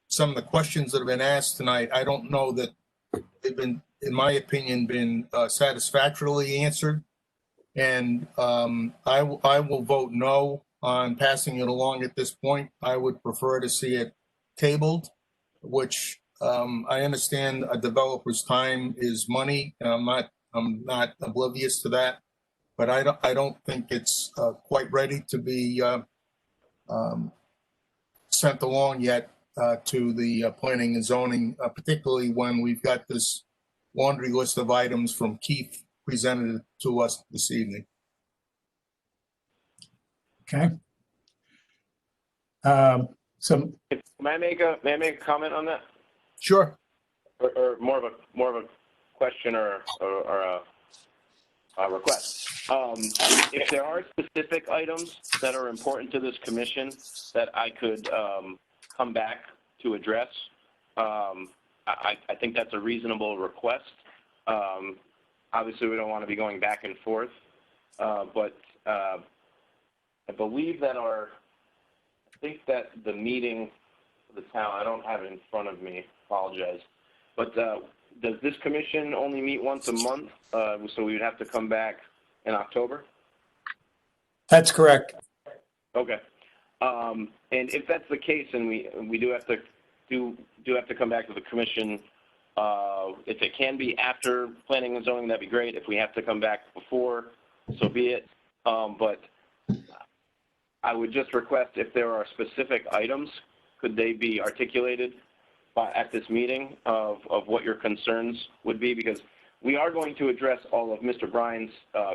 [SPEAKER 12] some of the questions that have been asked tonight. I don't know that they've been, in my opinion, been satisfactorily answered. And I will vote no on passing it along at this point. I would prefer to see it tabled, which I understand a developer's time is money, and I'm not oblivious to that. But I don't think it's quite ready to be sent along yet to the planning and zoning, particularly when we've got this laundry list of items from Keith presented to us this evening.
[SPEAKER 1] Okay. So
[SPEAKER 18] May I make a comment on that?
[SPEAKER 12] Sure.
[SPEAKER 18] Or more of a question or a request. If there are specific items that are important to this commission that I could come back to address, I think that's a reasonable request. Obviously, we don't want to be going back and forth, but I believe that I think that the meeting for the town, I don't have it in front of me, apologize, but does this commission only meet once a month? So we would have to come back in October?
[SPEAKER 1] that's correct.
[SPEAKER 18] Okay. And if that's the case, and we do have to do have to come back to the commission. If it can be after planning and zoning, that'd be great. If we have to come back before, so be it. But I would just request, if there are specific items, could they be articulated at this meeting of what your concerns would be? Because we are going to address all of Mr. Bryan's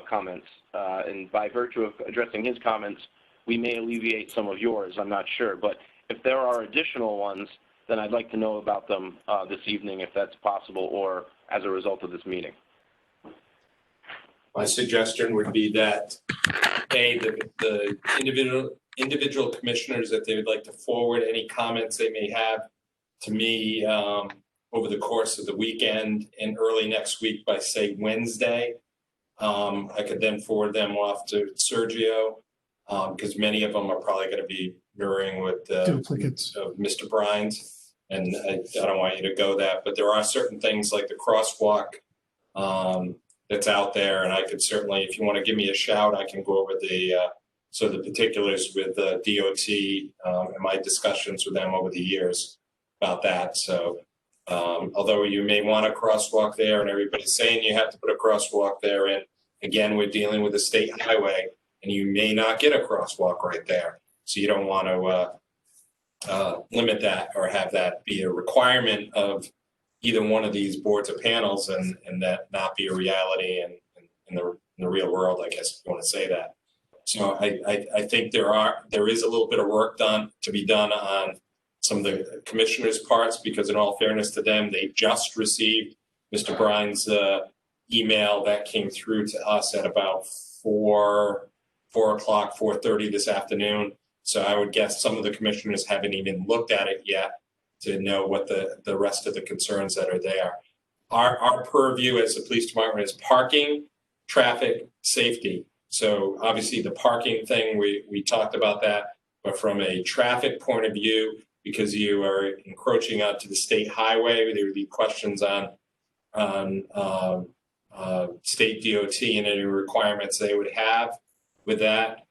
[SPEAKER 18] comments, and by virtue of addressing his comments, we may alleviate some of yours. I'm not sure, but if there are additional ones, then I'd like to know about them this evening, if that's possible, or as a result of this meeting.
[SPEAKER 11] My suggestion would be that, A, the individual commissioners, that they would like to forward any comments they may have to me over the course of the weekend and early next week by, say, Wednesday. I could then forward them off to Sergio, because many of them are probably going to be mirroring with duplicates of Mr. Bryan's. And I don't want you to go that, but there are certain things like the crosswalk that's out there, and I could certainly, if you want to give me a shout, I can go over the particulars with DOT and my discussions with them over the years about that. So although you may want a crosswalk there, and everybody's saying you have to put a crosswalk there, and again, we're dealing with a state highway, and you may not get a crosswalk right there. So you don't want to limit that or have that be a requirement of either one of these boards or panels, and that not be a reality in the real world, I guess, if you want to say that. So I think there is a little bit of work to be done on some of the commissioners' parts, because in all fairness to them, they just received Mr. Bryan's email that came through to us at about 4:30 this afternoon. So I would guess some of the commissioners haven't even looked at it yet to know what the rest of the concerns that are there. Our purview as the police department is parking, traffic, safety. So obviously the parking thing, we talked about that, but from a traffic point of view, because you are encroaching onto the state highway, there would be questions on state DOT and any requirements they would have with that.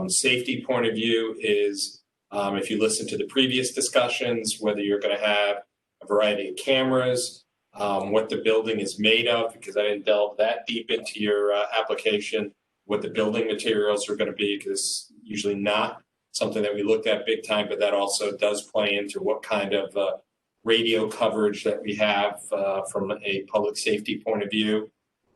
[SPEAKER 11] Safety point of view is, if you listen to the previous discussions, whether you're going to have a variety of cameras, what the building is made of, because I didn't delve that deep into your application, what the building materials are going to be, because usually not something that we looked at big time, but that also does play into what kind of radio coverage that we have from a public safety point of view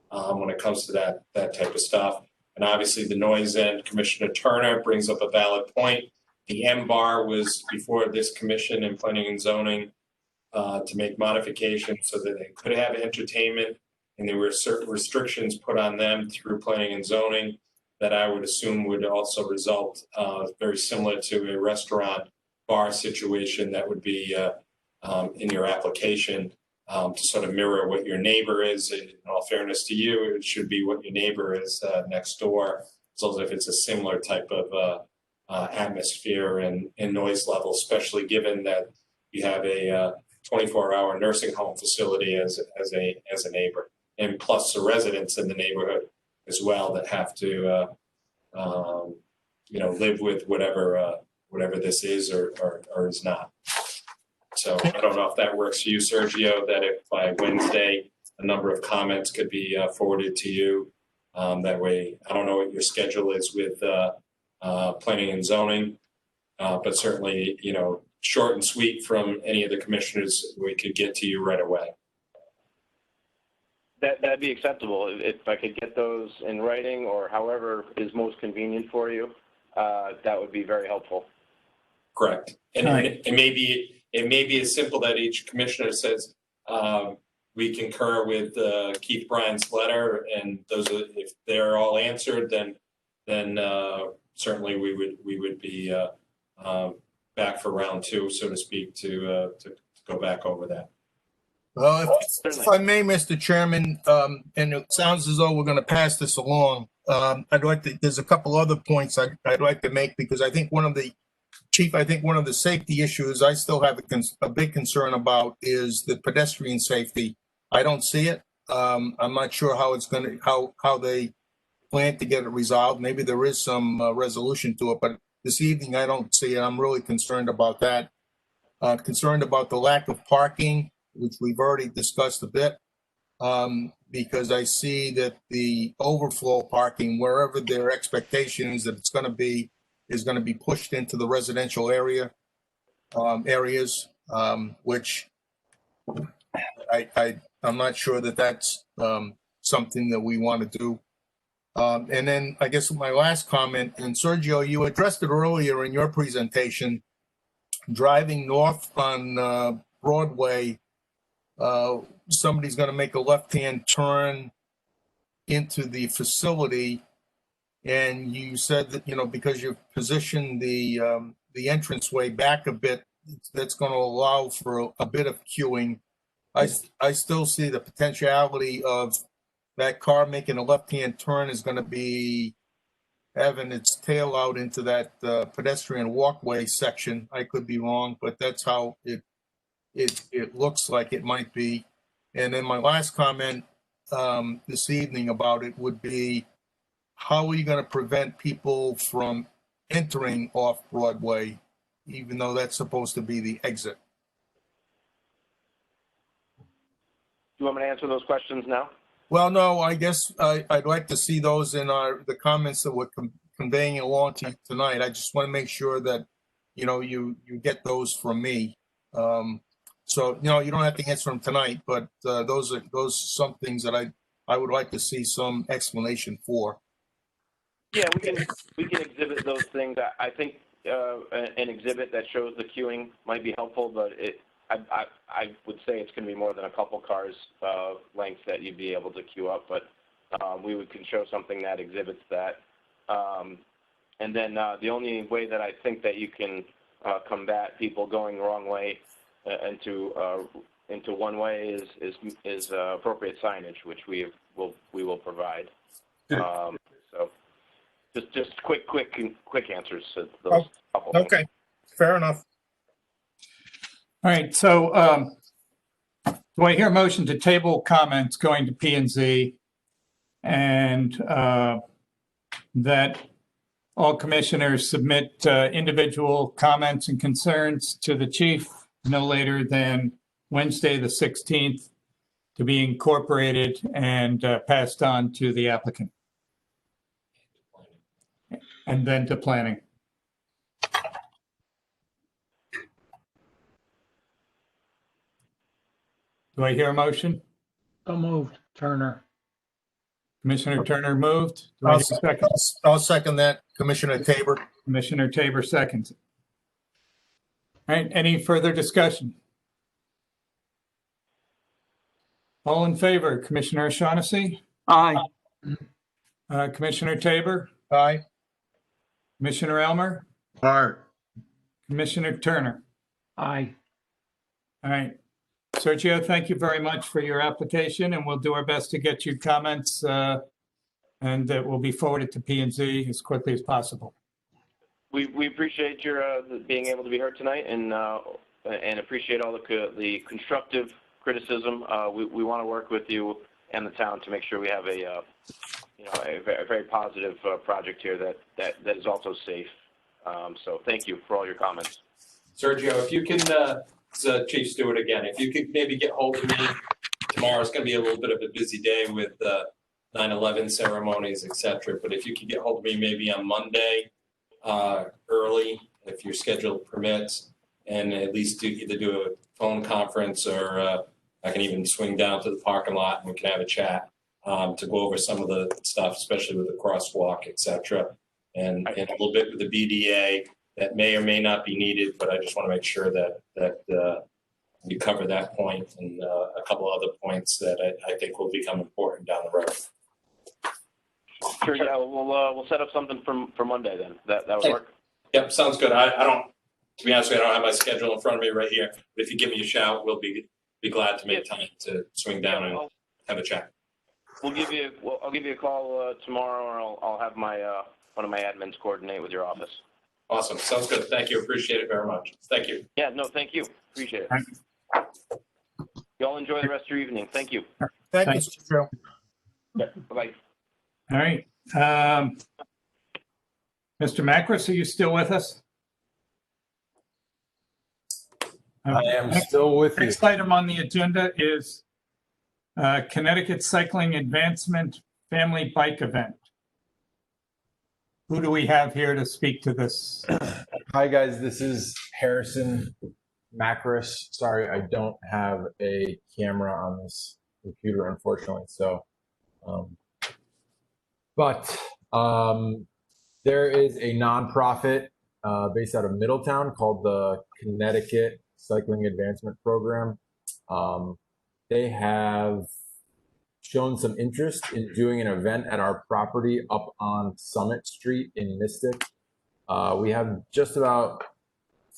[SPEAKER 11] when it comes to that type of stuff. And obviously the noise end, Commissioner Turner brings up a valid point. The M-Bar was before this commission in planning and zoning to make modifications so that they could have entertainment, and there were certain restrictions put on them through planning and zoning that I would assume would also result very similar to a restaurant bar situation that would be in your application to sort of mirror what your neighbor is. In all fairness to you, it should be what your neighbor is next door, as long as if it's a similar type of atmosphere and noise level, especially given that you have a 24-hour nursing home facility as a neighbor, and plus the residents in the neighborhood as well that have to live with whatever this is or is not. So I don't know if that works for you, Sergio, that if by Wednesday a number of comments could be forwarded to you. That way, I don't know what your schedule is with planning and zoning, but certainly, short and sweet from any of the commissioners, we could get to you right away.
[SPEAKER 18] That'd be acceptable. If I could get those in writing or however is most convenient for you, that would be very helpful.
[SPEAKER 11] Correct. And it may be as simple that each commissioner says, we concur with Keith Bryan's letter, and those are, if they're all answered, then certainly we would be back for round two, so to speak, to go back over that.
[SPEAKER 12] Well, if I may, Mr. Chairman, and it sounds as though we're going to pass this along, there's a couple other points I'd like to make, because I think one of the safety issues I still have a big concern about is the pedestrian safety. I don't see it. I'm not sure how it's going to, how they plan to get it resolved. Maybe there is some resolution to it, but this evening I don't see it. I'm really concerned about that. concerned about the lack of parking, which we've already discussed a bit, because I see that the overflow parking, wherever their expectation is that it's going to be, is going to be pushed into the residential areas, which I'm not sure that that's something that we want to do. And then I guess my last comment, and Sergio, you addressed it earlier in your presentation, driving north on Broadway, somebody's going to make a left-hand turn into the facility, and you said that, you know, because you've positioned the entranceway back a bit, that's going to allow for a bit of queuing. I still see the potentiality of that car making a left-hand turn is going to be having its tail out into that pedestrian walkway section. I could be wrong, but that's how it looks like it might be. And then my last comment this evening about it would be, how are you going to prevent people from entering off Broadway, even though that's supposed to be the exit?
[SPEAKER 18] Do you want me to answer those questions now?
[SPEAKER 12] Well, no, I guess I'd like to see those in the comments that we're conveying along to you tonight. I just want to make sure that, you know, you get those from me. So, you know, you don't have to answer them tonight, but those are some things that I would like to see some explanation for.
[SPEAKER 18] Yeah, we can exhibit those things. I think an exhibit that shows the queuing might be helpful, but I would say it's going to be more than a couple cars length that you'd be able to queue up, but we can show something that exhibits that. And then the only way that I think that you can combat people going the wrong way into one way is appropriate signage, which we will provide. So just quick answers to those couple things.
[SPEAKER 12] Okay, fair enough.
[SPEAKER 1] All right, so do I hear a motion to table comments going to P&Z and that all commissioners submit individual comments and concerns to the chief no later than Wednesday, the 16th, to be incorporated and passed on to the applicant? And then to planning. Do I hear a motion?
[SPEAKER 17] So moved, Turner.
[SPEAKER 1] Commissioner Turner moved. Do I hear a second?
[SPEAKER 12] I'll second that. Commissioner Tabor.
[SPEAKER 1] Commissioner Tabor seconds. All right, any further discussion? All in favor, Commissioner O'Shaughnessy?
[SPEAKER 5] Aye.
[SPEAKER 1] Commissioner Tabor?
[SPEAKER 12] Aye.
[SPEAKER 1] Commissioner Elmer?
[SPEAKER 19] Aye.
[SPEAKER 1] Commissioner Turner?
[SPEAKER 17] Aye.
[SPEAKER 1] All right. Sergio, thank you very much for your application, and we'll do our best to get you comments, and that will be forwarded to P&Z as quickly as possible.
[SPEAKER 18] We appreciate your being able to be heard tonight, and appreciate all the constructive criticism. We want to work with you and the town to make sure we have a very positive project here that is also safe. So thank you for all your comments.
[SPEAKER 11] Sergio, if you can, Chief Stewart again, if you could maybe get hold of me. Tomorrow's going to be a little bit of a busy day with 9/11 ceremonies, etc. But if you could get hold of me maybe on Monday early, if your schedule permits, and at least either do a phone conference or I can even swing down to the parking lot and we can have a chat to go over some of the stuff, especially with the crosswalk, etc. And a little bit with the BDA that may or may not be needed, but I just want to make sure that we cover that point and a couple other points that I think will become important down the road.
[SPEAKER 18] Sure. Yeah, we'll set up something for Monday then. That would work.
[SPEAKER 11] Yep, sounds good. I don't, to be honest with you, I don't have my schedule in front of me right here. But if you give me a shout, we'll be glad to make time to swing down and have a chat.
[SPEAKER 18] I'll give you a call tomorrow, or I'll have my one of my admins coordinate with your office.
[SPEAKER 11] Awesome. Sounds good. Thank you. Appreciate it very much. Thank you.
[SPEAKER 18] Yeah, no, thank you. Appreciate it. Y'all enjoy the rest of your evening. Thank you.
[SPEAKER 12] Thank you, Sergio.
[SPEAKER 18] Yeah, bye-bye.
[SPEAKER 1] All right. Mr. Macris, are you still with us?
[SPEAKER 20] I am still with you.
[SPEAKER 1] Next item on the agenda is Connecticut Cycling Advancement Family Bike Event. Who do we have here to speak to this?
[SPEAKER 20] Hi, guys. This is Harrison Macris. Sorry, I don't have a camera on this computer, unfortunately. So, there is a nonprofit based out of Middletown called the Connecticut Cycling Advancement Program. They have shown some interest in doing an event at our property up on Summit Street in Mystic. We have just about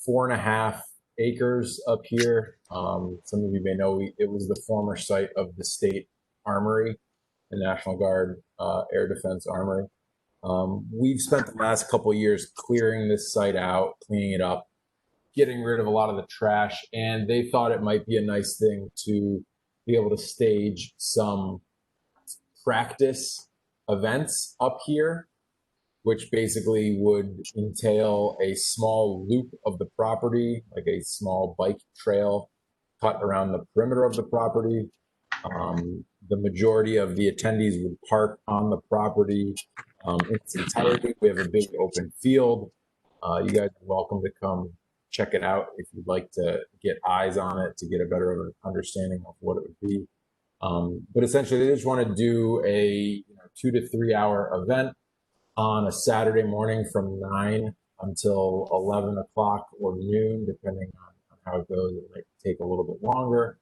[SPEAKER 20] 4.5 acres up here. Some of you may know it was the former site of the State Armory, the National Guard Air Defense Armory. We've spent the last couple of years clearing this site out, cleaning it up, getting rid of a lot of the trash, and they thought it might be a nice thing to be able to stage some practice events up here, which basically would entail a small loop of the property, like a small bike trail cut around the perimeter of the property. The majority of the attendees would park on the property in its entirety. We have a big open field. You guys are welcome to come check it out if you'd like to get eyes on it to get a better understanding of what it would be. But essentially, they just want to do a 2 to 3 hour event on a Saturday morning from 9 until 11 o'clock or noon, depending on how it goes. It might take a little bit longer.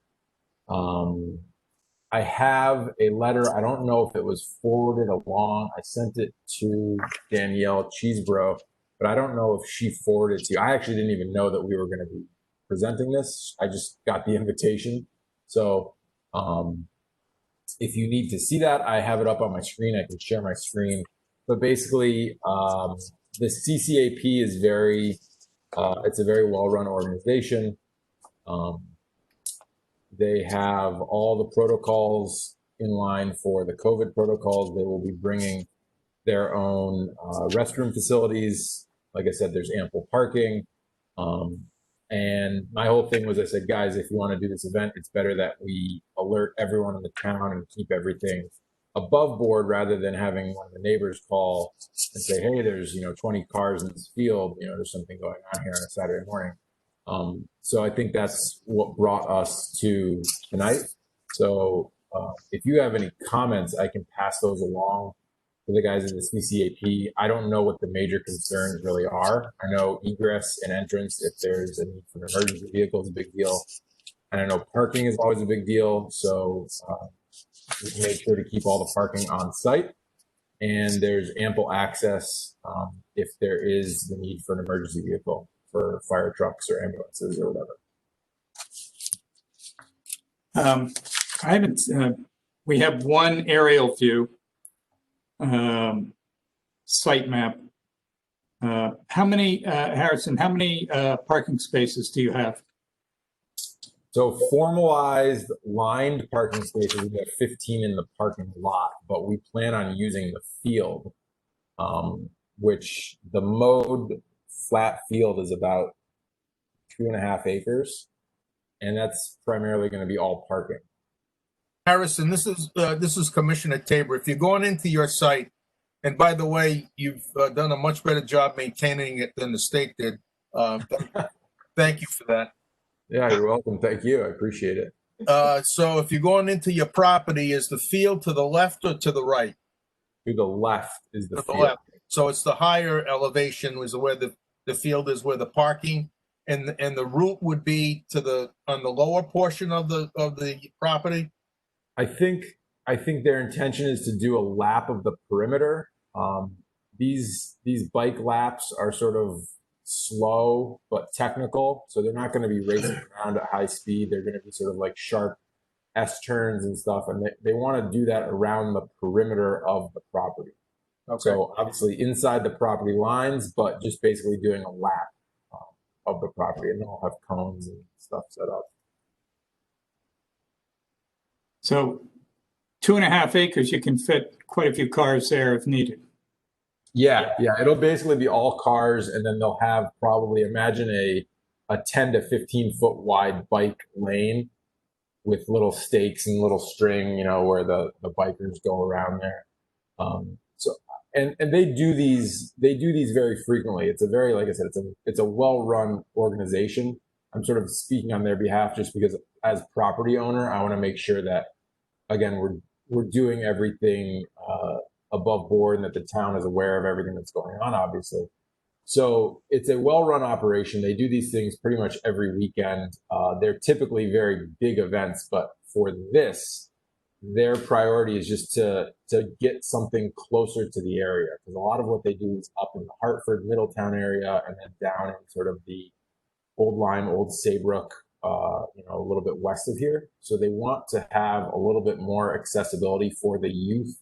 [SPEAKER 20] I have a letter. I don't know if it was forwarded along. I sent it to Danielle Cheesebro, but I don't know if she forwarded it to you. I actually didn't even know that we were going to be presenting this. I just got the invitation. So if you need to see that, I have it up on my screen. I can share my screen. But basically, the CCAP is it's a very well-run organization. They have all the protocols in line for the COVID protocols. They will be bringing their own restroom facilities. Like I said, there's ample parking. And my whole thing was, I said, guys, if you want to do this event, it's better that we alert everyone in the town and keep everything above board rather than having one of the neighbors call and say, hey, there's 20 cars in this field, there's something going on here on a Saturday morning. So I think that's what brought us to tonight. So if you have any comments, I can pass those along to the guys in the CCAP. I don't know what the major concerns really are. I know egress and entrance, if there's a need for an emergency vehicle, is a big deal. And I know parking is always a big deal. So we made sure to keep all the parking on site. And there's ample access if there is the need for an emergency vehicle for fire trucks or ambulances or whatever.
[SPEAKER 1] We have one aerial view site map. Harrison, how many parking spaces do you have?
[SPEAKER 20] So formalized lined parking spaces, we have 15 in the parking lot, but we plan on using the field, which the mowed flat field is about 2.5 acres. And that's primarily going to be all parking.
[SPEAKER 12] Harrison, this is Commissioner Tabor. If you're going into your site, and by the way, you've done a much better job maintaining it than the state did. Thank you for that.
[SPEAKER 20] Yeah, you're welcome. Thank you. I appreciate it.
[SPEAKER 12] So if you're going into your property, is the field to the left or to the right?
[SPEAKER 20] To the left is the field.
[SPEAKER 12] Left. So it's the higher elevation is where the field is, where the parking and the route would be on the lower portion of the property.
[SPEAKER 20] I think their intention is to do a lap of the perimeter. These bike laps are sort of slow but technical, so they're not going to be racing around at high speed. They're going to be sort of like sharp S turns and stuff, and they want to do that around the perimeter of the property. Okay. So obviously inside the property lines, but just basically doing a lap of the property, and they'll have cones and stuff set up.
[SPEAKER 1] So 2.5 acres, you can fit quite a few cars there if needed.
[SPEAKER 20] Yeah. It'll basically be all cars, and then they'll have probably, imagine a a 10 to 15 foot wide bike lane with little stakes and little string, where the bikers go around there. So they do these very frequently. It's a very, like I said, it's a well-run organization. I'm sort of speaking on their behalf just because as property owner, I want to make sure that, again, we're doing everything above board and that the town is aware of everything that's going on, obviously. So it's a well-run operation. They do these things pretty much every weekend. They're typically very big events, but for this, their priority is just to get something closer to the area, because a lot of what they do is up in the Hartford, Middletown area, and then down in sort of the Old Lyme, Old Saybrook, a little bit west of here. So they want to have a little bit more accessibility for the youth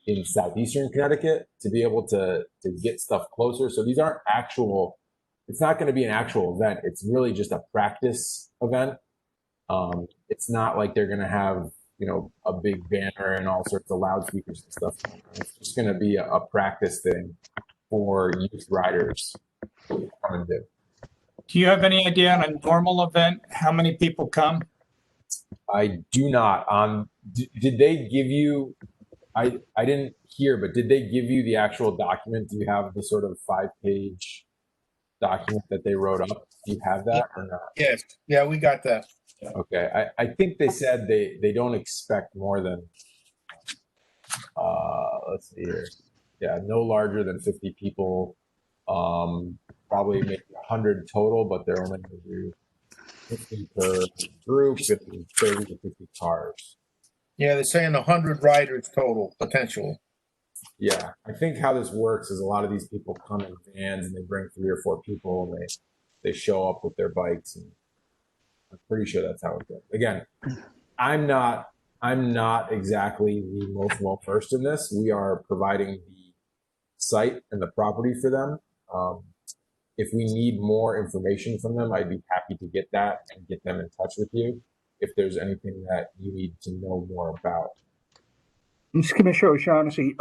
[SPEAKER 20] in southeastern Connecticut to be able to get stuff closer. So these aren't actual, it's not going to be an actual event. It's really just a practice event. It's not like they're going to have, a big banner and all sorts of loudspeakers and stuff. It's just going to be a practice thing for youth riders to come and do.
[SPEAKER 1] Do you have any idea on a normal event, how many people come?
[SPEAKER 20] I do not. Did they give you, I didn't hear, but did they give you the actual document? Do you have the sort of 5-page document that they wrote up? Do you have that or not?
[SPEAKER 12] Yes. Yeah, we got that.
[SPEAKER 20] Okay. I think they said they don't expect more than, let's see here. Yeah, no larger than 50 people, probably maybe 100 total, but they're only going to do 50 per group, 30 to 50 cars.
[SPEAKER 12] Yeah, they're saying 100 riders total, potentially.
[SPEAKER 20] Yeah, I think how this works is a lot of these people come in vans and they bring 3 or 4 people and they show up with their bikes, and I'm pretty sure that's how it goes. Again, I'm not exactly the most well versed in this. We are providing the site and the property for them. If we need more information from them, I'd be happy to get that and get them in touch with you if there's anything that you need to know more about.
[SPEAKER 5] Commissioner O'Shaughnessy,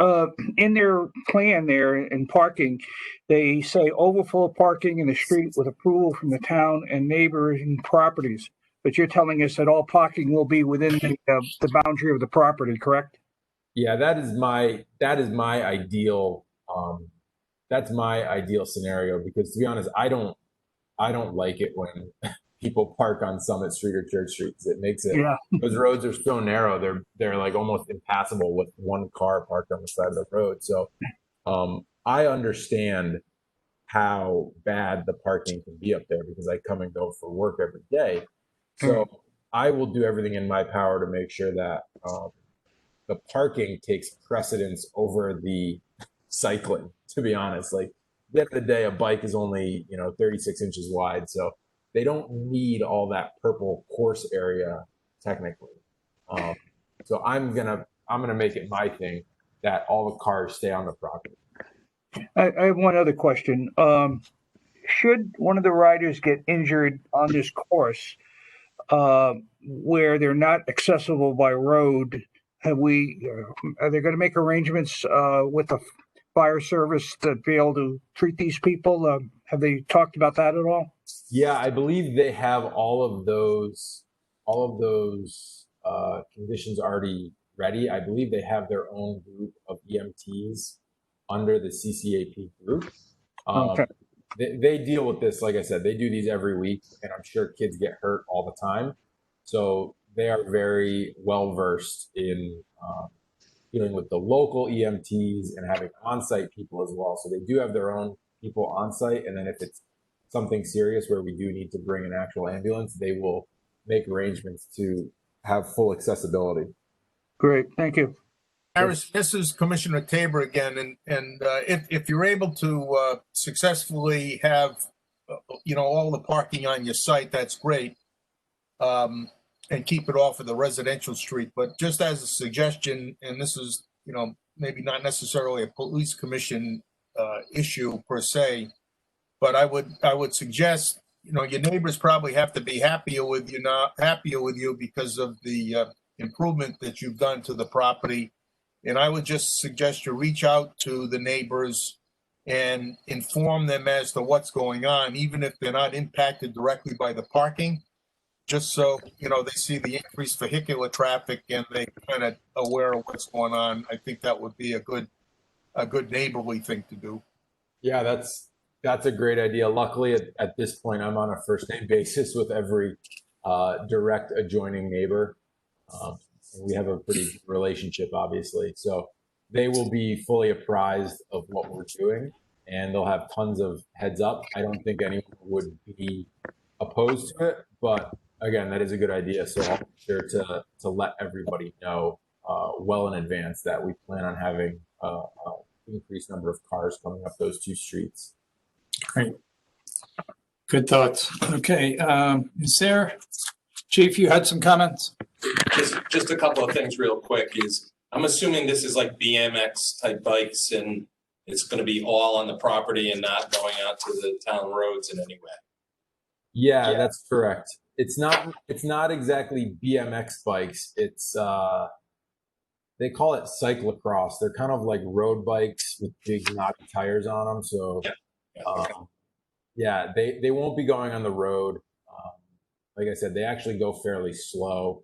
[SPEAKER 5] in their plan there in parking, they say overflow parking in the street with approval from the town and neighboring properties. But you're telling us that all parking will be within the boundary of the property, correct?
[SPEAKER 20] Yeah, that is my ideal. That's my ideal scenario, because to be honest, I don't like it when people park on Summit Street or Church Street. It makes it, those roads are so narrow, they're like almost impassable with one car parked on the side of the road. So I understand how bad the parking can be up there because I come and go for work every day. So I will do everything in my power to make sure that the parking takes precedence over the cycling, to be honest. Like, at the end of the day, a bike is only 36 inches wide, so they don't need all that purple course area technically. So I'm gonna make it my thing that all the cars stay on the property.
[SPEAKER 5] I have one other question. Should one of the riders get injured on this course where they're not accessible by road, are they going to make arrangements with the fire service to be able to treat these people? Have they talked about that at all?
[SPEAKER 20] Yeah, I believe they have all of those conditions already ready. I believe they have their own group of EMTs under the CCAP group.
[SPEAKER 5] Okay.
[SPEAKER 20] They deal with this, like I said, they do these every week, and I'm sure kids get hurt all the time. So they are very well versed in dealing with the local EMTs and having on-site people as well. So they do have their own people on site, and then if it's something serious where we do need to bring an actual ambulance, they will make arrangements to have full accessibility.
[SPEAKER 5] Great, thank you.
[SPEAKER 12] Harris, this is Commissioner Tabor again, and if you're able to successfully have all the parking on your site, that's great, and keep it off of the residential street. But just as a suggestion, and this is maybe not necessarily a police commission issue per se, but I would suggest your neighbors probably have to be happier with you because of the improvement that you've done to the property. And I would just suggest you reach out to the neighbors and inform them as to what's going on, even if they're not impacted directly by the parking, just so, you know, they see the increased vehicular traffic and they kind of aware of what's going on. I think that would be a good neighborly thing to do.
[SPEAKER 20] Yeah, that's a great idea. Luckily, at this point, I'm on a first name basis with every direct adjoining neighbor. We have a pretty good relationship, obviously. So they will be fully apprised of what we're doing, and they'll have tons of heads up. I don't think anyone would be opposed to it, but again, that is a good idea. So I'll be sure to let everybody know well in advance that we plan on having an increased number of cars coming up those two streets.
[SPEAKER 1] Great. Good thoughts. Okay. Is there, Chief, you had some comments?
[SPEAKER 11] Just a couple of things real quick is I'm assuming this is like BMX type bikes and it's going to be all on the property and not going out to the town roads in any way.
[SPEAKER 20] Yeah, that's correct. It's not exactly BMX bikes. It's they call it cyclocross. They're kind of like road bikes with big knobby tires on them. So yeah, they won't be going on the road. Like I said, they actually go fairly slow.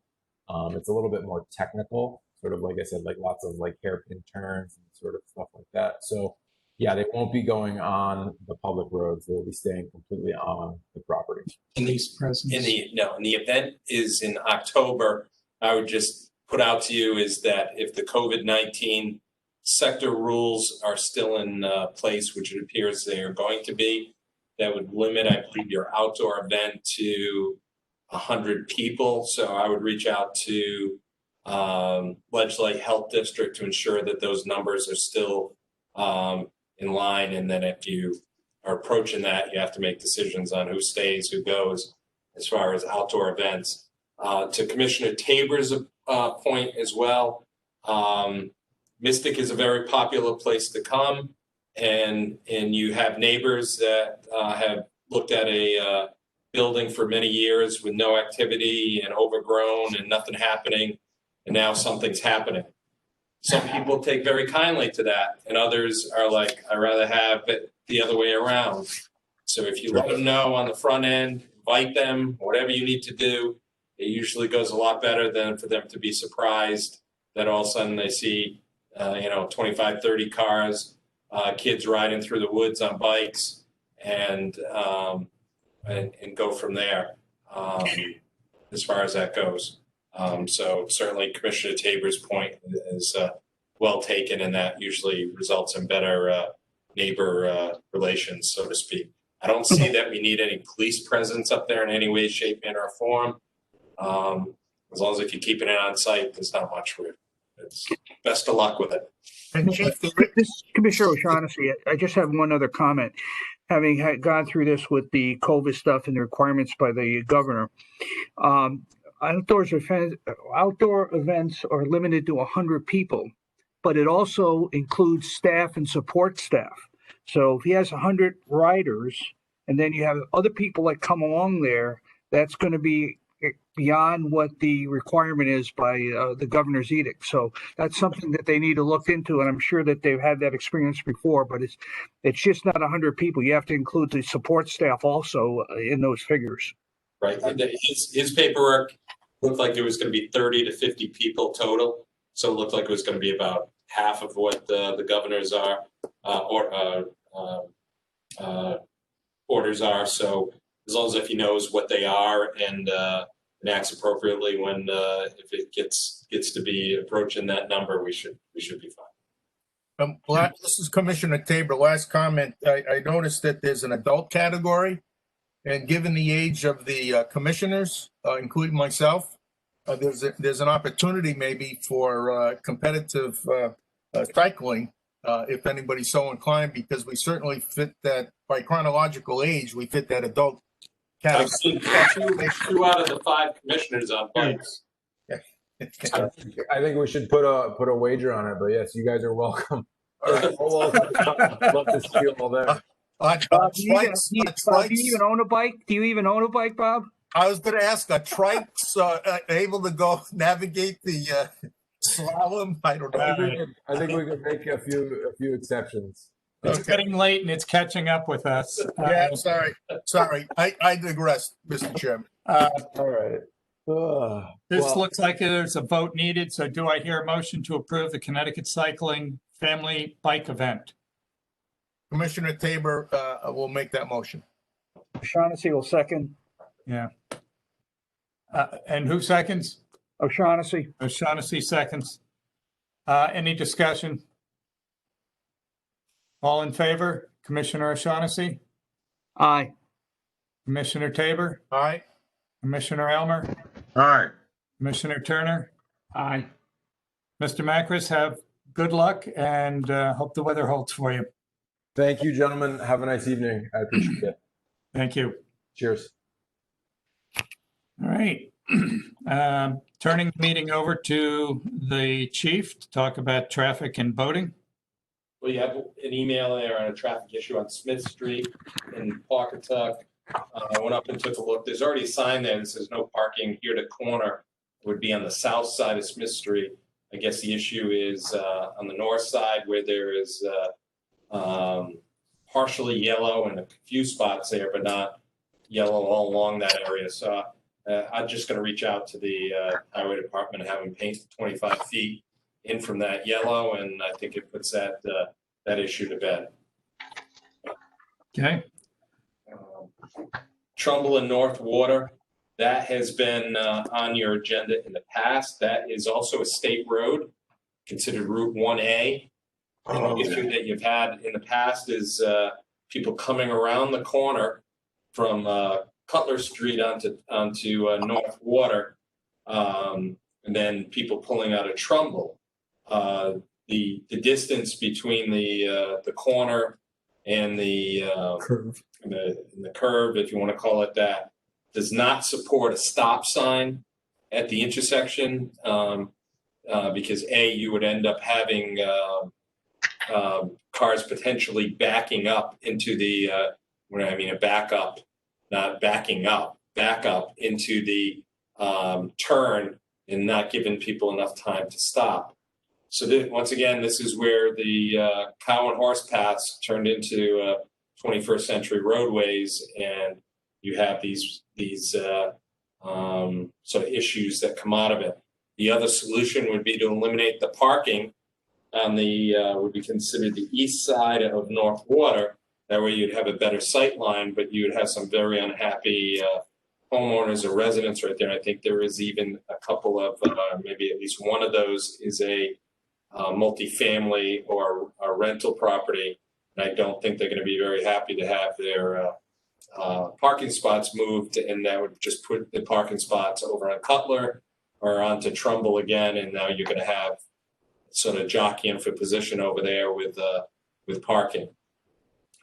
[SPEAKER 20] It's a little bit more technical, sort of like I said, like lots of like hairpin turns and sort of stuff like that. So yeah, they won't be going on the public roads. They'll be staying completely on the property.
[SPEAKER 11] The event is in October. I would just put out to you is that if the COVID-19 sector rules are still in place, which it appears they are going to be, that would limit, I believe, your outdoor event to 100 people. So I would reach out to Ledgely Health District to ensure that those numbers are still in line. And then if you are approaching that, you have to make decisions on who stays, who goes, as far as outdoor events. To Commissioner Tabor's point as well, Mystic is a very popular place to come, and you have neighbors that have looked at a building for many years with no activity and overgrown and nothing happening, and now something's happening. Some people take very kindly to that, and others are like, I'd rather have it the other way around. So if you let them know on the front end, invite them, whatever you need to do, it usually goes a lot better than for them to be surprised that all of a sudden they see, 25, 30 cars, kids riding through the woods on bikes, and go from there as far as that goes. So certainly Commissioner Tabor's point is well taken, and that usually results in better neighbor relations, so to speak. I don't see that we need any police presence up there in any way, shape, manner, or form. As long as if you're keeping it on site, there's not much for it. It's best of luck with it.
[SPEAKER 5] And Chief, this is Commissioner O'Shaughnessy. I just have one other comment. Having gone through this with the COVID stuff and the requirements by the governor, outdoor events are limited to 100 people, but it also includes staff and support staff. So if he has 100 riders and then you have other people that come along there, that's going to be beyond what the requirement is by the governor's edict. So that's something that they need to look into, and I'm sure that they've had that experience before, but it's just not 100 people. You have to include the support staff also in those figures.
[SPEAKER 11] Right. His paperwork looked like it was going to be 30 to 50 people total. So it looked like it was going to be about half of what the governor's orders are. So as long as if he knows what they are and acts appropriately when if it gets to be approaching that number, we should be fine.
[SPEAKER 12] This is Commissioner Tabor. Last comment. I noticed that there's an adult category, and given the age of the commissioners, including myself, there's an opportunity maybe for competitive cycling if anybody's so inclined, because we certainly fit that by chronological age. We fit that adult category.
[SPEAKER 11] I've seen two out of the 5 commissioners on bikes.
[SPEAKER 20] I think we should put a wager on it, but yes, you guys are welcome. Love to steal all that.
[SPEAKER 5] Do you even own a bike? Do you even own a bike, Bob?
[SPEAKER 12] I was going to ask, are trikes able to go navigate the slalom? I don't know.
[SPEAKER 20] I think we could make a few exceptions.
[SPEAKER 1] It's
[SPEAKER 12] Okay.
[SPEAKER 1] getting late and it's catching up with us.
[SPEAKER 12] Yeah, sorry. I digress, Mr. Chairman.
[SPEAKER 20] All right.
[SPEAKER 1] This
[SPEAKER 20] Well,
[SPEAKER 1] looks like there's a vote needed, so do I hear a motion to approve the Connecticut Cycling Family Bike Event?
[SPEAKER 12] Commissioner Tabor will make that motion.
[SPEAKER 5] O'Shaughnessy will second.
[SPEAKER 1] Yeah. And who seconds?
[SPEAKER 5] O'Shaughnessy.
[SPEAKER 1] O'Shaughnessy seconds. Any discussion? All in favor? Commissioner O'Shaughnessy?
[SPEAKER 5] Aye.
[SPEAKER 1] Commissioner Tabor?
[SPEAKER 12] Aye.
[SPEAKER 1] Commissioner Elmer?
[SPEAKER 19] Aye.
[SPEAKER 1] Commissioner Turner?
[SPEAKER 17] Aye.
[SPEAKER 1] Mr. Macris, have good luck and hope the weather holds for you.
[SPEAKER 20] thank you, gentlemen. Have a nice evening. I appreciate it.
[SPEAKER 1] Thank you.
[SPEAKER 20] Cheers.
[SPEAKER 1] All right. Turning the meeting over to the chief to talk about traffic and boating.
[SPEAKER 11] Well, you have an email there on a traffic issue on Smith Street in Pawcatuck. I went up and took a look. There's already a sign there that says no parking here to corner. It would be on the south side of Smith Street. I guess the issue is on the north side where there is partially yellow and a few spots there, but not yellow all along that area. So I'm just going to reach out to the highway department and have them paint 25 feet in from that yellow, and I think it puts that issue to bed.
[SPEAKER 1] Okay.
[SPEAKER 11] Trumbull and North Water, that has been on your agenda in the past. That is also a state road, considered Route 1A. And the issue that you've had in the past is people coming around the corner from Cutler Street onto North Water, and then people pulling out of Trumbull. The distance between the corner and the
[SPEAKER 1] curve,
[SPEAKER 11] the curve, if you want to call it that, does not support a stop sign at the intersection because you would end up having cars potentially backing up into the when I mean a backup, not backing up, back up into the turn and not giving people enough time to stop. So once again, this is where the cow and horse paths turned into 21st century roadways, and you have these sort of issues that come out of it. The other solution would be to eliminate the parking on the would be considered the east side of North Water. That way you'd have a better sight line, but you would have some very unhappy homeowners or residents right there. I think there is even a couple of, maybe at least one of those is a multifamily or a rental property. And I don't think they're going to be very happy to have their parking spots moved, and that would just put the parking spots over on Cutler or onto Trumbull again. And now you're going to have sort of jockeying for position over there with parking.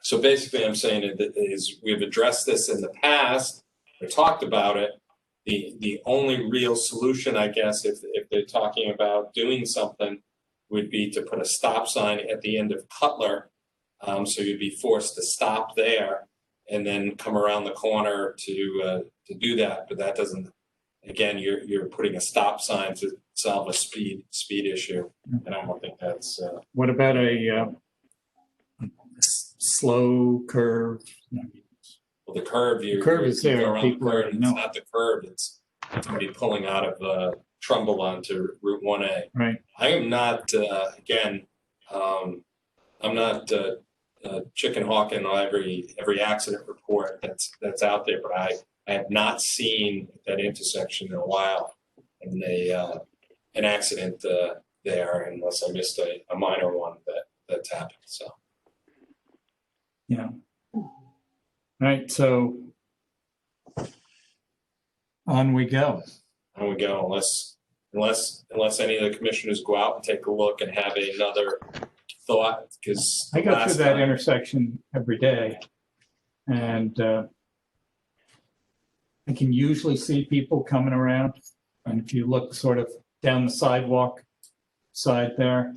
[SPEAKER 11] So basically I'm saying that is we've addressed this in the past, we talked about it. The only real solution, I guess, if they're talking about doing something, would be to put a stop sign at the end of Cutler. So you'd be forced to stop there and then come around the corner to do that. But that doesn't, again, you're putting a stop sign to solve a speed issue. And I don't think that's.
[SPEAKER 1] What about a slow curve?
[SPEAKER 11] Well, the curve,
[SPEAKER 1] The curve is
[SPEAKER 11] you go
[SPEAKER 1] there.
[SPEAKER 11] around the
[SPEAKER 1] People
[SPEAKER 11] curve,
[SPEAKER 1] already
[SPEAKER 11] it's
[SPEAKER 1] know.
[SPEAKER 11] not the curve, it's going to be pulling out of Trumbull onto Route 1A.
[SPEAKER 1] Right.
[SPEAKER 11] I am not, again, I'm not chicken hawking on every accident report that's out there, but I have not seen that intersection in a while, and an accident there, unless I missed a minor one that's happened. So.
[SPEAKER 1] Yeah. Right. So on we go.
[SPEAKER 11] On we go, unless any of the commissioners go out and take a look and have another thought, because
[SPEAKER 1] I go through that intersection every day, and I can usually see people coming around. And if you look sort of down the sidewalk side there,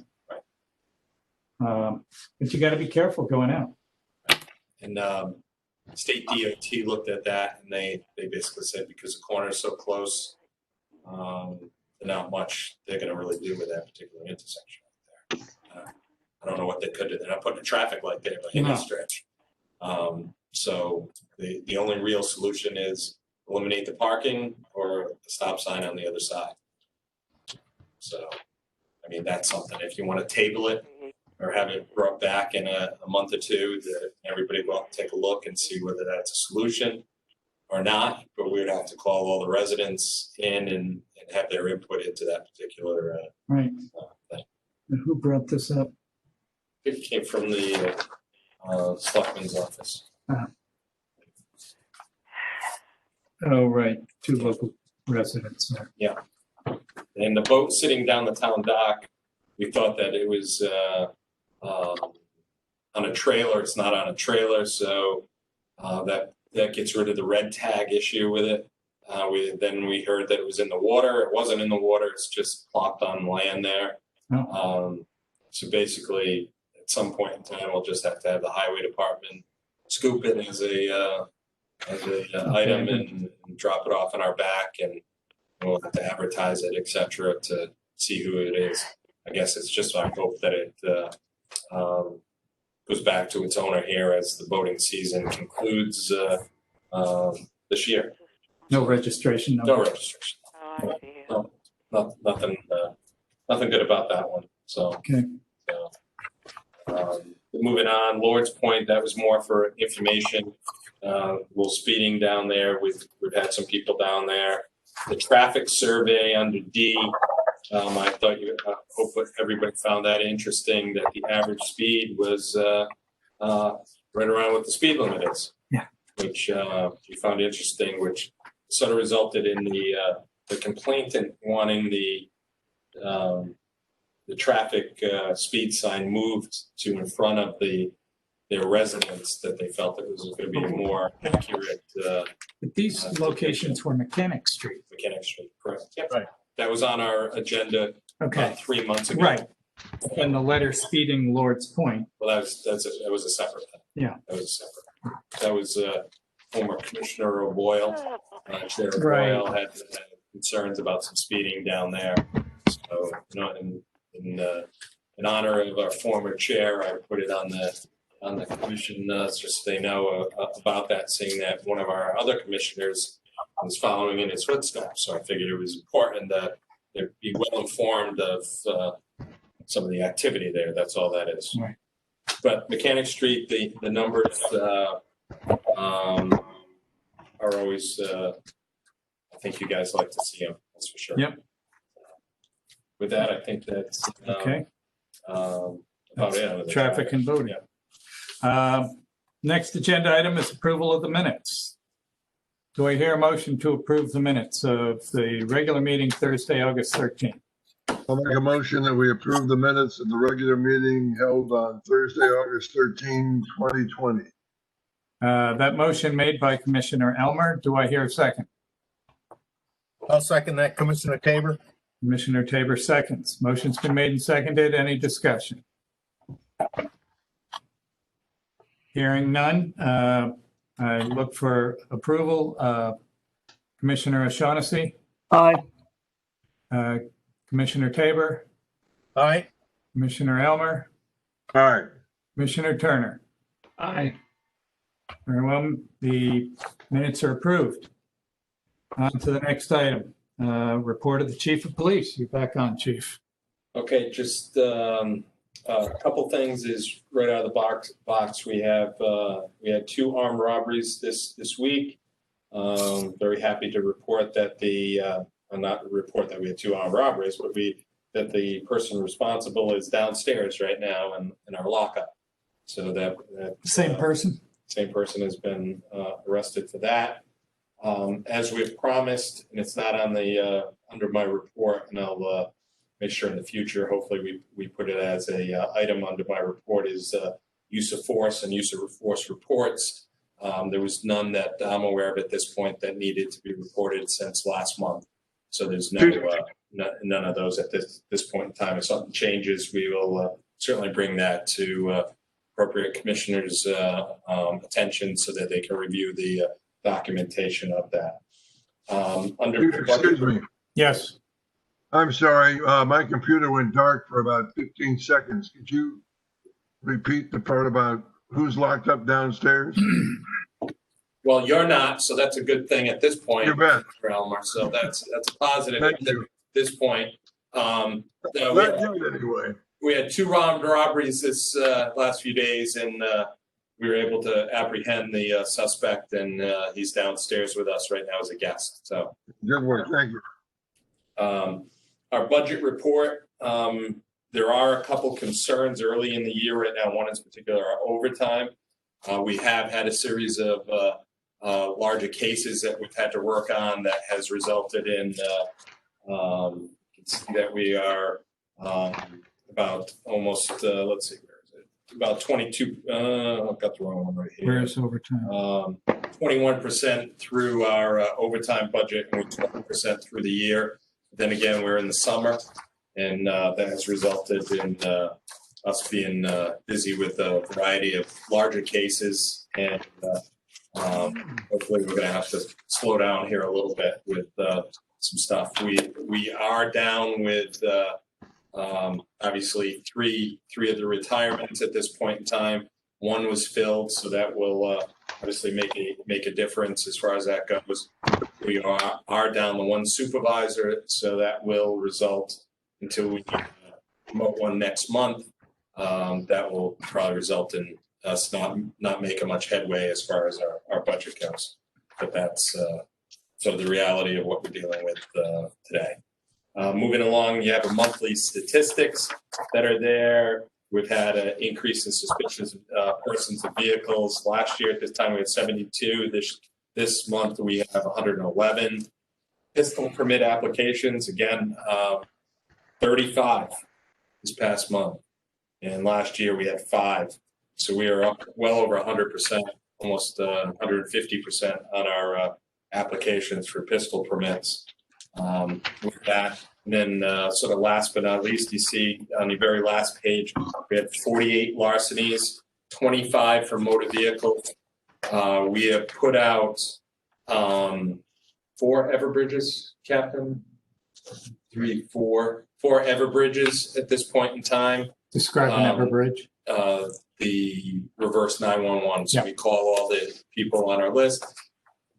[SPEAKER 1] but you got to be careful going out.
[SPEAKER 11] And state DOT looked at that, and they basically said because the corner is so close, not much they're going to really do with that particular intersection right there. I don't know what they could do. They're not putting a traffic light there by any stretch. So the only real solution is eliminate the parking or a stop sign on the other side. So, I mean, that's something. If you want to table it or have it brought back in a month or two, that everybody go out and take a look and see whether that's a solution or not. But we would have to call all the residents in and have their input into that particular
[SPEAKER 1] Right.
[SPEAKER 11] thing.
[SPEAKER 1] And who brought this up?
[SPEAKER 11] It came from the selectman's office.
[SPEAKER 1] Oh, right. 2 local residents there.
[SPEAKER 11] Yeah. And the boat sitting down the town dock, we thought that it was on a trailer. It's not on a trailer, so that gets rid of the red tag issue with it. Then we heard that it was in the water. It wasn't in the water. It's just plopped on land there. So basically, at some point in time, we'll just have to have the highway department scoop it as a item and drop it off in our back, and we'll have to advertise it, etc., to see who it is. I guess it's just our hope that it goes back to its owner here as the boating season concludes this year.
[SPEAKER 1] No registration number.
[SPEAKER 11] No registration. Nothing good about that one. So,
[SPEAKER 1] okay.
[SPEAKER 11] Moving on, Lord's Point, that was more for information. A little speeding down there. We've had some people down there. The traffic survey under D, I thought hope everybody found that interesting, that the average speed was right around what the speed limit is.
[SPEAKER 1] Yeah.
[SPEAKER 11] Which we found interesting, which sort of resulted in the complainant wanting the traffic speed sign moved to in front of their residence, that they felt it was going to be a more accurate.
[SPEAKER 1] But these locations were Mechanic Street.
[SPEAKER 11] Mechanic Street, correct. Yep.
[SPEAKER 1] Right.
[SPEAKER 11] That was on our agenda
[SPEAKER 1] Okay.
[SPEAKER 11] 3 months ago.
[SPEAKER 1] Right. And the letter speeding Lord's Point.
[SPEAKER 11] Well, that was a separate thing.
[SPEAKER 1] Yeah.
[SPEAKER 11] That was separate. That was former Commissioner O'Boyle. Chair
[SPEAKER 1] Right.
[SPEAKER 11] O'Boyle had concerns about some speeding down there. So, in honor of our former chair, I put it on the commission just so they know about that, seeing that one of our other commissioners was following in his footsteps. So I figured it was important that they be well informed of some of the activity there. That's all that is.
[SPEAKER 1] Right.
[SPEAKER 11] But Mechanic Street, the numbers are always. I think you guys like to see them. That's for sure.
[SPEAKER 1] Yep.
[SPEAKER 11] With that, I think that's
[SPEAKER 1] Okay.
[SPEAKER 11] about it. on the
[SPEAKER 1] Traffic and voting. Next agenda item is approval of the minutes. Do I hear a motion to approve the minutes of the regular meeting Thursday, August 13th?
[SPEAKER 19] I'll make a motion that we approve the minutes of the regular meeting held on Thursday, August 13, 2020.
[SPEAKER 1] That motion made by Commissioner Elmer. Do I hear a second?
[SPEAKER 12] I'll second that, Commissioner Tabor.
[SPEAKER 1] Commissioner Tabor seconds. Motion's been made and seconded. Any discussion? Hearing none, I look for approval. Commissioner O'Shaughnessy?
[SPEAKER 2] Aye.
[SPEAKER 1] Commissioner Tabor?
[SPEAKER 12] Aye.
[SPEAKER 1] Commissioner Elmer?
[SPEAKER 19] Aye.
[SPEAKER 1] Commissioner Turner?
[SPEAKER 17] Aye.
[SPEAKER 1] Very well, the minutes are approved. On to the next item. Report of the Chief of Police. You're back on, Chief.
[SPEAKER 11] Okay, just a couple things is right out of the box. We had 2 armed robberies this week. Very happy to report that not report that we had 2 armed robberies, but that the person responsible is downstairs right now in our lockup. So that
[SPEAKER 1] Same person?
[SPEAKER 11] Same person has been arrested for that. As we've promised, and it's not on the under my report, and I'll make sure in the future, hopefully we put it as a item under my report, is use of force and use of force reports. There was none that I'm aware of at this point that needed to be reported since last month. So there's none of those at this point in time. If something changes, we will certainly bring that to appropriate commissioners' attention so that they can review the documentation of that.
[SPEAKER 19] Excuse me.
[SPEAKER 1] Yes.
[SPEAKER 19] I'm sorry. My computer went dark for about 15 seconds. Could you repeat the part about who's locked up downstairs?
[SPEAKER 11] Well, you're not, so that's a good thing at this point.
[SPEAKER 19] You bet.
[SPEAKER 11] Mr. Elmer. So that's a positive
[SPEAKER 19] Thank
[SPEAKER 11] at
[SPEAKER 19] you.
[SPEAKER 11] this point. No,
[SPEAKER 19] Glad you did anyway.
[SPEAKER 11] we had 2 armed robberies this last few days, and we were able to apprehend the suspect, and he's downstairs with us right now as a guest. So
[SPEAKER 19] good work. Thank you.
[SPEAKER 11] Our budget report. There are a couple concerns early in the year right now. One in particular, our overtime. We have had a series of larger cases that we've had to work on that has resulted in that we are about almost, let's see, where is it? About 22, I've got the wrong one right here.
[SPEAKER 1] Where's overtime?
[SPEAKER 11] 21% through our overtime budget and 20% through the year. Then again, we're in the summer, and that has resulted in us being busy with a variety of larger cases, and hopefully we're going to have to slow down here a little bit with some stuff. We are down with obviously three of the retirements at this point in time. One was filled, so that will obviously make a difference as far as that goes. We are down to 1 supervisor, so that will result until we promote one next month. That will probably result in us not making much headway as far as our budget goes. But that's sort of the reality of what we're dealing with today. Moving along, you have a monthly statistics that are there. We've had an increase in suspicious persons and vehicles. Last year at this time we had 72. This month we have 111. Pistol permit applications, again, 35 this past month. And last year we had 5. So we are up well over 100%, almost 150% on our applications for pistol permits. With that, and then sort of last but not least, you see on the very last page, we had 48 larcenies, 25 for motor vehicles. We have put out 4 Everbridges, Captain. 3, 4 Everbridges at this point in time.
[SPEAKER 1] Describe an Everbridge.
[SPEAKER 11] The reverse 911. So we call all the people on our list,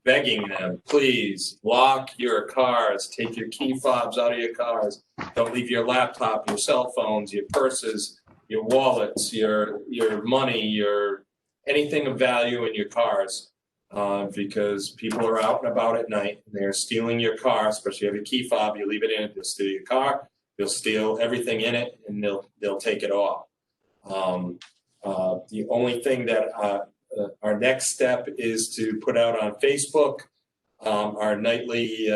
[SPEAKER 11] begging them, please lock your cars, take your key fobs out of your cars, don't leave your laptop, your cell phones, your purses, your wallets, your money, your anything of value in your cars, because people are out and about at night and they're stealing your car. Especially if you have a key fob, you leave it in it, they'll steal your car, they'll steal everything in it, and they'll take it off. The only thing that our next step is to put out on Facebook our nightly,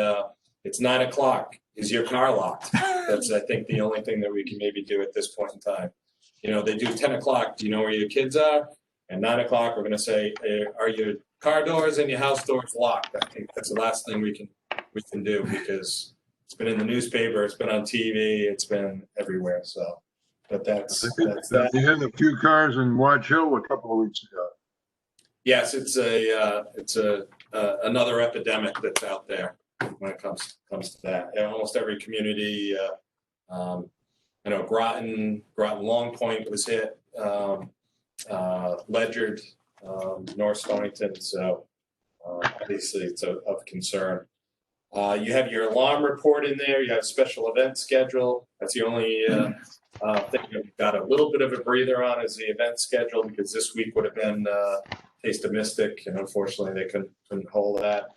[SPEAKER 11] it's 9 o'clock. Is your car locked? That's, I think, the only thing that we can maybe do at this point in time. You know, they do 10 o'clock. Do you know where your kids are? And 9 o'clock, we're going to say, are your car doors and your house doors locked? I think that's the last thing we can do, because it's been in the newspaper, it's been on TV, it's been everywhere. So, but that's that.
[SPEAKER 19] You had a few cars in Watch Hill a couple of weeks ago.
[SPEAKER 11] Yes, it's another epidemic that's out there when it comes to that. Yeah, almost every community, I know Groton, Long Point was hit, Ledyard, North Stonington. So obviously it's of concern. You have your alarm report in there. You have special event schedule. That's the only thing that we've got a little bit of a breather on is the event schedule, because this week would have been Taste of Mystic, and unfortunately they couldn't hold that.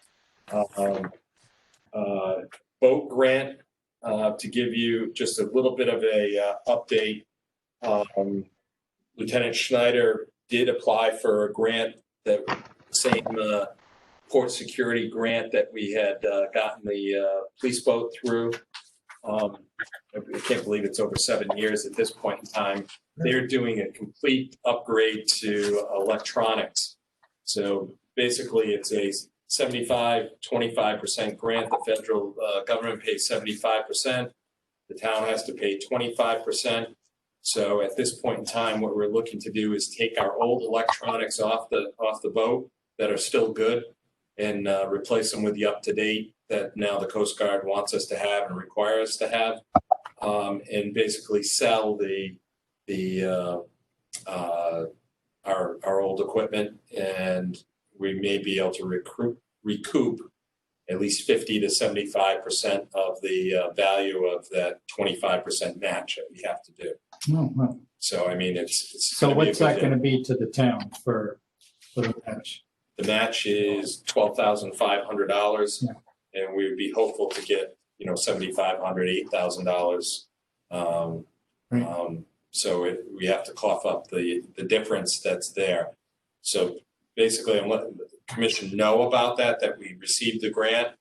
[SPEAKER 11] Boat grant, to give you just a little bit of a update. Lieutenant Schneider did apply for a grant, that same port security grant that we had gotten the police boat through. I can't believe it's over 7 years at this point in time. They're doing a complete upgrade to electronics. So basically it's a 25% grant. The federal government pays 75%. The town has to pay 25%. So at this point in time, what we're looking to do is take our old electronics off the boat that are still good, and replace them with the up-to-date that now the Coast Guard wants us to have and requires us to have, and basically sell the our old equipment, and we may be able to recoup at least 50 to 75% of the value of that 25% match that we have to do.
[SPEAKER 1] Oh, well.
[SPEAKER 11] So I mean, it's
[SPEAKER 1] So what's that going to
[SPEAKER 11] be?
[SPEAKER 1] be to the town for the match?
[SPEAKER 11] The match is $12,500, and we would be hopeful to get $7,500, $8,000. So we have to cough up the difference that's there. So basically, I'm letting the commission know about that we received the grant.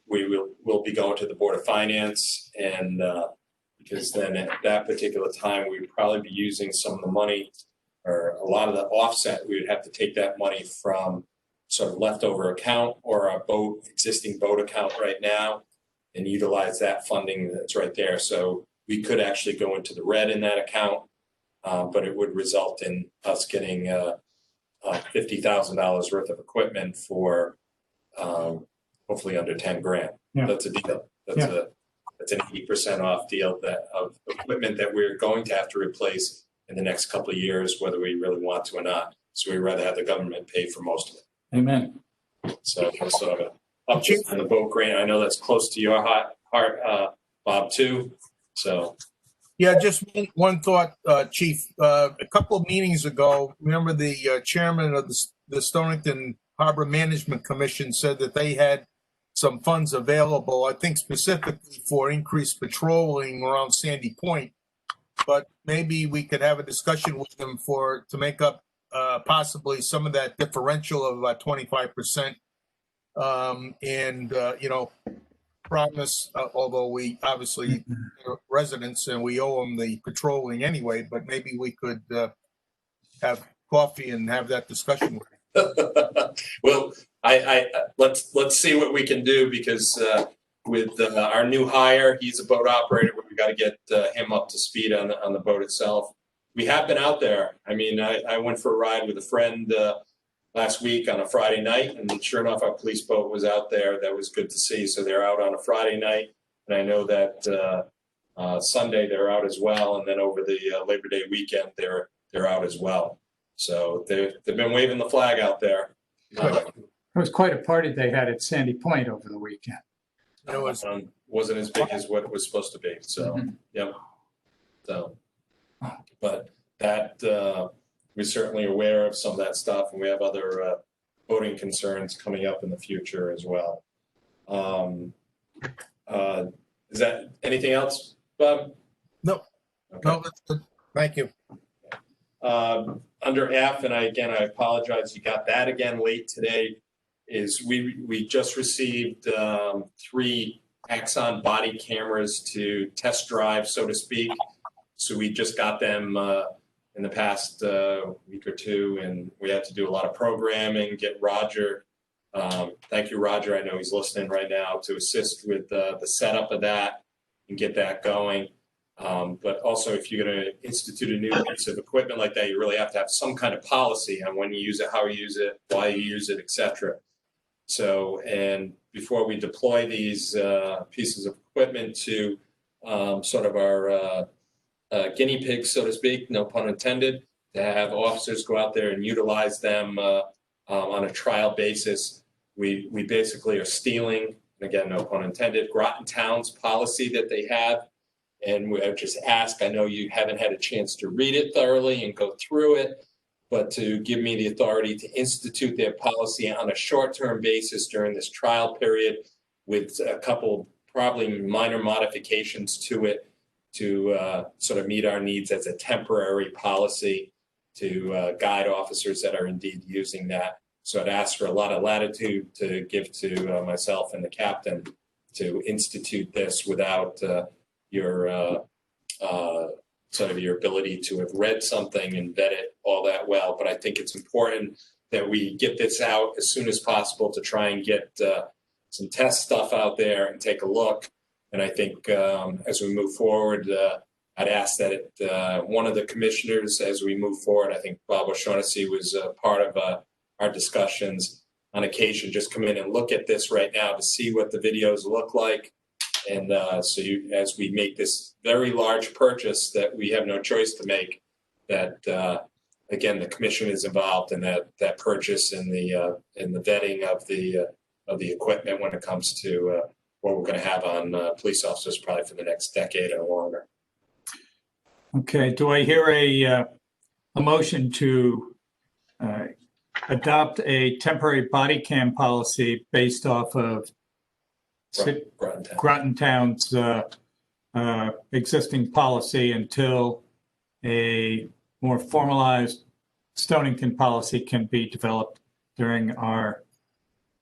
[SPEAKER 11] We'll be going to the Board of Finance, and because then at that particular time, we would probably be using some of the money or a lot of the offset. We would have to take that money from sort of leftover account or our existing boat account right now and utilize that funding that's right there. So we could actually go into the red in that account, but it would result in us getting $50,000 worth of equipment for hopefully under 10 grand.
[SPEAKER 1] Yeah.
[SPEAKER 11] That's a deal. That's an 80% off deal of equipment that we're going to have to replace in the next couple of years, whether we really want to or not. So we'd rather have the government pay for most of it.
[SPEAKER 1] Amen.
[SPEAKER 11] So that's sort of an update on the boat grant. I know that's close to your heart, Bob, too. So.
[SPEAKER 12] Yeah, just one thought, Chief. A couple of meetings ago, remember the chairman of the Stonington Harbor Management Commission said that they had some funds available, I think specifically for increased patrolling around Sandy Point. But maybe we could have a discussion with them to make up possibly some of that differential of about 25%. Promise, although we obviously are residents and we owe them the patrolling anyway, but maybe we could have coffee and have that discussion with them.
[SPEAKER 11] Well, let's see what we can do, because with our new hire, he's a boat operator, but we got to get him up to speed on the boat itself. We have been out there. I mean, I went for a ride with a friend last week on a Friday night, and sure enough, our police boat was out there. That was good to see. So they're out on a Friday night, and I know that Sunday they're out as well, and then over the Labor Day weekend they're out as well. So they've been waving the flag out there.
[SPEAKER 1] It was quite a party they had at Sandy Point over the weekend.
[SPEAKER 11] It wasn't as big as what it was supposed to be. So, Yep. So, but that we're certainly aware of some of that stuff, and we have other voting concerns coming up in the future as well. Is that anything else, Bob?
[SPEAKER 12] No. Okay. No, that's good. Thank you.
[SPEAKER 11] Under F, and I apologize, you got that again late today, is we just received 3 Axon body cameras to test drive, so to speak. So we just got them in the past week or two, and we had to do a lot of programming, get Roger. Thank you, Roger. I know he's listening right now, to assist with the setup of that and get that going. But also, if you're going to institute a new piece of equipment like that, you really have to have some kind of policy on when you use it, how you use it, why you use it, etc. So, and before we deploy these pieces of equipment to sort of our guinea pigs, so to speak, no pun intended, to have officers go out there and utilize them on a trial basis, we basically are stealing, again, no pun intended, Groton Town's policy that they have. And we just ask, I know you haven't had a chance to read it thoroughly and go through it, but to give me the authority to institute their policy on a short-term basis during this trial period with a couple probably minor modifications to it to sort of meet our needs as a temporary policy to guide officers that are indeed using that. So I'd ask for a lot of latitude to give to myself and the captain to institute this without your sort of your ability to have read something and vet it all that well. But I think it's important that we get this out as soon as possible to try and get some test stuff out there and take a look. And I think as we move forward, I'd ask that one of the commissioners, as we move forward, I think Bob O'Shaughnessy was part of our discussions on occasion, just come in and look at this right now to see what the videos look like. And so as we make this very large purchase that we have no choice to make, that again, the commission is involved in that purchase and the vetting of the equipment when it comes to what we're going to have on police officers probably for the next decade or longer.
[SPEAKER 1] Okay, do I hear a motion to adopt a temporary body cam policy based off of Groton Town's existing policy until a more formalized Stonington policy can be developed during our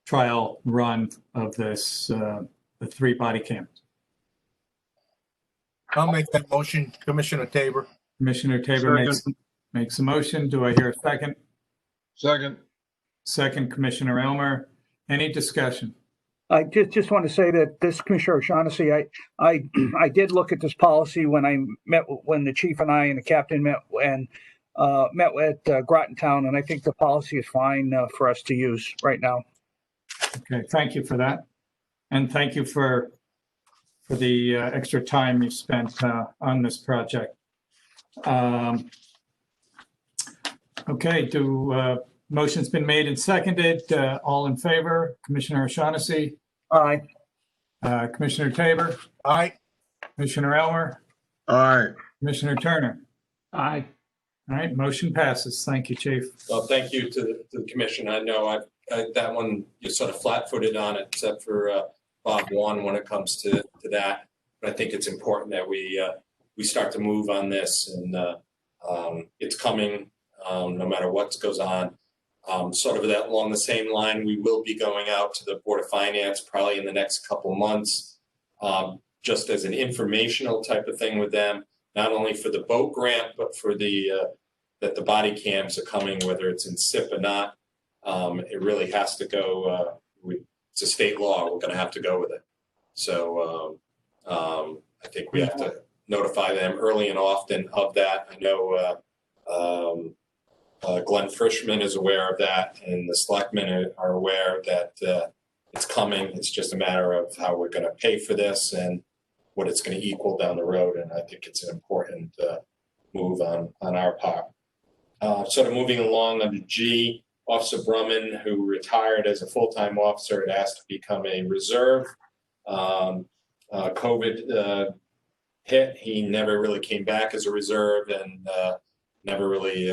[SPEAKER 1] trial run of this, the 3 body cams?
[SPEAKER 12] I'll make that motion, Commissioner Tabor.
[SPEAKER 1] Commissioner Tabor makes a motion. Do I hear a second?
[SPEAKER 19] Second.
[SPEAKER 1] Second, Commissioner Elmer. Any discussion?
[SPEAKER 5] I just want to say that this Commissioner O'Shaughnessy, I did look at this policy when the chief and I and the captain met at Groton Town, and I think the policy is fine for us to use right now.
[SPEAKER 1] Okay, thank you for that. And thank you for the extra time you spent on this project. Okay, motion's been made and seconded. All in favor? Commissioner O'Shaughnessy?
[SPEAKER 5] Aye.
[SPEAKER 1] Commissioner Tabor?
[SPEAKER 12] Aye.
[SPEAKER 1] Commissioner Elmer?
[SPEAKER 19] Aye.
[SPEAKER 1] Commissioner Turner?
[SPEAKER 17] Aye.
[SPEAKER 1] All right, motion passes. Thank you, Chief.
[SPEAKER 11] Well, thank you to the commission. I know that one, you're sort of flat-footed on it, except for Bob One when it comes to that. But I think it's important that we start to move on this, and it's coming no matter what goes on. Sort of that along the same line, we will be going out to the Board of Finance probably in the next couple of months, just as an informational type of thing with them, not only for the boat grant, but for that the body cams are coming, whether it's in SIP or not. It really has to go. It's a state law. We're going to have to go with it. So I think we have to notify them early and often of that. I know Glenn Frischman is aware of that, and the selectmen are aware that it's coming. It's just a matter of how we're going to pay for this and what it's going to equal down the road. And I think it's an important move on our part. Sort of moving along under G, Officer Brumman, who retired as a full-time officer, had asked to become a reserve. COVID hit. He never really came back as a reserve and never really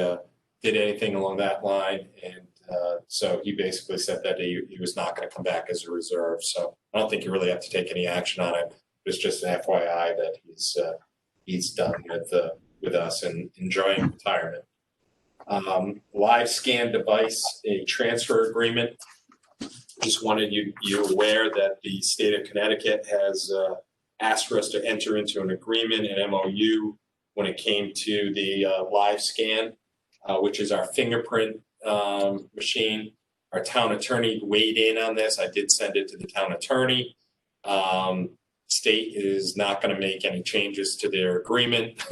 [SPEAKER 11] did anything along that line. And so he basically said that he was not going to come back as a reserve. So I don't think you really have to take any action on it. It's just an FYI that he's done with us and enjoying retirement. Live scan device, a transfer agreement. Just wanted you aware that the state of Connecticut has asked for us to enter into an agreement, an MOU, when it came to the live scan, which is our fingerprint machine. Our town attorney weighed in on this. I did send it to the town attorney. State is not going to make any changes to their agreement.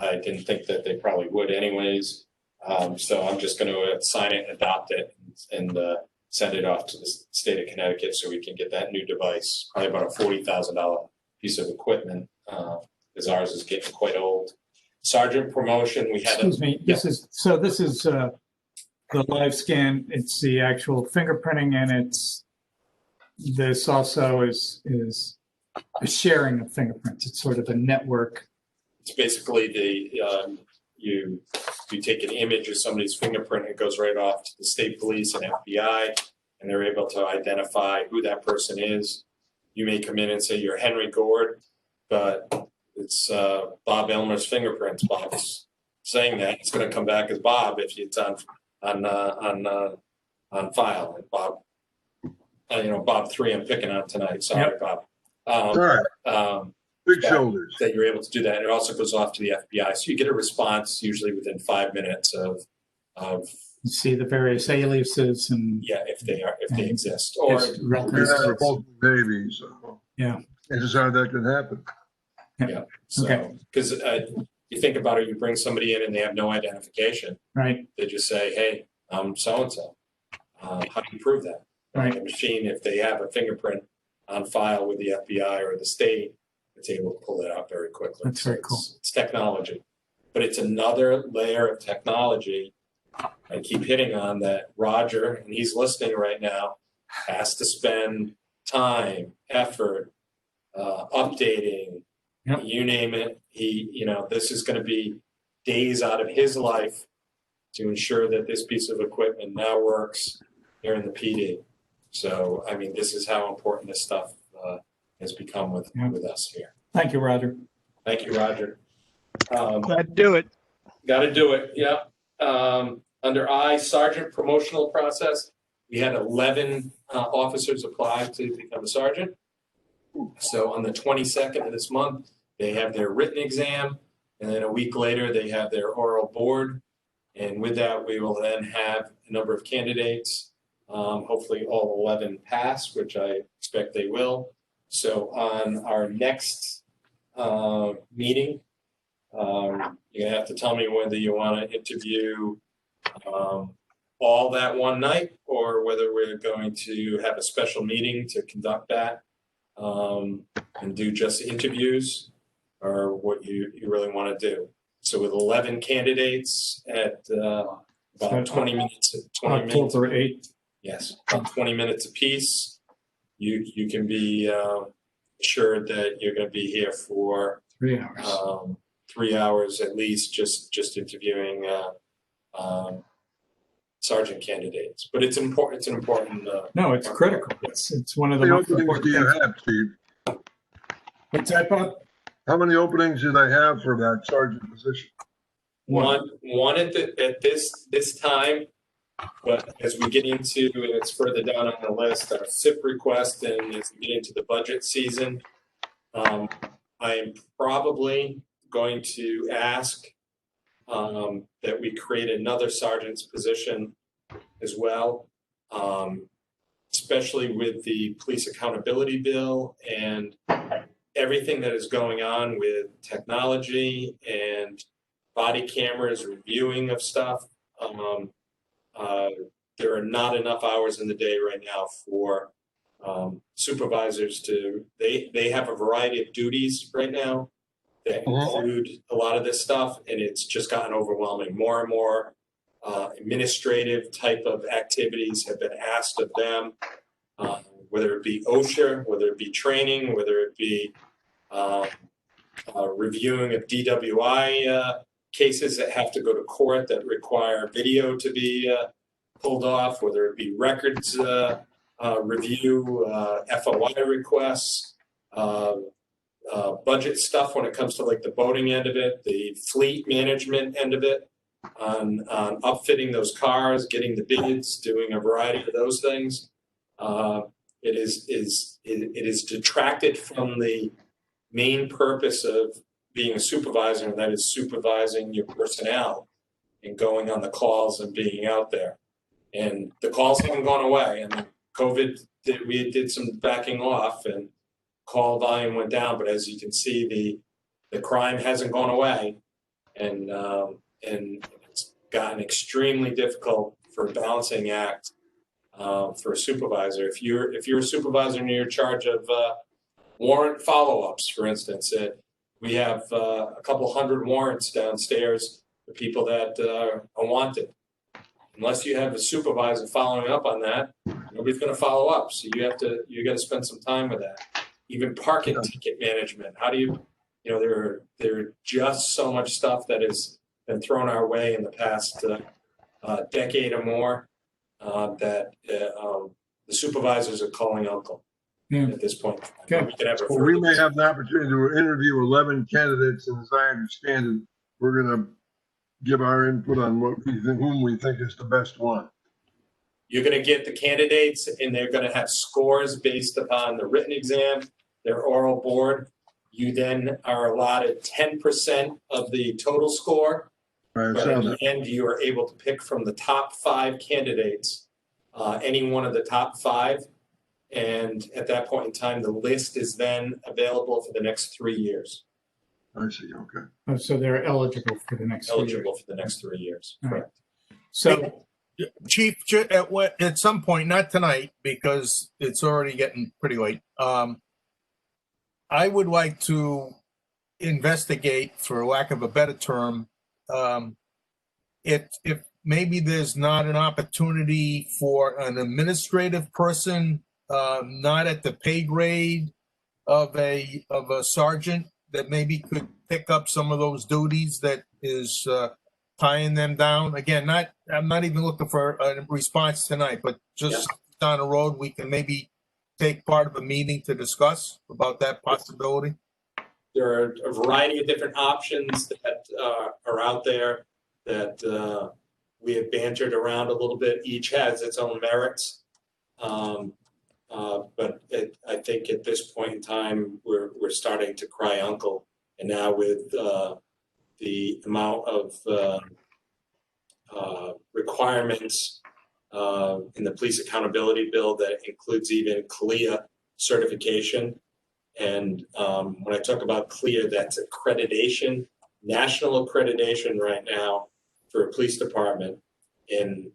[SPEAKER 11] I didn't think that they probably would anyways. So I'm just going to sign it, adopt it, and send it off to the state of Connecticut so we can get that new device. Probably about a $40,000 piece of equipment, because ours is getting quite old. Sergeant promotion, we had.
[SPEAKER 1] Excuse me. This is the live scan. It's the actual fingerprinting, and this also is a sharing of fingerprints. It's sort of a network.
[SPEAKER 11] It's basically you take an image of somebody's fingerprint, it goes right off to the state police and FBI, and they're able to identify who that person is. You may come in and say you're Henry Gord, but it's Bob Elmer's fingerprints. Bob's saying that it's going to come back as Bob if it's on file. And Bob, Bob 3 I'm picking on tonight. Sorry, yep. Bob.
[SPEAKER 19] Big shoulders.
[SPEAKER 11] That you're able to do that. And it also goes off to the FBI. So you get a response usually within 5 minutes of
[SPEAKER 1] you see the various aliases and
[SPEAKER 11] if they exist. Or
[SPEAKER 19] maybe so.
[SPEAKER 1] Yeah.
[SPEAKER 19] And just how that can happen.
[SPEAKER 11] Yeah. So because you think about it, you bring somebody in and they have no identification.
[SPEAKER 1] Right.
[SPEAKER 11] They just say, hey, I'm so and so. How do you prove that?
[SPEAKER 1] Right.
[SPEAKER 11] The machine, if they have a fingerprint on file with the FBI or the state, it's able to pull that out very quickly.
[SPEAKER 1] That's very cool.
[SPEAKER 11] It's technology. but it's another layer of technology. I keep hitting on that Roger, and he's listening right now, has to spend time, effort, updating, you name it. This is going to be days out of his life to ensure that this piece of equipment now works here in the PD. So, I mean, this is how important this stuff has become with us here.
[SPEAKER 1] Thank you, Roger.
[SPEAKER 11] Thank you, Roger.
[SPEAKER 2] Glad to do it.
[SPEAKER 11] Got to do it. Yeah. Under I, Sergeant promotional process, we had 11 officers apply to become a sergeant. So on the 22nd of this month, they have their written exam, and then a week later, they have their oral board. And with that, we will then have a number of candidates. Hopefully all 11 pass, which I expect they will. So on our next meeting, you're going to have to tell me whether you want to interview all that one night or whether we're going to have a special meeting to conduct that and do just interviews, or what you really want to do. So with 11 candidates at about 20 minutes.
[SPEAKER 1] October 8th.
[SPEAKER 11] Yes, about 20 minutes apiece. You can be assured that you're going to be here for
[SPEAKER 1] 3 hours.
[SPEAKER 11] 3 hours at least, just interviewing sergeant candidates. But it's important. It's an important.
[SPEAKER 1] No, it's critical. It's one of the
[SPEAKER 19] How
[SPEAKER 1] most
[SPEAKER 19] many openings
[SPEAKER 1] important
[SPEAKER 19] do you
[SPEAKER 1] things.
[SPEAKER 19] have, Steve?
[SPEAKER 1] What's that, Bob?
[SPEAKER 19] How many openings do they have for that sergeant position?
[SPEAKER 11] One at this time, but as we get into, and it's further down on the list, our SIP request, and as we get into the budget season, I'm probably going to ask that we create another sergeant's position as well, especially with the police accountability bill and everything that is going on with technology and body cameras, reviewing of stuff. There are not enough hours in the day right now for supervisors they have a variety of duties right now that include a lot of this stuff, and it's just gotten overwhelming. More and more administrative type of activities have been asked of them, whether it be OSHA, whether it be training, whether it be reviewing of DWI cases that have to go to court that require video to be pulled off, whether it be records review, FOI requests, budget stuff when it comes to like the boating end of it, the fleet management end of it, on upfitting those cars, getting the bids, doing a variety of those things. It is detracted from the main purpose of being a supervisor, and that is supervising your personnel and going on the calls and being out there. And the calls haven't gone away. And COVID, we did some backing off and call volume went down. But as you can see, the crime hasn't gone away, and it's gotten extremely difficult for a balancing act for a supervisor. If you're a supervisor and you're in charge of warrant follow-ups, for instance, we have a couple hundred warrants downstairs for people that are wanted. Unless you have a supervisor following up on that, nobody's going to follow up. So you got to spend some time with that. Even parking ticket management. How do you there are just so much stuff that has been thrown our way in the past decade or more that the supervisors are calling uncle at this point.
[SPEAKER 1] Okay.
[SPEAKER 19] We may have an opportunity to interview 11 candidates, and as I understand it, we're going to give our input on whom we think is the best one.
[SPEAKER 11] You're going to get the candidates, and they're going to have scores based upon the written exam, their oral board. You then are allotted 10% of the total score.
[SPEAKER 19] Right,
[SPEAKER 11] But in the end, you are able to pick from the top 5 candidates, any one of the top 5. And at that point in time, the list is then available for the next 3 years.
[SPEAKER 19] I see. Okay.
[SPEAKER 1] Oh, so they're eligible for the next 3 years.
[SPEAKER 11] Eligible for the next 3 years.
[SPEAKER 1] All right.
[SPEAKER 11] Correct.
[SPEAKER 1] So,
[SPEAKER 12] Chief, at some point, not tonight, because it's already getting pretty late. I would like to investigate, for lack of a better term, if maybe there's not an opportunity for an administrative person, not at the pay grade of a sergeant, that maybe could pick up some of those duties that is tying them down. Again, I'm not even looking for a response tonight, but just down the road, we can maybe take part of a meeting to discuss about that possibility.
[SPEAKER 11] There are a variety of different options that are out there that we have bantered around a little bit. Each has its own merits. But I think at this point in time, we're starting to cry uncle. And now with the amount of requirements in the police accountability bill that includes even CLIA certification. And when I talk about CLIA, that's accreditation, national accreditation right now for a police department. And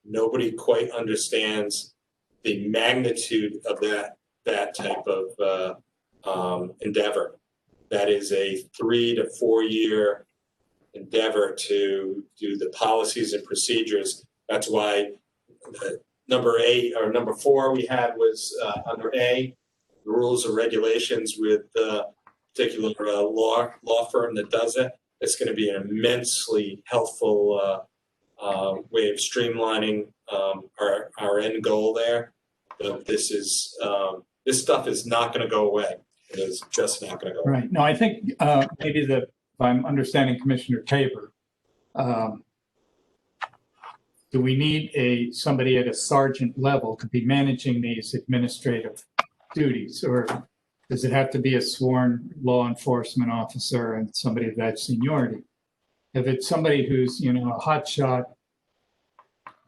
[SPEAKER 11] nobody quite understands the magnitude of that type of endeavor. That is a 3 to 4 year endeavor to do the policies and procedures. That's why number 4 we had was under A, the rules and regulations with the particular law firm that does it. It's going to be an immensely helpful way of streamlining our end goal there. But this stuff is not going to go away. It is just not going to go away.
[SPEAKER 1] Right. No, I think maybe if I'm understanding Commissioner Tabor, do we need somebody at a sergeant level to be managing these administrative duties, or does it have to be a sworn law enforcement officer and somebody of that seniority? If it's somebody who's, a hotshot,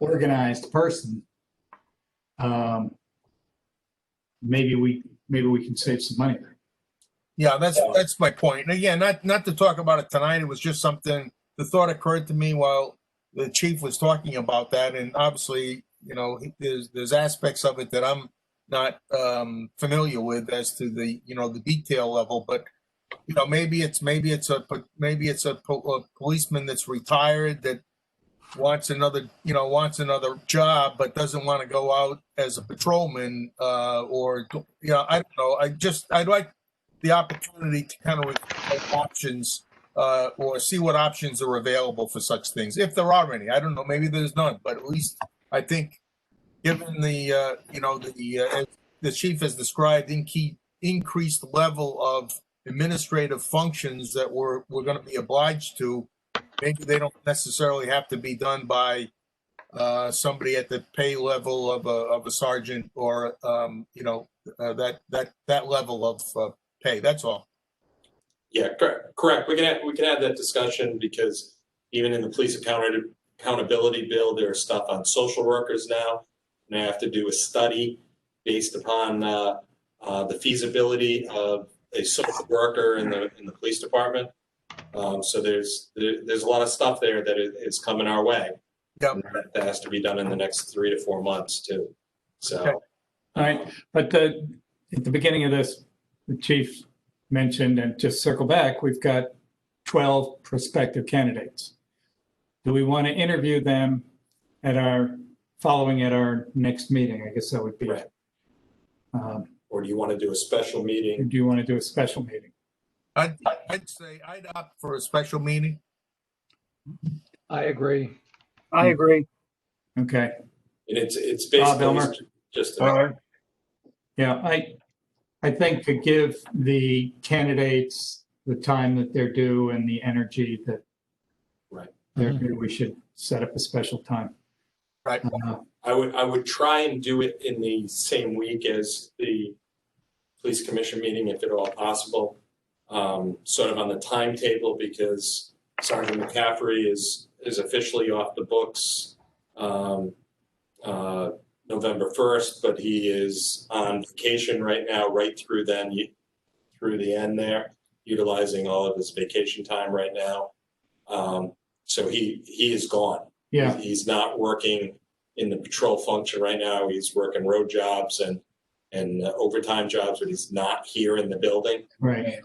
[SPEAKER 1] organized person, maybe we can save some money there.
[SPEAKER 12] Yeah, that's my point. And again, not to talk about it tonight. It was just something. The thought occurred to me while the chief was talking about that, and obviously, there's aspects of it that I'm not familiar with as to the the detail level. But maybe it's a policeman that's retired that wants another job but doesn't want to go out as a patrolman or I don't know. I'd like the opportunity to kind of review options or see what options are available for such things, if there are any. I don't know, maybe there's none, but at least I think given the the chief has described increased level of administrative functions that we're going to be obliged to, maybe they don't necessarily have to be done by somebody at the pay level of a sergeant or that level of pay. That's all.
[SPEAKER 11] Yeah, correct. We can have that discussion because even in the police accountability bill, there's stuff on social workers now, and I have to do a study based upon the feasibility of a social worker in the police department. So there's a lot of stuff there that is coming our way.
[SPEAKER 12] Yep.
[SPEAKER 11] That has to be done in the next 3 to 4 months too. So,
[SPEAKER 1] okay. All right. But at the beginning of this, the chief mentioned, and just circle back, we've got 12 prospective candidates. Do we want to interview them following our next meeting? I guess that would be
[SPEAKER 11] right. Or do you want to do a special meeting?
[SPEAKER 1] Or do you want to do a special meeting?
[SPEAKER 12] I'd say I'd opt for a special meeting.
[SPEAKER 17] I agree.
[SPEAKER 5] I agree.
[SPEAKER 1] Okay.
[SPEAKER 11] And it's basically just
[SPEAKER 1] yeah, I think to give the candidates the time that they're due and the energy that they're due, we should set up a special time.
[SPEAKER 12] Right.
[SPEAKER 11] I would try and do it in the same week as the police commission meeting, if at all possible, sort of on the timetable, because Sergeant McCaffrey is officially off the books November 1st, but he is on vacation right now, right through the end there, utilizing all of his vacation time right now. So he is gone.
[SPEAKER 1] Yeah.
[SPEAKER 11] He's not working in the patrol function right now. He's working road jobs and overtime jobs, but he's not here in the building.
[SPEAKER 1] Right.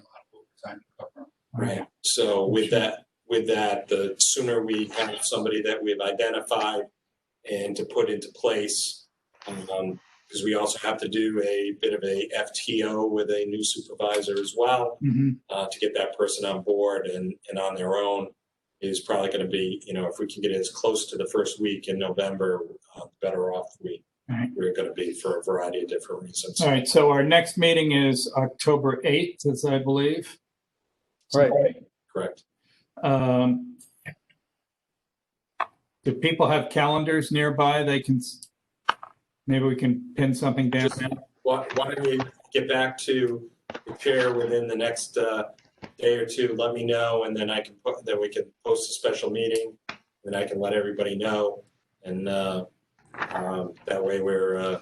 [SPEAKER 11] Right. So with with that, the sooner we have somebody that we've identified and to put into place, because we also have to do a bit of a FTO with a new supervisor as well, to get that person on board and on their own is probably going to be, if we can get as close to the first week in November, better off we're going to be for a variety of different reasons.
[SPEAKER 1] All right, so our next meeting is October 8th, as I believe.
[SPEAKER 5] Right.
[SPEAKER 11] Correct.
[SPEAKER 1] Do people have calendars nearby? Maybe we can pin something down now.
[SPEAKER 11] Why don't you get back to the chair within the next day or two? Let me know, and then we can post a special meeting, and I can let everybody know, and that way we're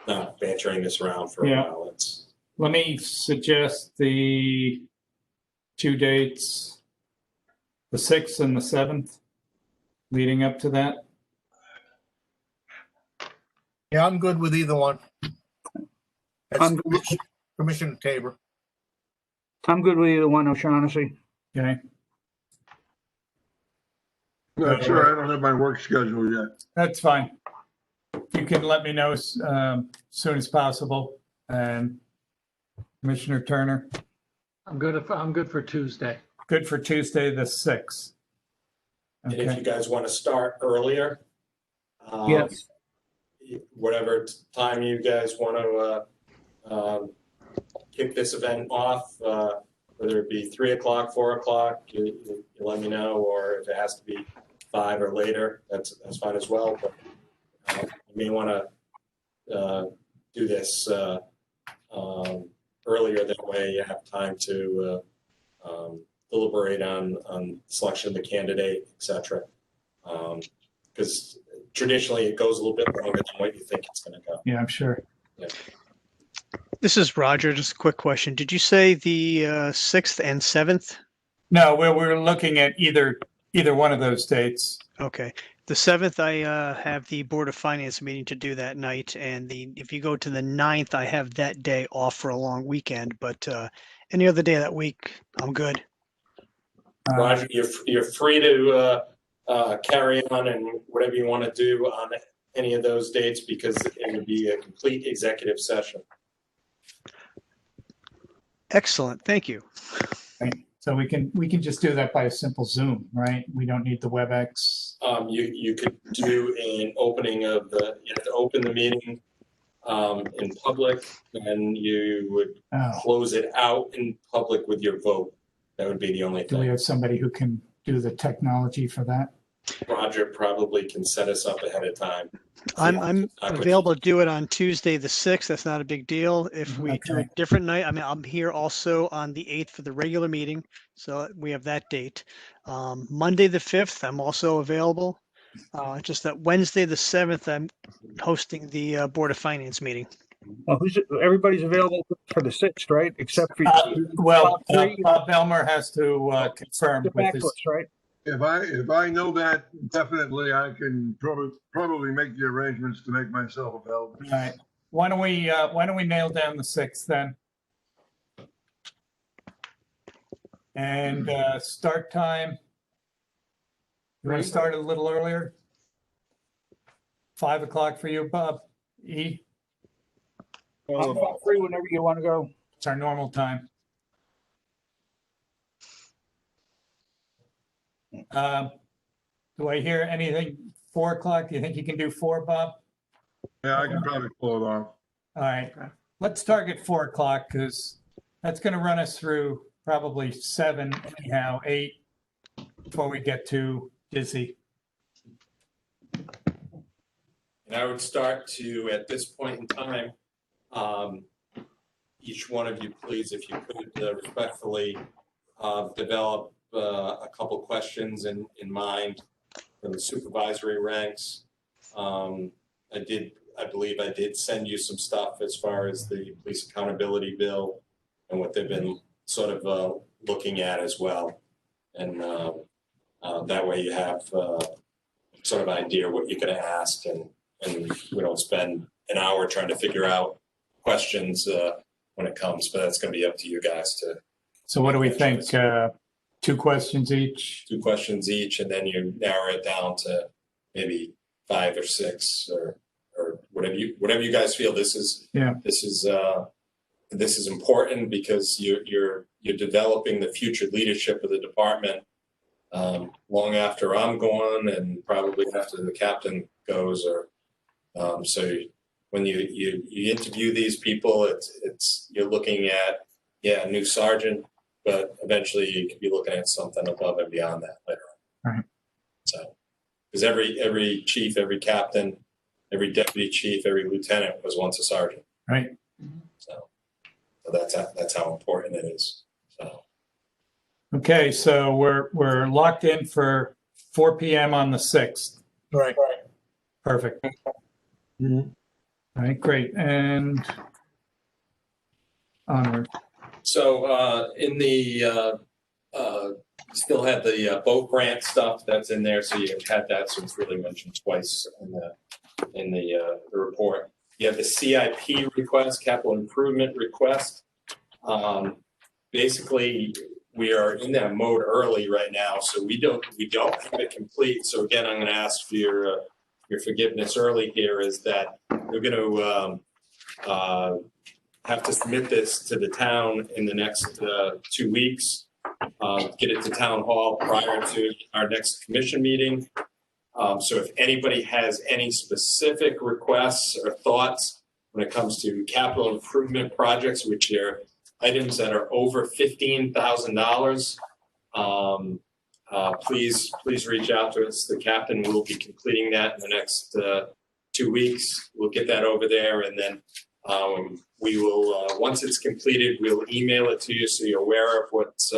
[SPEAKER 11] not bantering this around for a while.
[SPEAKER 1] Let me suggest the 2 dates, the 6th and the 7th, leading up to that.
[SPEAKER 12] Yeah, I'm good with either one. Commissioner Tabor.
[SPEAKER 5] I'm good with either one, O'Shaughnessy.
[SPEAKER 1] Okay.
[SPEAKER 19] Not sure. I don't have my work schedule yet.
[SPEAKER 1] That's fine. You can let me know as soon as possible. And Commissioner Turner?
[SPEAKER 17] I'm good for Tuesday.
[SPEAKER 1] Good for Tuesday, the 6th.
[SPEAKER 11] And if you guys want to start earlier,
[SPEAKER 5] Yes.
[SPEAKER 11] Whatever time you guys want to kick this event off, whether it be 3 o'clock, 4 o'clock, you let me know, or if it has to be 5 or later, that's fine as well. But you may want to do this earlier. That way you have time to deliberate on selection of the candidate, etc. Because traditionally it goes a little bit longer than what you think it's going to go.
[SPEAKER 1] Yeah, I'm sure.
[SPEAKER 11] Yeah.
[SPEAKER 2] This is Roger. Just a quick question. Did you say the 6th and 7th?
[SPEAKER 1] No, we're looking at either one of those dates.
[SPEAKER 2] Okay. The 7th, I have the Board of Finance meeting to do that night. And if you go to the 9th, I have that day off for a long weekend. But any other day of that week, I'm good.
[SPEAKER 11] Roger, you're free to carry on and whatever you want to do on any of those dates, because it would be a complete executive session.
[SPEAKER 2] Excellent. Thank you.
[SPEAKER 1] Right. So we can just do that by a simple Zoom, right? We don't need the WebEx.
[SPEAKER 11] You could do an opening of you have to open the meeting in public, and you would close it out in public with your vote. That would be the only
[SPEAKER 1] Do we
[SPEAKER 11] thing.
[SPEAKER 1] have somebody who can do the technology for that?
[SPEAKER 11] Roger probably can set us up ahead of time.
[SPEAKER 2] I'm available to do it on Tuesday, the 6th. That's not a big deal. If we do a different night, I'm here also on the 8th for the regular meeting. So we have that date. Monday, the 5th, I'm also available. Just that Wednesday, the 7th, I'm hosting the Board of Finance meeting.
[SPEAKER 5] Everybody's available for the 6th, right? Except for
[SPEAKER 1] Bob Elmer has to confirm with his.
[SPEAKER 5] Right?
[SPEAKER 19] If I know that definitely, I can probably make the arrangements to make myself available.
[SPEAKER 1] All right. Why don't we nail down the 6th then? And start time. You want to start a little earlier? 5 o'clock for you, Bob? E?
[SPEAKER 5] I'm free whenever you want to go.
[SPEAKER 1] It's our normal time. Do I hear anything? 4 o'clock? Do you think you can do 4, Bob?
[SPEAKER 19] Yeah, I can probably pull it off.
[SPEAKER 1] All right. Let's target 4 o'clock, because that's going to run us through probably 7, anyhow, 8, before we get too dizzy.
[SPEAKER 11] And I would start to, at this point in time, each one of you, please, if you could respectfully develop a couple questions in mind from the supervisory ranks. I believe I did send you some stuff as far as the police accountability bill and what they've been sort of looking at as well. And that way you have sort of idea what you're going to ask, and we don't spend an hour trying to figure out questions when it comes, but that's going to be up to you guys to.
[SPEAKER 1] So what do we think? 2 questions each.
[SPEAKER 11] 2 questions each, and then you narrow it down to maybe 5 or 6 or whatever you guys feel. This is important because you're developing the future leadership of the department long after I'm gone and probably after the captain goes. Or so when you interview these people, it's you're looking at a new sergeant, but eventually you could be looking at something above and beyond that later on.
[SPEAKER 1] Right.
[SPEAKER 11] So because every chief, every captain, every deputy chief, every lieutenant was once a sergeant.
[SPEAKER 1] Right.
[SPEAKER 11] So that's how important it is. So.
[SPEAKER 1] Okay, so we're locked in for 4 p.m. on the 6th.
[SPEAKER 12] Right.
[SPEAKER 1] Perfect. All right, great. And onward.
[SPEAKER 11] So in the still have the boat grant stuff that's in there. So you had that, so it's really mentioned twice in the report. You have the CIP request, capital improvement request. Basically, we are in that mode early right now, so we don't have it complete. So again, I'm going to ask for your forgiveness early here. Is that we're going to have to submit this to the town in the next 2 weeks. Get it to town hall prior to our next commission meeting. So if anybody has any specific requests or thoughts when it comes to capital improvement projects, which are items that are over $15,000, please reach out to us. The captain will be completing that in the next 2 weeks. We'll get that over there, and then we will, once it's completed, we'll email it to you so you're aware of what's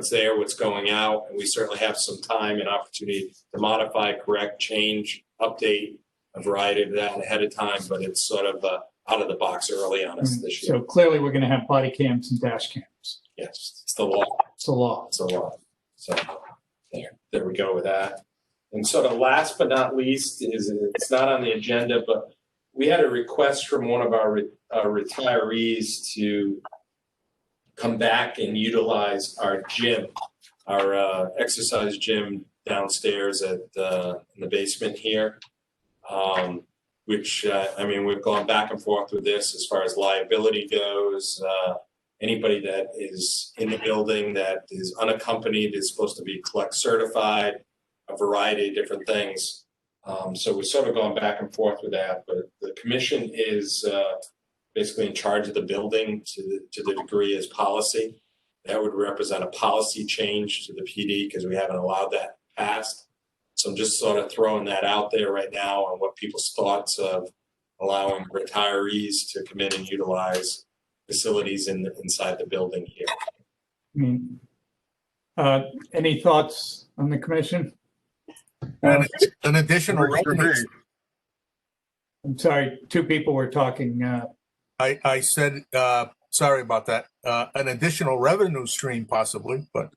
[SPEAKER 11] there, what's going out, and we certainly have some time and opportunity to modify, correct, change, update a variety of that ahead of time, but it's sort of out of the box early on us this year.
[SPEAKER 1] So clearly we're going to have body cams and dash cams.
[SPEAKER 11] Yes, it's the law.
[SPEAKER 1] It's the law.
[SPEAKER 11] It's the law. So there we go with that. And sort of last but not least is, it's not on the agenda, but we had a request from one of our retirees to come back and utilize our gym, our exercise gym downstairs in the basement here. Which, I mean, we've gone back and forth with this as far as liability goes. Anybody that is in the building that is unaccompanied is supposed to be collect certified, a variety of different things. So we've sort of gone back and forth with that, but the commission is basically in charge of the building to the degree as policy. That would represent a policy change to the PD because we haven't allowed that passed. So I'm just sort of throwing that out there right now on what people's thoughts of allowing retirees to come in and utilize facilities inside the building here.
[SPEAKER 1] I mean, any thoughts on the commission?
[SPEAKER 12] An additional revenue.
[SPEAKER 1] I'm sorry, 2 people were talking.
[SPEAKER 12] I said, sorry about that. An additional revenue stream possibly, but.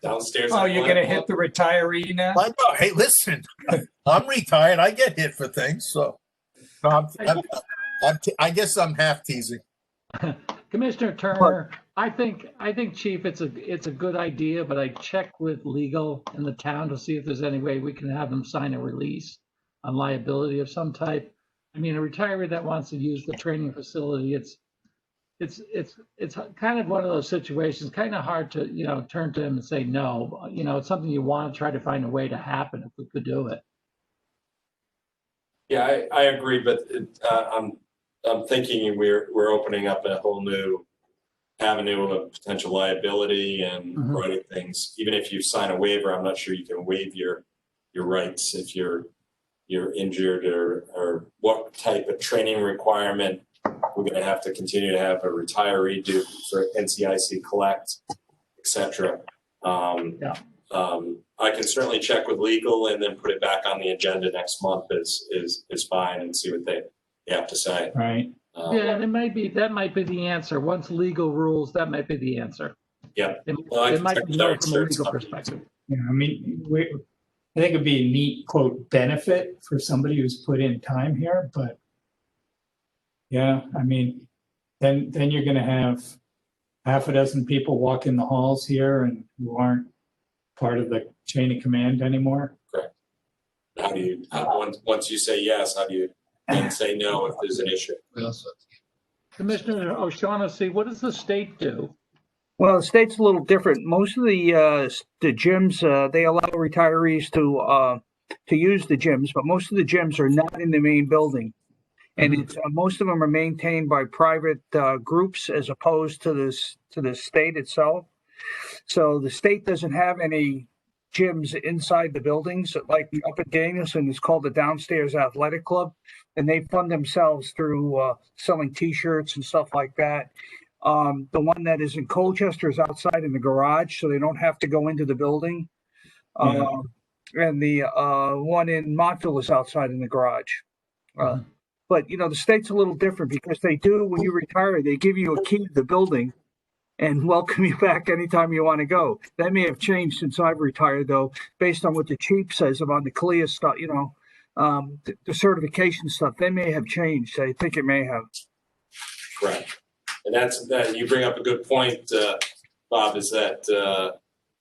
[SPEAKER 11] Downstairs.
[SPEAKER 1] Oh, you're going to hit the retiree now?
[SPEAKER 12] I know. Hey, listen, I'm retired. I get hit for things, so I guess I'm half teasing.
[SPEAKER 17] Commissioner Turner, I think, Chief, it's a good idea, but I checked with legal in the town to see if there's any way we can have them sign a release on liability of some type. I mean, a retiree that wants to use the training facility, it's kind of one of those situations, kind of hard to, turn to him and say no. It's something you want to try to find a way to happen if we could do it.
[SPEAKER 11] Yeah, I agree, but I'm thinking we're opening up a whole new avenue of potential liability and writing things. Even if you sign a waiver, I'm not sure you can waive your rights if you're injured or what type of training requirement we're going to have to continue to have a retiree do for NCIC collect, etc. I can certainly check with legal and then put it back on the agenda next month is fine and see what they have to say.
[SPEAKER 1] Right.
[SPEAKER 17] Yeah, that might be the answer. Once legal rules, that might be the answer.
[SPEAKER 11] Yeah.
[SPEAKER 17] It might be more from a legal perspective.
[SPEAKER 1] Yeah, I mean, I think it'd be a neat quote benefit for somebody who's put in time here, but yeah, I mean, then you're going to have half a dozen people walk in the halls here and who aren't part of the chain of command anymore.
[SPEAKER 11] Correct. How do you, once you say yes, how do you then say no if there's an issue?
[SPEAKER 17] Commissioner O'Shaughnessy, what does the state do?
[SPEAKER 5] Well, the state's a little different. Most of the gyms, they allow retirees to use the gyms, but most of the gyms are not in the main building. And it's, most of them are maintained by private groups as opposed to the state itself. So the state doesn't have any gyms inside the buildings. Like up at Danielson, it's called the Downstairs Athletic Club, and they fund themselves through selling T-shirts and stuff like that. The one that is in Colchester is outside in the garage, so they don't have to go into the building. And the one in Montville is outside in the garage. But, you know, the state's a little different because they do, when you retire, they give you a key to the building and welcome you back anytime you want to go. That may have changed since I've retired, though, based on what the chief says about the CLIA stuff, you know, the certification stuff. They may have changed. I think it may have.
[SPEAKER 11] Correct. And that you bring up a good point, Bob, is that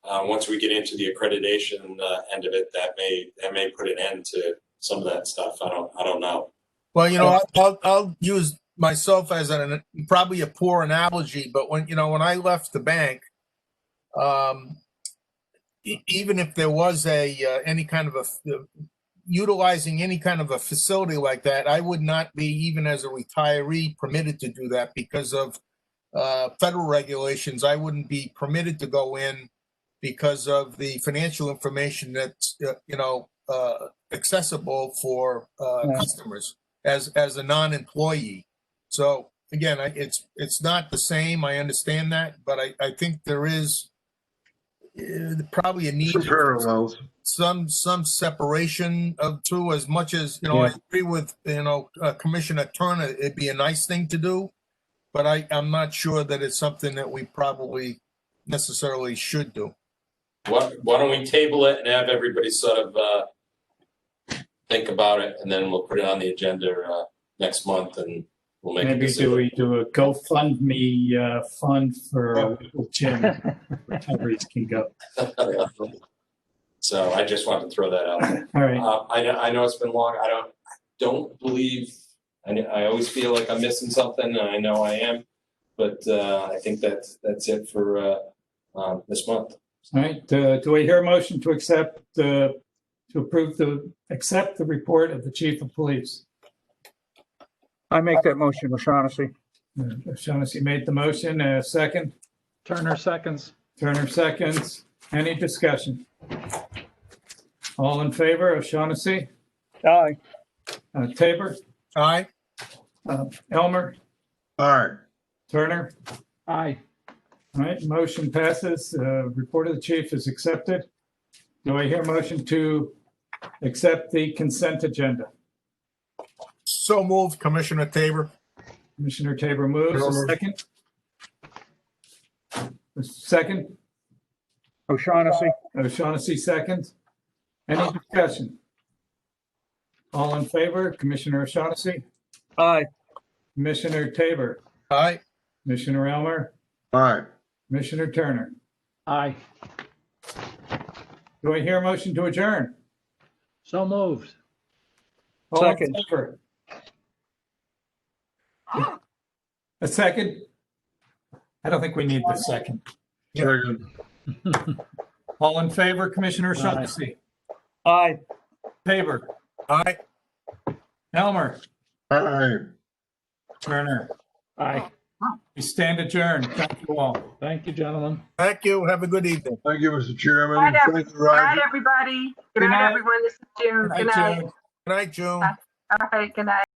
[SPEAKER 11] once we get into the accreditation end of it, that may put an end to some of that stuff. I don't know.
[SPEAKER 12] Well, you know, I'll use myself as probably a poor analogy, but when I left the bank, even if there was any kind of utilizing any kind of a facility like that, I would not be, even as a retiree, permitted to do that because of federal regulations. I wouldn't be permitted to go in because of the financial information that's accessible for customers as a non-employee. So again, it's not the same. I understand that, but I think there is probably a need for some separation of two. As much as I agree with Commissioner Turner, it'd be a nice thing to do, but I'm not sure that it's something that we probably necessarily should do.
[SPEAKER 11] Why don't we table it and have everybody sort of think about it, and then we'll put it on the agenda next month, and we'll make a decision.
[SPEAKER 1] Maybe do a GoFundMe fund for a local gym where retirees can go.
[SPEAKER 11] So I just wanted to throw that out.
[SPEAKER 1] All right.
[SPEAKER 11] I know it's been long. I don't believe. I always feel like I'm missing something, and I know I am, but I think that's it for this month.
[SPEAKER 1] All right. Do I hear a motion to accept the report of the chief of police?
[SPEAKER 5] I make that motion, O'Shaughnessy.
[SPEAKER 1] O'Shaughnessy made the motion. Second.
[SPEAKER 17] Turner seconds.
[SPEAKER 1] Turner seconds. Any discussion? All in favor? O'Shaughnessy?
[SPEAKER 5] Aye.
[SPEAKER 1] Tabor?
[SPEAKER 12] Aye.
[SPEAKER 1] Elmer?
[SPEAKER 19] Aye.
[SPEAKER 1] Turner?
[SPEAKER 17] Aye.
[SPEAKER 1] All right, motion passes. Report of the chief is accepted. Do I hear a motion to accept the consent agenda?
[SPEAKER 12] So moved, Commissioner Tabor.
[SPEAKER 1] Commissioner Tabor moves. A second? A second?
[SPEAKER 5] O'Shaughnessy.
[SPEAKER 1] O'Shaughnessy seconds. Any discussion? All in favor? Commissioner O'Shaughnessy?
[SPEAKER 5] Aye.
[SPEAKER 1] Commissioner Tabor?
[SPEAKER 12] Aye.
[SPEAKER 1] Commissioner Elmer?
[SPEAKER 19] Aye.
[SPEAKER 1] Commissioner Turner?
[SPEAKER 17] Aye.
[SPEAKER 1] Do I hear a motion to adjourn?
[SPEAKER 17] So moved.
[SPEAKER 1] All in
[SPEAKER 5] Second.
[SPEAKER 1] favor? A second? I don't think we need the second.
[SPEAKER 19] Second.
[SPEAKER 1] All in favor, Commissioner O'Shaughnessy?
[SPEAKER 5] Aye.
[SPEAKER 1] Tabor?
[SPEAKER 12] Aye.
[SPEAKER 1] Elmer?
[SPEAKER 19] Aye.
[SPEAKER 1] Turner?
[SPEAKER 17] Aye.
[SPEAKER 1] We stand adjourned. Thank you all.
[SPEAKER 17] Thank you, gentlemen.
[SPEAKER 12] Thank you. Have a good evening.
[SPEAKER 19] Thank you, Mr. Chairman.
[SPEAKER 3] Good night,
[SPEAKER 19] Thank you,
[SPEAKER 3] Good night,
[SPEAKER 19] Roger.
[SPEAKER 3] everybody.
[SPEAKER 1] Good
[SPEAKER 3] Good night,
[SPEAKER 1] night.
[SPEAKER 3] everyone. This is June. Good night.
[SPEAKER 12] Good night, June.
[SPEAKER 3] All right, good night.